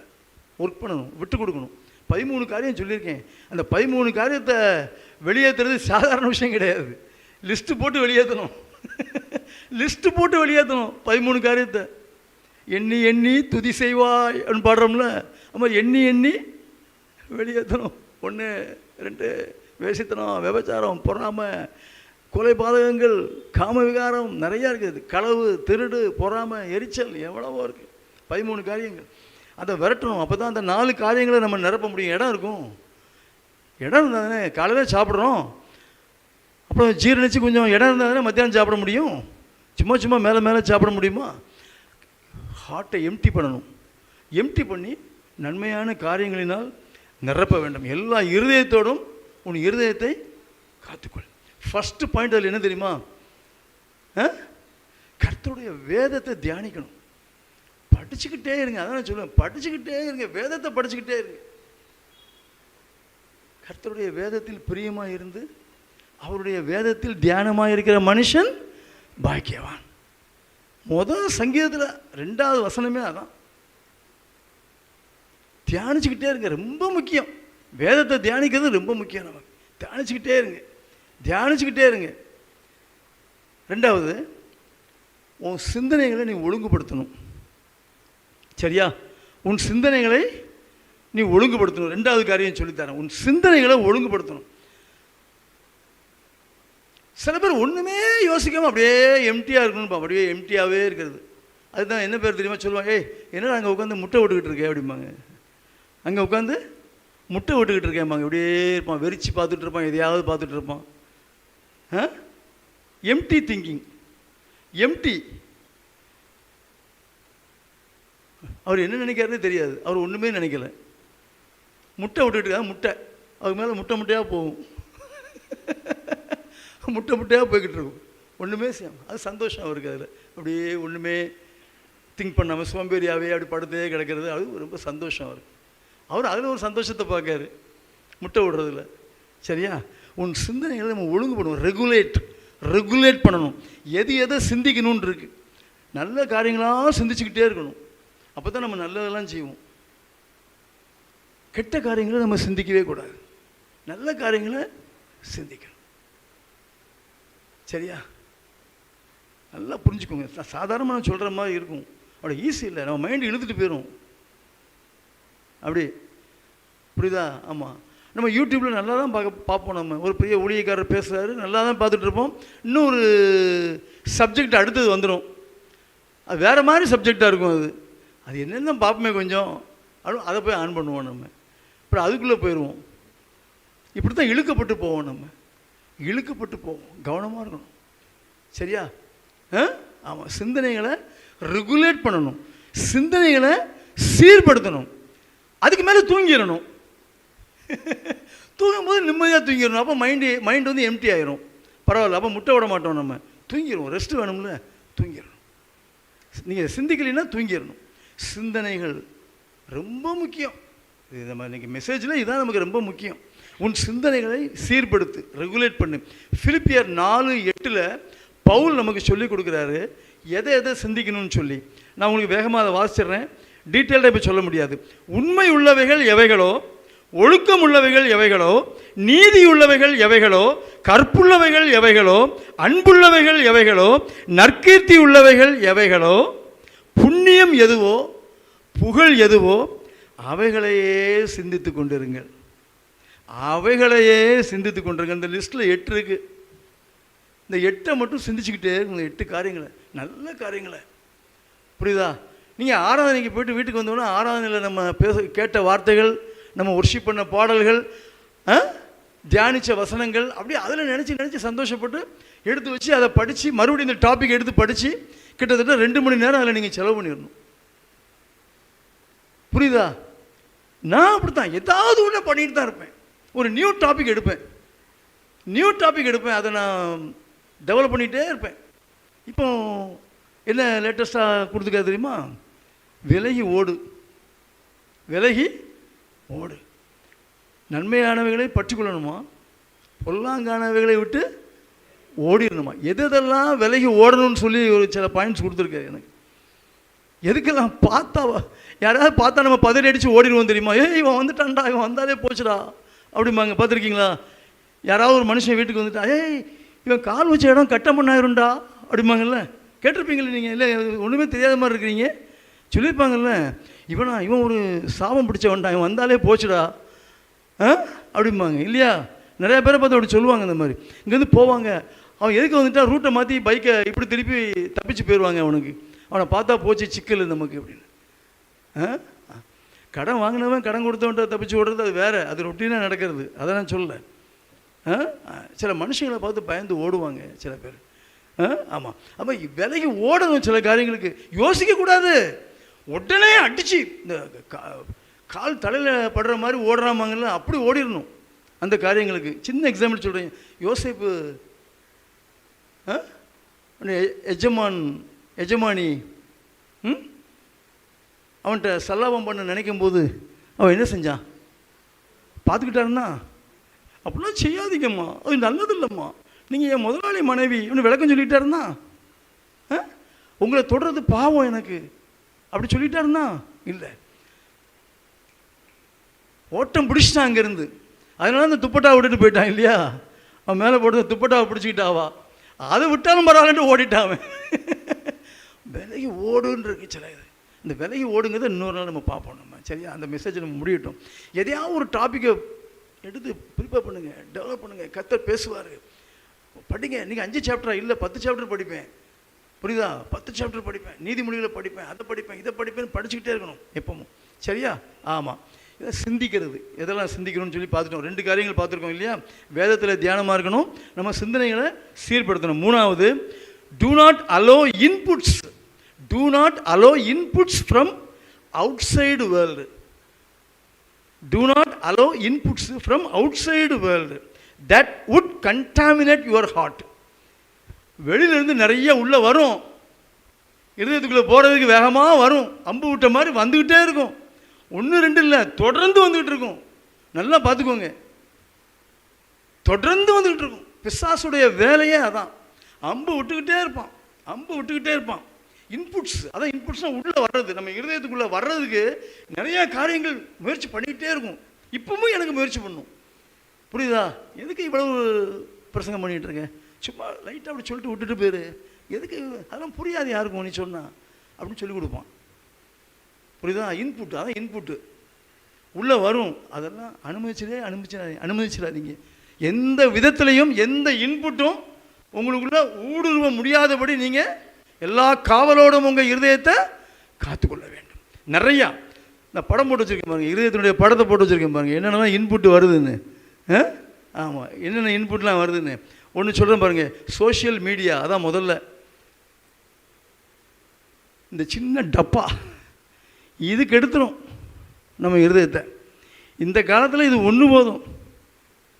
ஒர்க் பண்ணணும், விட்டு கொடுக்கணும். 13 காரியம் சொல்லியிருக்கேன். அந்த 13 காரியத்தை வெளியேற்றுறது சாதாரண விஷயம் கிடையாது. லிஸ்ட்டு போட்டு வெளியேற்றணும், லிஸ்ட்டு போட்டு வெளியேற்றணும் 13 காரியத்தை. எண்ணி எண்ணி துதி செய்வாய் அப்படின்னு பாடுறோம்ல, அது மாதிரி எண்ணி எண்ணி வெளியேற்றணும். 1 2 வேசித்தனம், விபச்சாரம், பொறாமை, கொலை பாதகங்கள், காம விகாரம் நிறையா இருக்குது. களவு, திருடு, பொறாமை, எரிச்சல் எவ்வளவோ இருக்குது. 13 காரியங்கள். அதை விரட்டணும். அப்போ தான் அந்த 4 காரியங்களை நம்ம நிரப்ப முடியும். இடம் இருக்கும். இடம் இருந்தால் தானே காலையில் சாப்பிட்றோம், அப்புறம் ஜீரணிச்சு கொஞ்சம் இடம் இருந்தால் தானே மத்தியானம் சாப்பிட முடியும். சும்மா மேலே சாப்பிட முடியுமா? ஹார்ட்டை எம்டி பண்ணணும். எம்டி பண்ணி நன்மையான காரியங்களினால் நிரப்ப வேண்டும். எல்லா இருதயத்தோடும் உன் இருதயத்தை காத்துக்கொள். ஃபஸ்ட்டு பாயிண்ட் அதில் என்ன தெரியுமா? கர்த்தருடைய வேதத்தை தியானிக்கணும். படிச்சுக்கிட்டே இருங்க. அதான் நான் சொல்லுவேன், படிச்சுக்கிட்டே இருங்க, வேதத்தை படிச்சுக்கிட்டே இருங்க. கர்த்தருடைய வேதத்தில் பிரியமாக இருந்து அவருடைய வேதத்தில் தியானமாக இருக்கிற மனுஷன் பாக்கியவான். முதல் சங்கீதத்தில் 2வது வசனமே அதான். தியானிச்சுக்கிட்டே இருங்க, ரொம்ப முக்கியம். வேதத்தை தியானிக்கிறது ரொம்ப முக்கியம். நமக்கு தியானிச்சுக்கிட்டே இருங்க. 2வது, உன் சிந்தனைகளை நீ ஒழுங்குபடுத்தணும். சரியா? உன் சிந்தனைகளை நீ ஒழுங்குபடுத்தணும். 2வது காரியம் சொல்லித்தரேன், உன் சிந்தனைகளை ஒழுங்குபடுத்தணும். சில பேர் ஒன்றுமே யோசிக்காமல் அப்படியே எம்டியாக இருக்கணும்ப்பா, அப்படியே எம்டியாகவே இருக்கிறது. அதுதான் என்ன பேர் தெரியுமா சொல்லுவாங்க, என்னடா அங்கே உட்காந்து முட்டை விட்டுக்கிட்டு இருக்கேன் அப்படிம்பாங்க. அங்கே உட்காந்து முட்டை விட்டுக்கிட்டு இருக்கேன்பாங்க. இப்படியே இருப்பான், வெறிச்சு பார்த்துட்டு இருப்பான், எதையாவது பார்த்துட்டு இருப்பான். Empty thinking, empty. அவர் என்ன நினைக்கிறாருன்னு தெரியாது. அவர் ஒன்றுமே நினைக்கல. முட்டை விட்டுக்கிட்டு முட்டை அதுக்கு மேலே முட்டையாக போகும். முட்டையாக போய்கிட்டு இருக்கும். ஒன்றுமே செய்யாமல். அது சந்தோஷம் அவருக்கு. அதில் அப்படியே ஒன்றுமே திங்க் பண்ணாமல் சோம்பேறியாகவே அப்படி படுத்தே கிடக்கிறது, அது ரொம்ப சந்தோஷம் அவருக்கு. அவர் அதில் ஒரு சந்தோஷத்தை பார்க்காரு, முட்டை விடுறதில்ல. சரியா? உன் சிந்தனைகளை நம்ம ஒழுங்குபடுவோம். ரெகுலேட் பண்ணணும். எதை சிந்திக்கணும்னு இருக்கு. நல்ல காரியங்களாக சிந்திச்சுக்கிட்டே இருக்கணும். அப்போ தான் நம்ம நல்லதெல்லாம் செய்வோம். கெட்ட காரியங்களை நம்ம சிந்திக்கவே கூடாது. நல்ல காரியங்களை சிந்திக்கணும். சரியா? நல்லா புரிஞ்சுக்கோங்க. சாதாரணமாக நான் சொல்கிற மாதிரி இருக்கும், அவ்வளோ ஈஸி இல்லை. நம்ம மைண்டு இழுத்துட்டு போயிடும். அப்படி புரியுதா? ஆமாம். நம்ம யூடியூப்பில் நல்லா தான் பார்ப்போம். நம்ம ஒரு பெரிய ஊழியக்காரர் பேசுகிறாரு, நல்லா தான் பார்த்துட்ருப்போம். இன்னொரு சப்ஜெக்ட் அடுத்தது வந்துடும். அது வேறு மாதிரி சப்ஜெக்டாக இருக்கும். அது என்னென்ன பார்ப்போமே கொஞ்சம், அதுவும் அதை போய் ஆன் பண்ணுவோம். நம்ம அப்புறம் அதுக்குள்ளே போயிடுவோம். இப்படி தான் இழுக்கப்பட்டு போவோம். நம்ம இழுக்கப்பட்டு போவோம். கவனமாக இருக்கணும். சரியா? ஆமாம். சிந்தனைகளை ரெகுலேட் பண்ணணும், சிந்தனைகளை சீர்படுத்தணும். அதுக்கு மேலே தூங்கிடணும். தூங்கும்போது நிம்மதியாக தூங்கிடணும். அப்போ மைண்டு வந்து எம்டி ஆயிரும். பரவாயில்ல, அப்போ முட்டை விட மாட்டோம். நம்ம தூங்கிடுவோம். ரெஸ்ட் வேணும்ல, தூங்கிடணும். நீங்கள் சிந்திக்கலைன்னா தூங்கிடணும். சிந்தனைகள் ரொம்ப முக்கியம். இது நம்ம இன்றைக்கி மெசேஜில் இதான் நமக்கு ரொம்ப முக்கியம். உன் சிந்தனைகளை சீர்படுத்து, ரெகுலேட் பண்ணு. பிலிப்பியர் 4:8 பவுல் நமக்கு சொல்லி கொடுக்குறாரு எதை சிந்திக்கணும்னு சொல்லி. நான் உங்களுக்கு வேகமாக அதை வாசிச்சிடுறேன். டீட்டெயில்டாக இப்போ சொல்ல முடியாது. உண்மை உள்ளவைகள் எவைகளோ, ஒழுக்கம் உள்ளவைகள் எவைகளோ, நீதி உள்ளவைகள் எவைகளோ, கற்புள்ளவைகள் எவைகளோ, அன்புள்ளவைகள் எவைகளோ, நற்கீர்த்தி உள்ளவைகள் எவைகளோ, புண்ணியம் எதுவோ, புகழ் எதுவோ, அவைகளையே சிந்தித்து கொண்டிருங்கள். அவைகளையே சிந்தித்து கொண்டிருங்க. இந்த லிஸ்ட்டில் 8 இருக்குது. இந்த 8 மட்டும் சிந்திச்சுக்கிட்டே இருக்குங்க. 8 காரியங்களை, நல்ல காரியங்களை. புரியுதா? நீங்கள் ஆராதனைக்கு போய்ட்டு வீட்டுக்கு வந்தோன்னா ஆராதனையில் நம்ம கேட்ட வார்த்தைகள், நம்ம ஒர்ஷிப் பண்ண பாடல்கள், தியானித்த வசனங்கள், அப்படியே அதில் நினச்சி சந்தோஷப்பட்டு எடுத்து வச்சு அதை படித்து மறுபடியும் இந்த டாபிக் எடுத்து படித்து கிட்டத்தட்ட 2 மணி நேரம் அதில் நீங்கள் செலவு பண்ணிடணும். புரியுதா? நான் அப்படித்தான் ஏதாவது ஒன்று பண்ணிட்டு தான் இருப்பேன். ஒரு நியூ டாபிக் எடுப்பேன், அதை நான் டெவலப் பண்ணிகிட்டே இருப்பேன். இப்போ என்ன லேட்டஸ்ட்டாக கொடுத்துக்க தெரியுமா? விலகி ஓடு. நன்மையானவைகளை பற்றிக்கொள்ளணுமா, பொல்லாங்கானவைகளை விட்டு ஓடிடணுமா. எதெல்லாம் விலகி ஓடணும்னு சொல்லி ஒரு சில பாயிண்ட்ஸ் கொடுத்துருக்காரு எனக்கு. எதுக்கெல்லாம் யாராவது பார்த்தா நம்ம பதறி அடித்து ஓடிடுவோம் தெரியுமா? இவன் வந்துட்டான்டா, இவன் வந்தாலே போச்சுடா அப்படிம்பாங்க. பார்த்துருக்கீங்களா? யாராவது ஒரு மனுஷன் வீட்டுக்கு வந்துட்டா, இவன் கால் வச்ச இடம் கட்டம் பண்ணாயிரும்டா அப்படிம்பாங்கல்ல. கேட்டிருப்பீங்களே நீங்கள்? இல்லை ஒன்றுமே தெரியாத மாதிரி இருக்கிறீங்க. சொல்லியிருப்பாங்கல்ல, இவன் ஒரு சாபம் பிடிச்சவன்டா, இவன் வந்தாலே போச்சுடா அப்படிம்பாங்க இல்லையா? நிறையா பேரை பார்த்து அப்படி சொல்லுவாங்க. இந்த மாதிரி இங்கேருந்து போவாங்க, அவன் எதுக்கு வந்துட்டா ரூட்டை மாற்றி பைக்கை இப்படி திருப்பி தப்பிச்சு போயிடுவாங்க. அவனை பார்த்தா போச்சு சிக்கல் நமக்கு அப்படின்னு. கடன் வாங்கினவன் கடன் கொடுத்தவன்ட்ட தப்பிச்சு ஓடுறது அது வேறு, அது ரொட்டீனாக நடக்கிறது, அதை நான் சொல்லலை. சில மனுஷங்களை பார்த்து பயந்து ஓடுவாங்க சில பேர். ஆமாம், அப்போ விலைக்கு ஓடணும். சில காரியங்களுக்கு யோசிக்கக்கூடாது, உடனே அடித்து இந்த கால் தலையில் படுற மாதிரி ஓடுறாமாங்கல்ல, அப்படி ஓடிடணும் அந்த காரியங்களுக்கு. சின்ன எக்ஸாம்பிள் சொல்கிறேன். யோசேப்பு எஜமானி அவன்கிட்ட சல்லாபம் பண்ண நினைக்கும் போது அவன் என்ன செஞ்சான்? பார்த்துக்கிட்டாருன்னா, அப்படிலாம் செய்யாதீங்கம்மா, அது நல்லது இல்லைம்மா, நீங்கள் என் முதலாளி மனைவி இன்னும் விளக்கம் சொல்லிட்டாருன்னா, உங்களை தொடர்றது பாவம் எனக்கு அப்படி சொல்லிட்டாருன்னா, இல்லை, ஓட்டம் பிடிச்சிட்டான் அங்கேருந்து. அதனால அந்த துப்பட்டாவை விட்டுட்டு போயிட்டான் இல்லையா? அவன் மேலே போட்டு துப்பட்டாவை பிடிச்சிக்கிட்டாவா, அதை விட்டாலும் பரவாயில்லன்ட்டு ஓடிட்டான். விலகி ஓடுன்றிருக்கு சில இது. இந்த விலகி ஓடுங்கிறத இன்னொரு நாள் நம்ம பார்ப்போம் நம்ம, சரியா? அந்த மெசேஜை நம்ம முடியட்டும். எதையாவது ஒரு டாப்பிக்கை எடுத்து ப்ரிப்பேர் பண்ணுங்கள், டெவலப் பண்ணுங்கள். கர்த்தர் பேசுவார். படிங்க. நீங்கள் 5 சாப்டரா? இல்லை, 10 சாப்டர் படிப்பேன், புரியுதா? 10 சாப்டர் படிப்பேன், நீதிமொழிகளை படிப்பேன், அதை படிப்பேன், இதை படிப்பேன்னு படிச்சுக்கிட்டே இருக்கணும் எப்பவும், சரியா? ஆமாம், இதை சிந்திக்கிறது. எதெல்லாம் சிந்திக்கணும்னு சொல்லி பார்த்துட்டோம். 2 காரியங்கள் பார்த்துருக்கோம் இல்லையா? வேதத்தில் தியானமாக இருக்கணும், நம்ம சிந்தனைகளை சீர்படுத்தணும். 3வது, do not allow inputs from outside world. Do not allow inputs from outside world that would contaminate your heart. வெளியிலேருந்து நிறைய உள்ளே வரும், இருதயத்துக்குள்ளே போகிறதுக்கு வேகமாக வரும், அம்பு விட்ட மாதிரி வந்துக்கிட்டே இருக்கும். 1 2 இல்லை, தொடர்ந்து வந்துக்கிட்டு இருக்கும். நல்லா பார்த்துக்கோங்க, தொடர்ந்து வந்துக்கிட்டு இருக்கும். பிசாசுடைய வேலையே அதான், அம்பு விட்டுக்கிட்டே இருப்பான். இன்புட்ஸ், அதான் இன்புட்ஸ்னால் உள்ளே வர்றது, நம்ம இருதயத்துக்குள்ளே வர்றதுக்கு நிறைய காரியங்கள் முயற்சி பண்ணிக்கிட்டே இருக்கும். இப்பவும் எனக்கு முயற்சி பண்ணும், புரியுதா? எதுக்கு இவ்வளவு பிரசங்கம் பண்ணிகிட்டு இருக்கேன்? சும்மா லைட்டாக அப்படி சொல்லிட்டு விட்டுட்டு போயிரு, எதுக்கு? அதெல்லாம் புரியாது யாருக்கும் நீ சொன்னா அப்படின்னு சொல்லி கொடுப்பான், புரியுதா? இன்புட்டு, அதான் இன்புட்டு உள்ளே வரும். அதெல்லாம் அனுமதிச்சிடாதீங்க. எந்த விதத்துலையும் எந்த இன்புட்டும் உங்களுக்குள்ளே ஊடுருவ முடியாதபடி நீங்கள் எல்லா காவலோடும் உங்கள் இருதயத்தை காத்துக்கொள்ள வேண்டும். நிறையா இந்த படம் போட்டு வச்சுருக்கேன் பாருங்கள், இருதயத்தினுடைய படத்தை போட்டு வச்சுருக்கேன் பாருங்கள், என்னென்ன இன்புட்டு வருதுன்னு. ஆமாம், என்னென்ன இன்புட்லாம் வருதுன்னு ஒன்று சொல்கிறேன் பாருங்கள். சோஷியல் மீடியா, அதான் முதல்ல இந்த சின்ன டப்பா இதுக்கு எடுத்துரும் நம்ம இருதயத்தை. இந்த காலத்தில் இது ஒன்று போதும்,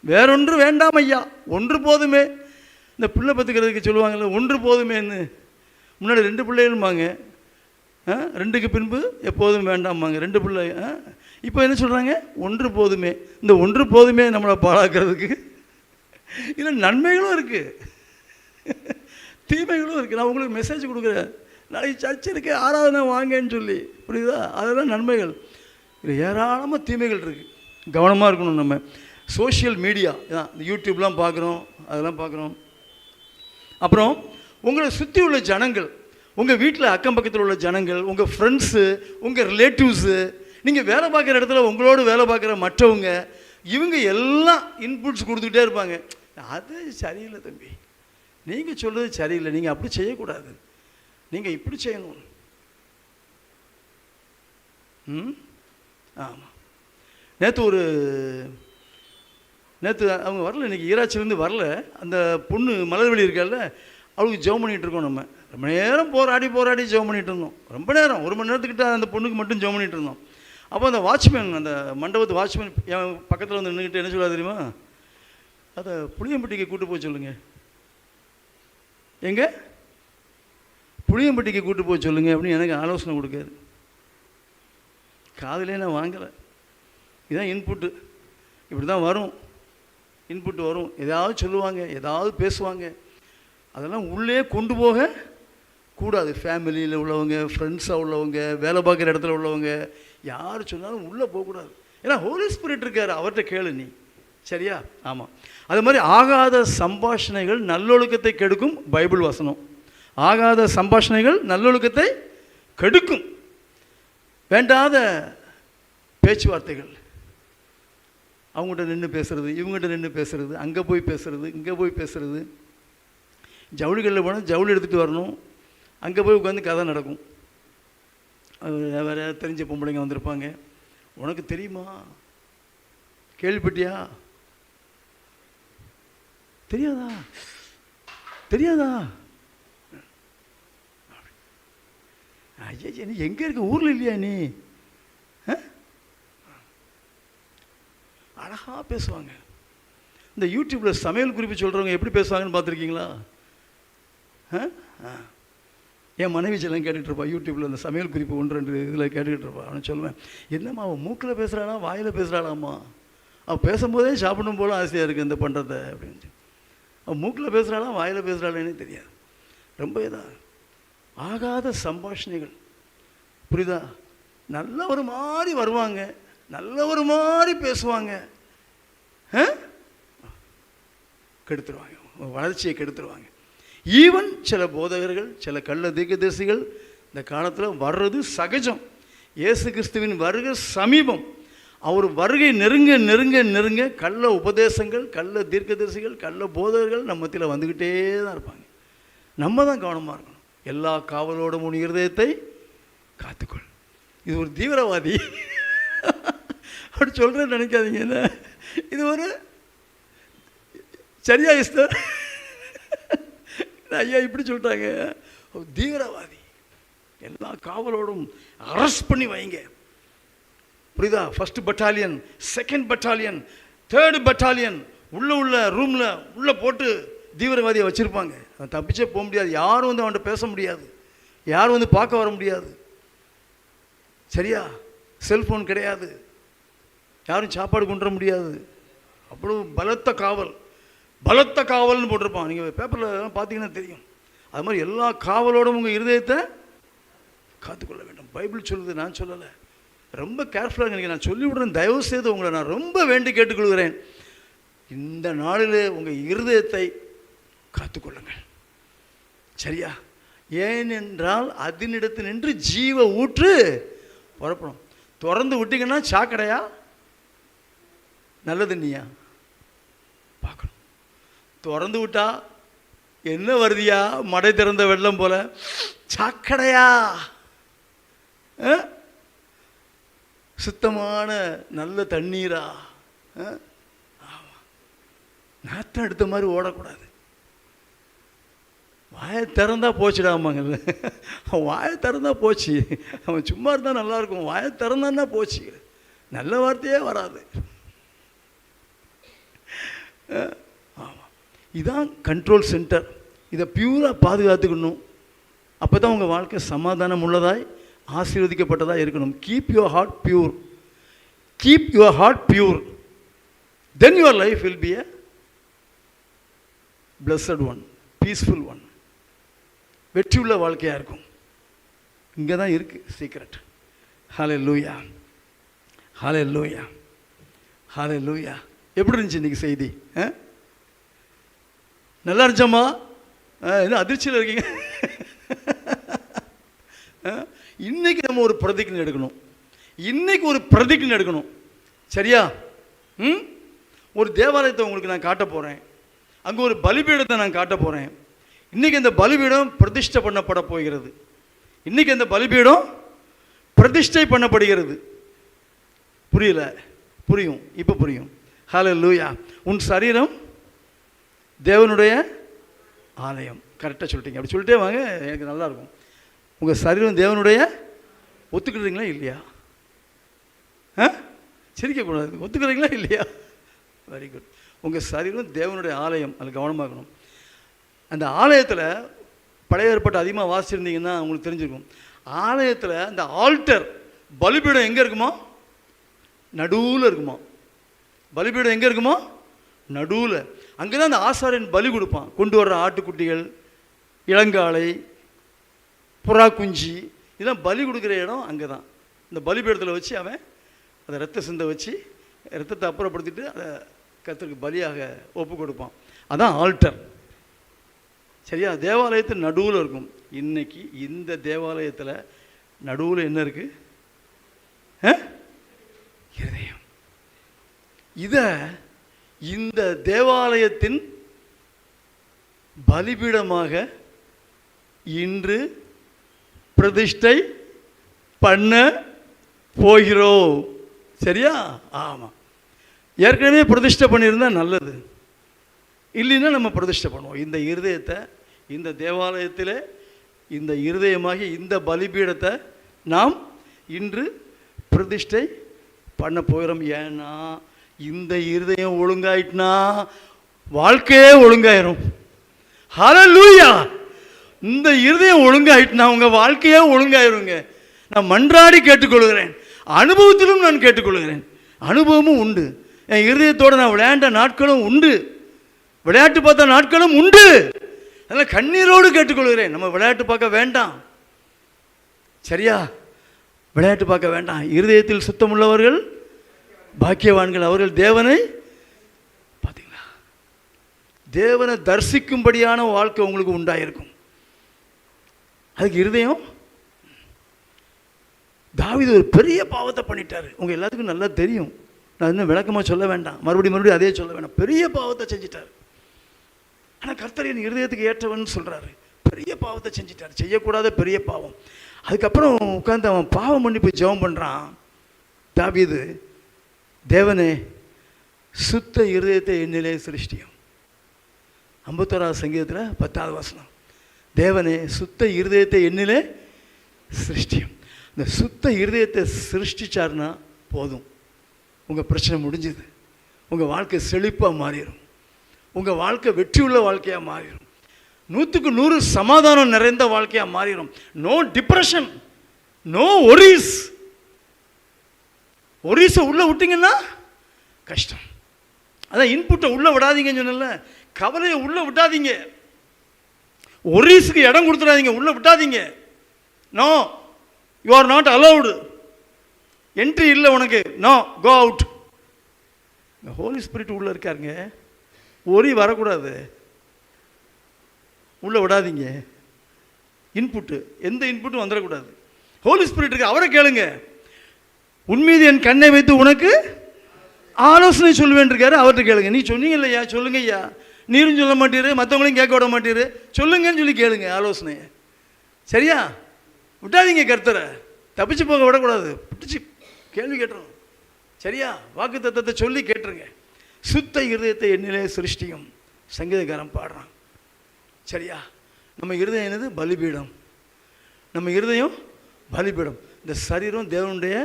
வேறொன்று வேண்டாம் ஐயா, ஒன்று போதுமே. இந்த பிள்ளை பத்துக்கிறதுக்கு சொல்லுவாங்கள்ல, ஒன்று போதுமேன்னு. முன்னாடி 2 பிள்ளைகளும்பாங்க, 2க்கு பின்பு எப்போதும் வேண்டாம்பாங்க, 2 பிள்ளை. இப்போ என்ன சொல்கிறாங்க? ஒன்று போதுமே. இந்த ஒன்று போதுமே நம்மளை பாழாக்கிறதுக்கு இதில் நன்மைகளும் இருக்குது, தீமைகளும் இருக்குது. நான் உங்களுக்கு மெசேஜ் கொடுக்குறேன், நாளைக்கு சர்ச் இருக்கு, ஆராதனை வாங்கன்னு சொல்லி, புரியுதா? அதெல்லாம் நன்மைகள். இதில் ஏராளமாக தீமைகள் இருக்குது, கவனமாக இருக்கணும் நம்ம. சோஷியல் மீடியா தான், இந்த யூடியூப்லாம் பார்க்குறோம், அதெல்லாம் பார்க்குறோம். அப்புறம் உங்களை சுற்றி உள்ள ஜனங்கள், உங்கள் வீட்டில் அக்கம் பக்கத்தில் உள்ள ஜனங்கள், உங்கள் ஃப்ரெண்ட்ஸு, உங்கள் ரிலேட்டிவ்ஸு, நீங்கள் வேலை பார்க்குற இடத்துல உங்களோடு வேலை பார்க்குற மற்றவங்க, இவங்க எல்லாம் இன்புட்ஸ் கொடுத்துக்கிட்டே இருப்பாங்க. அது சரியில்லை தம்பி, நீங்கள் சொல்கிறது சரியில்லை, நீங்கள் அப்படி செய்யக்கூடாது, நீங்கள் இப்படி செய்யணும். ஆமாம், நேற்று அவங்க வரல, இன்றைக்கி ஈராச்சிலேருந்து வரல. அந்த பொண்ணு மலர்வெளி இருக்கால, அவளுக்கு ஜெபம் பண்ணிகிட்டு இருக்கோம். நம்ம ரொம்ப நேரம் போராடி ஜெபம் பண்ணிகிட்டு இருந்தோம், ரொம்ப நேரம், 1 மணி நேரத்துக்கிட்ட அந்த பொண்ணுக்கு மட்டும் ஜெபம் பண்ணிகிட்டு இருந்தோம். அப்போ அந்த வாட்ச்மேன், அந்த மண்டபத்து வாட்ச்மேன் என் பக்கத்தில் வந்து நின்றுக்கிட்டு என்ன சொல்லுவா தெரியுமா? அதை புளியம்பட்டிக்கு கூட்டு போய் சொல்லுங்கள், எங்கே புளியம்பட்டிக்கு கூட்டு போய் சொல்லுங்கள் அப்படின்னு எனக்கு ஆலோசனை கொடுக்காரு. காதிலே நான் வாங்கலை. இதுதான் இன்புட்டு, இப்படி தான் வரும், இன்புட்டு வரும். ஏதாவது சொல்லுவாங்க, ஏதாவது பேசுவாங்க, அதெல்லாம் உள்ளே கொண்டு போக கூடாது. ஃபேமிலியில் உள்ளவங்க, ஃப்ரெண்ட்ஸாக உள்ளவங்க, வேலை பார்க்குற இடத்துல உள்ளவங்க, யார் சொன்னாலும் உள்ளே போகக்கூடாது. ஏன்னா ஹோலி ஸ்பிரிட் இருக்கார், அவர்கிட்ட கேளு நீ, சரியா? ஆமாம். அது மாதிரி ஆகாத சம்பாஷணைகள் நல்லொழுக்கத்தை கெடுக்கும், பைபிள் வசனம். ஆகாத சம்பாஷணைகள் நல்லொழுக்கத்தை கெடுக்கும். வேண்டாத பேச்சுவார்த்தைகள், அவங்ககிட்ட நின்று பேசுகிறது, இவங்ககிட்ட நின்று பேசுகிறது, அங்கே போய் பேசுகிறது, இங்கே போய் பேசுகிறது. ஜவுளிகளில் போனால் ஜவுளி எடுத்துகிட்டு வரணும், அங்கே போய் உட்காந்து கதை நடக்கும். வேறு தெரிஞ்ச பொம்பளைங்க வந்திருப்பாங்க. உனக்கு தெரியுமா, கேள்விப்பட்டியா, தெரியாதா, தெரியாதா, ஐயா நீ எங்கே இருக்க, ஊரில் இல்லையா நீ? அழகாக பேசுவாங்க. இந்த யூடியூப்பில் சமையல் குறிப்பு சொல்கிறவங்க எப்படி பேசுவாங்கன்னு பார்த்துருக்கீங்களா? என் மனைவி செல்லாம் கேட்டுட்ருப்பா, யூடியூப்பில் அந்த சமையல் குறிப்பு 1-2 இதில் கேட்டுக்கிட்டு இருப்பா. அவனை சொல்லுவேன், என்னம்மா அவன் மூக்கில் பேசுகிறாளா வாயில் பேசுகிறாளாம்மா, அவள் பேசும்போதே சாப்பிடும் போல ஆசையாக இருக்குது இந்த பண்ணுறத அப்படின்னு. அவன் மூக்கில் பேசுகிறாளா வாயில் பேசுகிறாளேன்னு தெரியாது. ரொம்ப இதாக ஆகாத சம்பாஷணைகள், புரியுதா? நல்ல ஒரு மாதிரி வருவாங்க, நல்ல ஒரு மாதிரி பேசுவாங்க, கெடுத்துருவாங்க, வளர்ச்சியை கெடுத்துருவாங்க. ஈவன் சில போதகர்கள், சில கள்ள தீர்க்கதரிசிகள் இந்த காலத்தில் வர்றது சகஜம். இயேசு கிறிஸ்துவின் வருகை சமீபம். அவர் வருகை நெருங்க நெருங்க நெருங்க கள்ள உபதேசங்கள், கள்ள தீர்க்கதரிசிகள், கள்ள போதகர்கள் நம்ம மத்தியில் வந்துக்கிட்டே தான் இருப்பாங்க. நம்ம தான் கவனமாக இருக்கணும். எல்லா காவலோடும் உன் இருதயத்தை காத்துக்கொள். இது ஒரு தீவிரவாதி அப்படி சொல்கிறேன்னு நினைக்காதீங்க. என்ன இது ஒரு சரியா இஸ்தர் ஐயா இப்படி சொல்லிட்டாங்க, தீவிரவாதி. எல்லா காவலோடும் அரெஸ்ட் பண்ணி வைங்க, புரியுதா? 1st battalion, 2nd battalion, 3rd battalion உள்ள ரூமில் உள்ளே போட்டு தீவிரவாதியை வச்சுருப்பாங்க. அவன் தப்பிச்சே போக முடியாது. யாரும் வந்து அவன்கிட்ட பேச முடியாது, யாரும் வந்து பார்க்க வர முடியாது. சரியா? செல்ஃபோன் கிடையாது, யாரும் சாப்பாடு கொண்டு வர முடியாது. அவ்வளோ பலத்த காவல், பலத்த காவல்னு போட்டிருப்பான். நீங்கள் பேப்பரில் பார்த்தீங்கன்னா தெரியும். அது மாதிரி எல்லா காவலோடும் உங்கள் இருதயத்தை காத்துக்கொள்ள வேண்டும். பைபிள் சொல்லுது, நான் சொல்லலை. ரொம்ப கேர்ஃபுல்லாக நீங்கள் நான் சொல்லிவிடுறேன். தயவு செய்து உங்களை நான் ரொம்ப வேண்டி கேட்டுக்கொள்கிறேன், இந்த நாளில் உங்கள் இருதயத்தை காத்துக்கொள்ளுங்கள். சரியா? ஏனென்றால் அதனிடத்தில் நின்று ஜீவ ஊற்று புறப்படும். திறந்து விட்டீங்கன்னா சாக்கடையா நல்ல தண்ணியா பார்க்கணும். திறந்து விட்டா என்ன வருதியா, மடை திறந்த வெள்ளம் போல, சாக்கடையா சுத்தமான நல்ல தண்ணீரா? ஆமாம், நாற்றம் எடுத்த மாதிரி ஓடக்கூடாது. வாயை திறந்தா போச்சுடாமாங்கல்ல, அவன் வாயை திறந்தா போச்சு. அவன் சும்மா இருந்தால் நல்லாயிருக்கும், வாயை திறந்தான்னா போச்சு, நல்ல வார்த்தையே வராது. ஆமாம், இதுதான் கண்ட்ரோல் சென்டர். இதை பியூராக பாதுகாத்துக்கணும். அப்போ தான் உங்கள் வாழ்க்கை சமாதானம் உள்ளதாய் ஆசீர்வதிக்கப்பட்டதாக இருக்கணும். Keep your heart pure, keep your heart pure, then your life will be a blessed one, peaceful one. வெற்றியுள்ள வாழ்க்கையாக இருக்கும். இங்கே தான் இருக்குது சீக்ரெட். ஹல்லேலூயா, ஹல்லேலூயா, ஹல்லேலூயா. எப்படி இருந்துச்சு இன்றைக்கி செய்தி? நல்லா இருந்துச்சாம்மா? என்ன அதிர்ச்சியில் இருக்கீங்க? இன்னைக்கு நம்ம ஒரு பிரதிஜை எடுக்கணும். இன்னைக்கு ஒரு பிரதிஜை எடுக்கணும். சரியா? ஒரு தேவாலயத்தை உங்களுக்கு நான் காட்ட போகிறேன். அங்கே ஒரு பலிபீடத்தை நான் காட்ட போகிறேன். இன்றைக்கி அந்த பலிபீடம் பிரதிஷ்டை பண்ணப்பட போகிறது. இன்றைக்கி அந்த பலிபீடம் பிரதிஷ்டை பண்ணப்படுகிறது. புரியல? புரியும், இப்போ புரியும். ஹல்லேலூயா. உன் சரீரம் தேவனுடைய ஆலயம். கரெக்டாக சொல்லிட்டீங்க. அப்படி சொல்லிட்டே வாங்க, எனக்கு நல்லாயிருக்கும். உங்கள் சரீரம் தேவனுடைய, ஒத்துக்கிறீங்களா இல்லையா? சிரிக்கக்கூடாது, ஒத்துக்கிறீங்களா இல்லையா? Very good. உங்கள் சரீரம் தேவனுடைய ஆலயம், அதில் கவனமாகணும். அந்த ஆலயத்தில் பழைய ஏற்பாட்டு அதிகமாக வாசிச்சிருந்தீங்கன்னா உங்களுக்கு தெரிஞ்சிருக்கும். ஆலயத்தில் அந்த ஆல்டர், பலிபீடம் எங்கே இருக்குமா? நடுவில் இருக்குமா? பலிபீடம் எங்கே இருக்குமா? நடுவில். அங்கே தான் அந்த ஆசாரியன் பலி கொடுப்பான். கொண்டு வர்ற ஆட்டுக்குட்டிகள், இளங்காளை, புறா குஞ்சு, இதெல்லாம் பலி கொடுக்குற இடம் அங்கே தான். இந்த பலிபீடத்தில் வச்சு அவன் அதை ரத்த சிந்தை வச்சு ரத்தத்தை அப்புறப்படுத்திட்டு அதை கர்த்தருக்கு பலியாக ஒப்பு கொடுப்பான். அதான் ஆல்டர். சரியா? தேவாலயத்தில் நடுவில் இருக்கும். இன்னைக்கு இந்த தேவாலயத்தில் நடுவில் என்ன இருக்கு? இருதயம். இதை இந்த தேவாலயத்தின் பலிபீடமாக இன்று பிரதிஷ்டை பண்ண போகிறோம். சரியா? ஆமாம். ஏற்கனவே பிரதிஷ்டை பண்ணியிருந்தா நல்லது, இல்லைன்னா நம்ம பிரதிஷ்டை பண்ணுவோம். இந்த இருதயத்தை, இந்த தேவாலயத்தில் இந்த இருதயமாகி இந்த பலிபீடத்தை நாம் இன்று பிரதிஷ்டை பண்ண போகிறோம். ஏன்னா இந்த இருதயம் ஒழுங்காயிட்டுனா வாழ்க்கையே ஒழுங்காயிரும். ஹல்லேலூயா! இந்த இருதயம் ஒழுங்காயிட்டுனா உங்கள் வாழ்க்கையே ஒழுங்காயிருங்க. நான் மன்றாடி கேட்டுக்கொள்கிறேன், அனுபவத்திலும் நான் கேட்டுக்கொள்கிறேன். அனுபவமும் உண்டு. என் இருதயத்தோடு நான் விளையாண்ட நாட்களும் உண்டு, விளையாட்டு பார்த்த நாட்களும் உண்டு. அதனால் கண்ணீரோடு கேட்டுக்கொள்கிறேன், நம்ம விளையாட்டு பார்க்க வேண்டாம். சரியா? விளையாட்டு பார்க்க வேண்டாம். இருதயத்தில் சுத்தமுள்ளவர்கள் பாக்கியவான்கள், அவர்கள் தேவனை, பார்த்தீங்களா, தேவனை தரிசிக்கும்படியான வாழ்க்கை உங்களுக்கு உண்டாயிருக்கும். அதுக்கு இருதயம். தாவீது ஒரு பெரிய பாவத்தை பண்ணிட்டார், உங்கள் எல்லாத்துக்கும் நல்லா தெரியும். நான் இன்னும் விளக்கமாக சொல்ல வேண்டாம், மறுபடியும் அதே சொல்ல வேண்டாம். பெரிய பாவத்தை செஞ்சிட்டார். ஆனால் கர்த்தர் என் இருதயத்துக்கு ஏற்றவன் சொல்கிறாரு. பெரிய பாவத்தை செஞ்சிட்டார், செய்யக்கூடாத பெரிய பாவம். அதுக்கப்புறம் உட்காந்து அவன் பாவம் பண்ணி போய் ஜெபம் பண்ணுறான். தாவீது, தேவனே சுத்த இருதயத்தை என்னிலே சிருஷ்டியும். 51வது சங்கீதத்தில் 10வது வசனம். தேவனே சுத்த இருதயத்தை என்னிலே சிருஷ்டியும். இந்த சுத்த இருதயத்தை சிருஷ்டிச்சார்னா போதும், உங்கள் பிரச்சனை முடிஞ்சுது. உங்கள் வாழ்க்கை செழிப்பாக மாறிடும், உங்கள் வாழ்க்கை வெற்றியுள்ள வாழ்க்கையாக மாறிடும், 100க்கு 100 சமாதானம் நிறைந்த வாழ்க்கையாக மாறிடும். No depression, no worries. ஒரீஸை உள்ளே விட்டிங்கன்னா கஷ்டம். அதான் இன்புட்டை உள்ளே விடாதீங்கன்னு சொன்னல, கவலையை உள்ளே விட்டாதீங்க, ஒரீஸுக்கு இடம் கொடுத்துடாதீங்க, உள்ளே விட்டாதீங்க. No, you are not allowed, entry இல்லை உனக்கு, no, go out. Holy spirit உள்ளே இருக்காருங்க, ஒரே வரக்கூடாது, உள்ளே விடாதீங்க. இன்புட்டு, எந்த இன்புட்டும் வந்துடக்கூடாது. ஹோலி ஸ்பிரிட் இருக்கு, அவரை கேளுங்க. உன்மீது என் கண்ணை வைத்து உனக்கு ஆலோசனை சொல்லுவேன் இருக்காரு, அவர்கிட்ட கேளுங்க. நீ சொன்னீங்க இல்லையா, சொல்லுங்க ஐயா. நீரும் சொல்ல மாட்டீரு, மற்றவங்களையும் கேட்க விட மாட்டீரு, சொல்லுங்கன்னு சொல்லி கேளுங்க ஆலோசனையை. சரியா? விட்டாதீங்க கர்த்தரை, தப்பிச்சு போக விடக்கூடாது, பிடிச்சி கேள்வி கேட்டுரும். சரியா? வாக்கு தத்தத்தை சொல்லி கேட்டுருங்க. சுத்த இருதயத்தை என்னிலே சிருஷ்டியும், சங்கீதக்காரன் பாடுறான். சரியா? நம்ம இருதயம் என்னது? பலிபீடம். நம்ம இருதயம் பலிபீடம். இந்த சரீரம் தேவனுடைய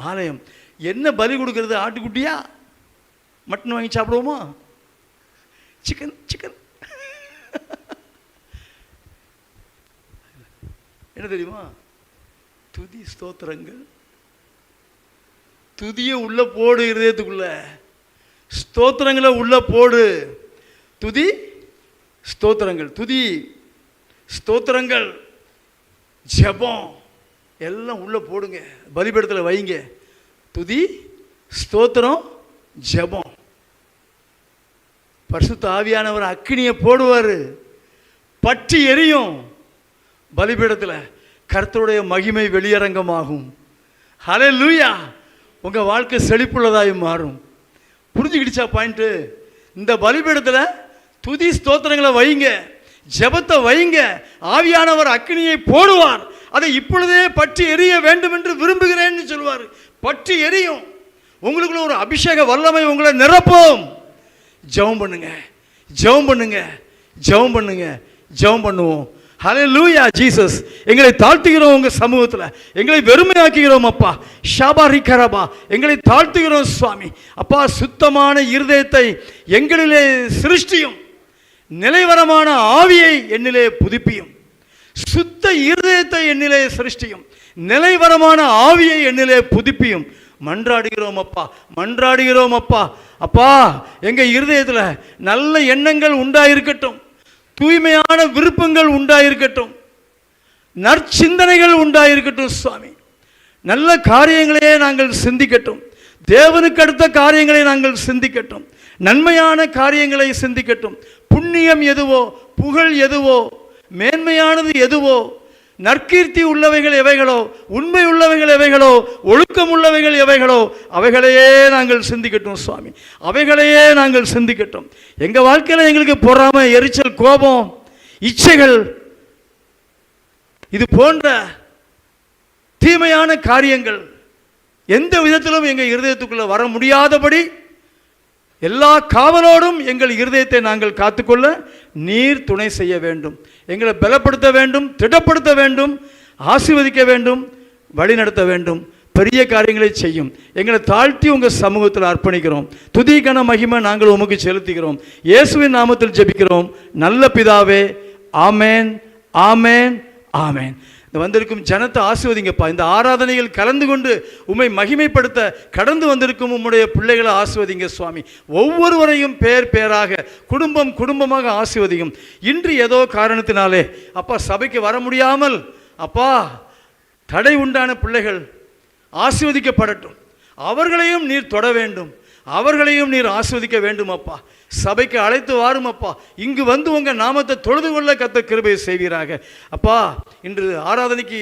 ஆலயம். என்ன பலி கொடுக்கறது? ஆட்டுக்குட்டியா? மட்டன் வாங்கி சாப்பிடுவோமா? சிக்கன் சிக்கன் என்ன தெரியுமா? துதி ஸ்தோத்திரங்கள். துதியை உள்ள போடு, இருதயத்துக்குள்ள ஸ்தோத்திரங்களை உள்ள போடு. துதி ஸ்தோத்திரங்கள், துதி ஸ்தோத்திரங்கள், ஜெபம் எல்லாம் உள்ள போடுங்க, பலிபீடத்தில் வைங்க. துதி ஸ்தோத்திரம் ஜெபம். பரிசுத்த ஆவியானவர் அக்கினியை போடுவார், பற்றி எரியும் பலிபீடத்தில். கர்த்தருடைய மகிமை வெளியரங்கமாகும். ஹல்லேலூயா! உங்கள் வாழ்க்கை செழிப்புள்ளதாய் மாறும். புரிஞ்சுக்கிடுச்சா பாயிண்ட்டு? இந்த பலிபீடத்தில் துதி ஸ்தோத்திரங்களை வைங்க, ஜெபத்தை வைங்க. ஆவியானவர் அக்கினியை போடுவார், அதை இப்பொழுதே பற்றி எரிய வேண்டும் என்று விரும்புகிறேன்னு சொல்லுவார். பற்றி எரியும். உங்களுக்குள்ள ஒரு அபிஷேக வல்லமை உங்களை நிரப்பும். ஜெபம் பண்ணுங்க, ஜெபம் பண்ணுங்க, ஜெபம் பண்ணுங்க, ஜெபம் பண்ணுவோம். ஹல்லேலூயா ஜீசஸ். எங்களை தாழ்த்துகிறோம் உங்க சமூகத்தில், எங்களை வெறுமையாக்குகிறோம் அப்பா. ஷாபாரி கரபா, எங்களை தாழ்த்துகிறோம் சுவாமி. அப்பா, சுத்தமான இருதயத்தை எங்களிலே சிருஷ்டியும், நிலைவரமான ஆவியை என்னிலே புதுப்பியும். சுத்த இருதயத்தை என்னிலே சிருஷ்டியும், நிலைவரமான ஆவியை என்னிலே புதுப்பியும். மன்றாடுகிறோம் அப்பா, மன்றாடுகிறோம் அப்பா. அப்பா, எங்க இருதயத்தில் நல்ல எண்ணங்கள் உண்டாயிருக்கட்டும், தூய்மையான விருப்பங்கள் உண்டாயிருக்கட்டும், நற்சிந்தனைகள் உண்டாயிருக்கட்டும் சுவாமி. நல்ல காரியங்களையே நாங்கள் சிந்திக்கட்டும், தேவனுக்கு அடுத்த காரியங்களை நாங்கள் சிந்திக்கட்டும், நன்மையான காரியங்களை சிந்திக்கட்டும். புண்ணியம் எதுவோ, புகழ் எதுவோ, மேன்மையானது எதுவோ, நற்கீர்த்தி உள்ளவைகள் எவைகளோ, உண்மை உள்ளவைகள் எவைகளோ, ஒழுக்கம் உள்ளவைகள் எவைகளோ, அவைகளையே நாங்கள் சிந்திக்கட்டும் சுவாமி, அவைகளையே நாங்கள் சிந்திக்கட்டும். எங்கள் வாழ்க்கையில் எங்களுக்கு பொறாமை, எரிச்சல், கோபம், இச்சைகள், இது போன்ற தீமையான காரியங்கள் எந்த விதத்திலும் எங்கள் இருதயத்துக்குள்ள வர முடியாதபடி எல்லா காவலோடும் எங்கள் இருதயத்தை நாங்கள் காத்துக்கொள்ள நீர் துணை செய்ய வேண்டும். எங்களை பலப்படுத்த வேண்டும், திடப்படுத்த வேண்டும், ஆசீர்வதிக்க வேண்டும், வழிநடத்த வேண்டும், பெரிய காரியங்களை செய்யும். எங்களை தாழ்த்தி உங்கள் சமூகத்தில் அர்ப்பணிக்கிறோம். துதி கன மகிமை நாங்கள் உமக்கு செலுத்துகிறோம். இயேசுவின் நாமத்தில் ஜெபிக்கிறோம் நல்ல பிதாவே. ஆமேன், ஆமேன், ஆமேன். இந்த வந்திருக்கும் ஜனத்தை ஆசீர்வதிங்கப்பா. இந்த ஆராதனையில் கலந்து கொண்டு உம்மை மகிமைப்படுத்த கடந்து வந்திருக்கும் உம்முடைய பிள்ளைகளை ஆசீர்வதிங்க சுவாமி. ஒவ்வொருவரையும் பேர் பேராக, குடும்பம் குடும்பமாக ஆசீர்வதியும். இன்று ஏதோ காரணத்தினாலே அப்பா சபைக்கு வர முடியாமல் அப்பா தடை உண்டான பிள்ளைகள் ஆசீர்வதிக்கப்படட்டும். அவர்களையும் நீர் தொட வேண்டும், அவர்களையும் நீர் ஆசீர்வதிக்க வேண்டும் அப்பா. சபைக்கு அழைத்து வாரும் அப்பா. இங்கு வந்து உங்கள் நாமத்தை தொழுது கொள்ள கர்த்தர் கிருபை செய்வீராக அப்பா. இன்று ஆராதனைக்கு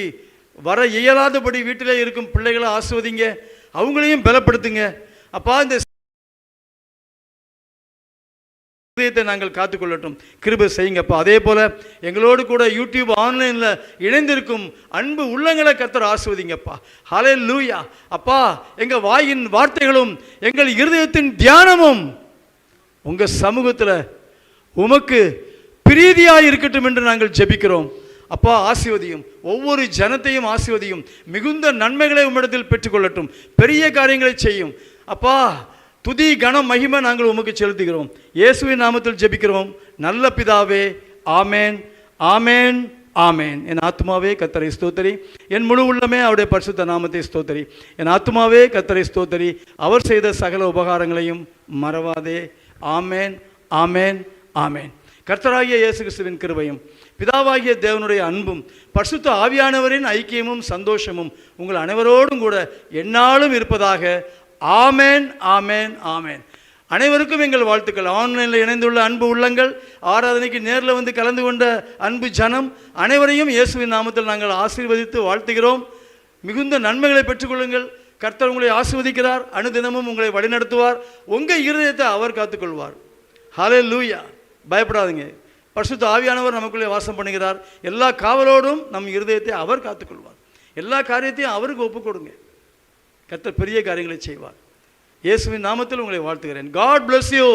வர இயலாதபடி வீட்டிலே இருக்கும் பிள்ளைகளை ஆசீர்வதிங்க, அவங்களையும் பலப்படுத்துங்க அப்பா. இந்த இதயத்தை நாங்கள் காத்துக்கொள்ளட்டும், கிருபை செய்யுங்கப்பா. அதே போல எங்களோடு கூட யூடியூப் ஆன்லைனில் இணைந்திருக்கும் அன்பு உள்ளங்களை கர்த்தர் ஆசீர்வதிங்கப்பா. ஹல்லேலூயா அப்பா. எங்கள் வாயின் வார்த்தைகளும் எங்கள் இருதயத்தின் தியானமும் உங்கள் சமூகத்தில் உமக்கு பிரீதியாக இருக்கட்டும் என்று நாங்கள் ஜெபிக்கிறோம் அப்பா. ஆசீர்வதியும், ஒவ்வொரு ஜனத்தையும் ஆசீர்வதியும். மிகுந்த நன்மைகளை உம்மிடத்தில் பெற்றுக்கொள்ளட்டும், பெரிய காரியங்களை செய்யும் அப்பா. துதி கனம் மகிமை நாங்கள் உமக்கு செலுத்துகிறோம். இயேசுவின் நாமத்தில் ஜெபிக்கிறோம் நல்ல பிதாவே. ஆமேன், ஆமேன், ஆமேன். என் ஆத்துமாவே கர்த்தரை ஸ்தோத்தரி, என் முழு உள்ளமே அவருடைய பரிசுத்த நாமத்தை ஸ்தோத்தரி. என் ஆத்துமாவே கர்த்தரை ஸ்தோத்தரி, அவர் செய்த சகல உபகாரங்களையும் மறவாதே. ஆமேன், ஆமேன், ஆமேன். கர்த்தராகிய இயேசு கிறிஸ்துவின் கிருபையும் பிதாவாகிய தேவனுடைய அன்பும் பரிசுத்த ஆவியானவரின் ஐக்கியமும் சந்தோஷமும் உங்கள் அனைவரோடும் கூட எந்நாளும் இருப்பதாக. ஆமேன், ஆமேன், ஆமேன். அனைவருக்கும் எங்கள் வாழ்த்துக்கள். ஆன்லைனில் இணைந்துள்ள அன்பு உள்ளங்கள், ஆராதனைக்கு நேரில் வந்து கலந்து கொண்ட அன்பு ஜனம் அனைவரையும் இயேசுவின் நாமத்தில் நாங்கள் ஆசீர்வதித்து வாழ்த்துகிறோம். மிகுந்த நன்மைகளை பெற்றுக்கொள்ளுங்கள். கர்த்தர் உங்களை ஆசீர்வதிக்கிறார், அனுதினமும் உங்களை வழிநடத்துவார், உங்கள் இருதயத்தை அவர் காத்துக்கொள்வார். ஹல்லேலூயா. பயப்படாதீங்க, பரிசுத்த ஆவியானவர் நமக்குள்ளே வாசம் பண்ணுகிறார். எல்லா காவலோடும் நம் இருதயத்தை அவர் காத்துக்கொள்வார். எல்லா காரியத்தையும் அவருக்கு ஒப்புக் கொடுங்க, கர்த்தர் பெரிய காரியங்களை செய்வார். இயேசுவின் நாமத்தில் உங்களை வாழ்த்துகிறேன். God bless you.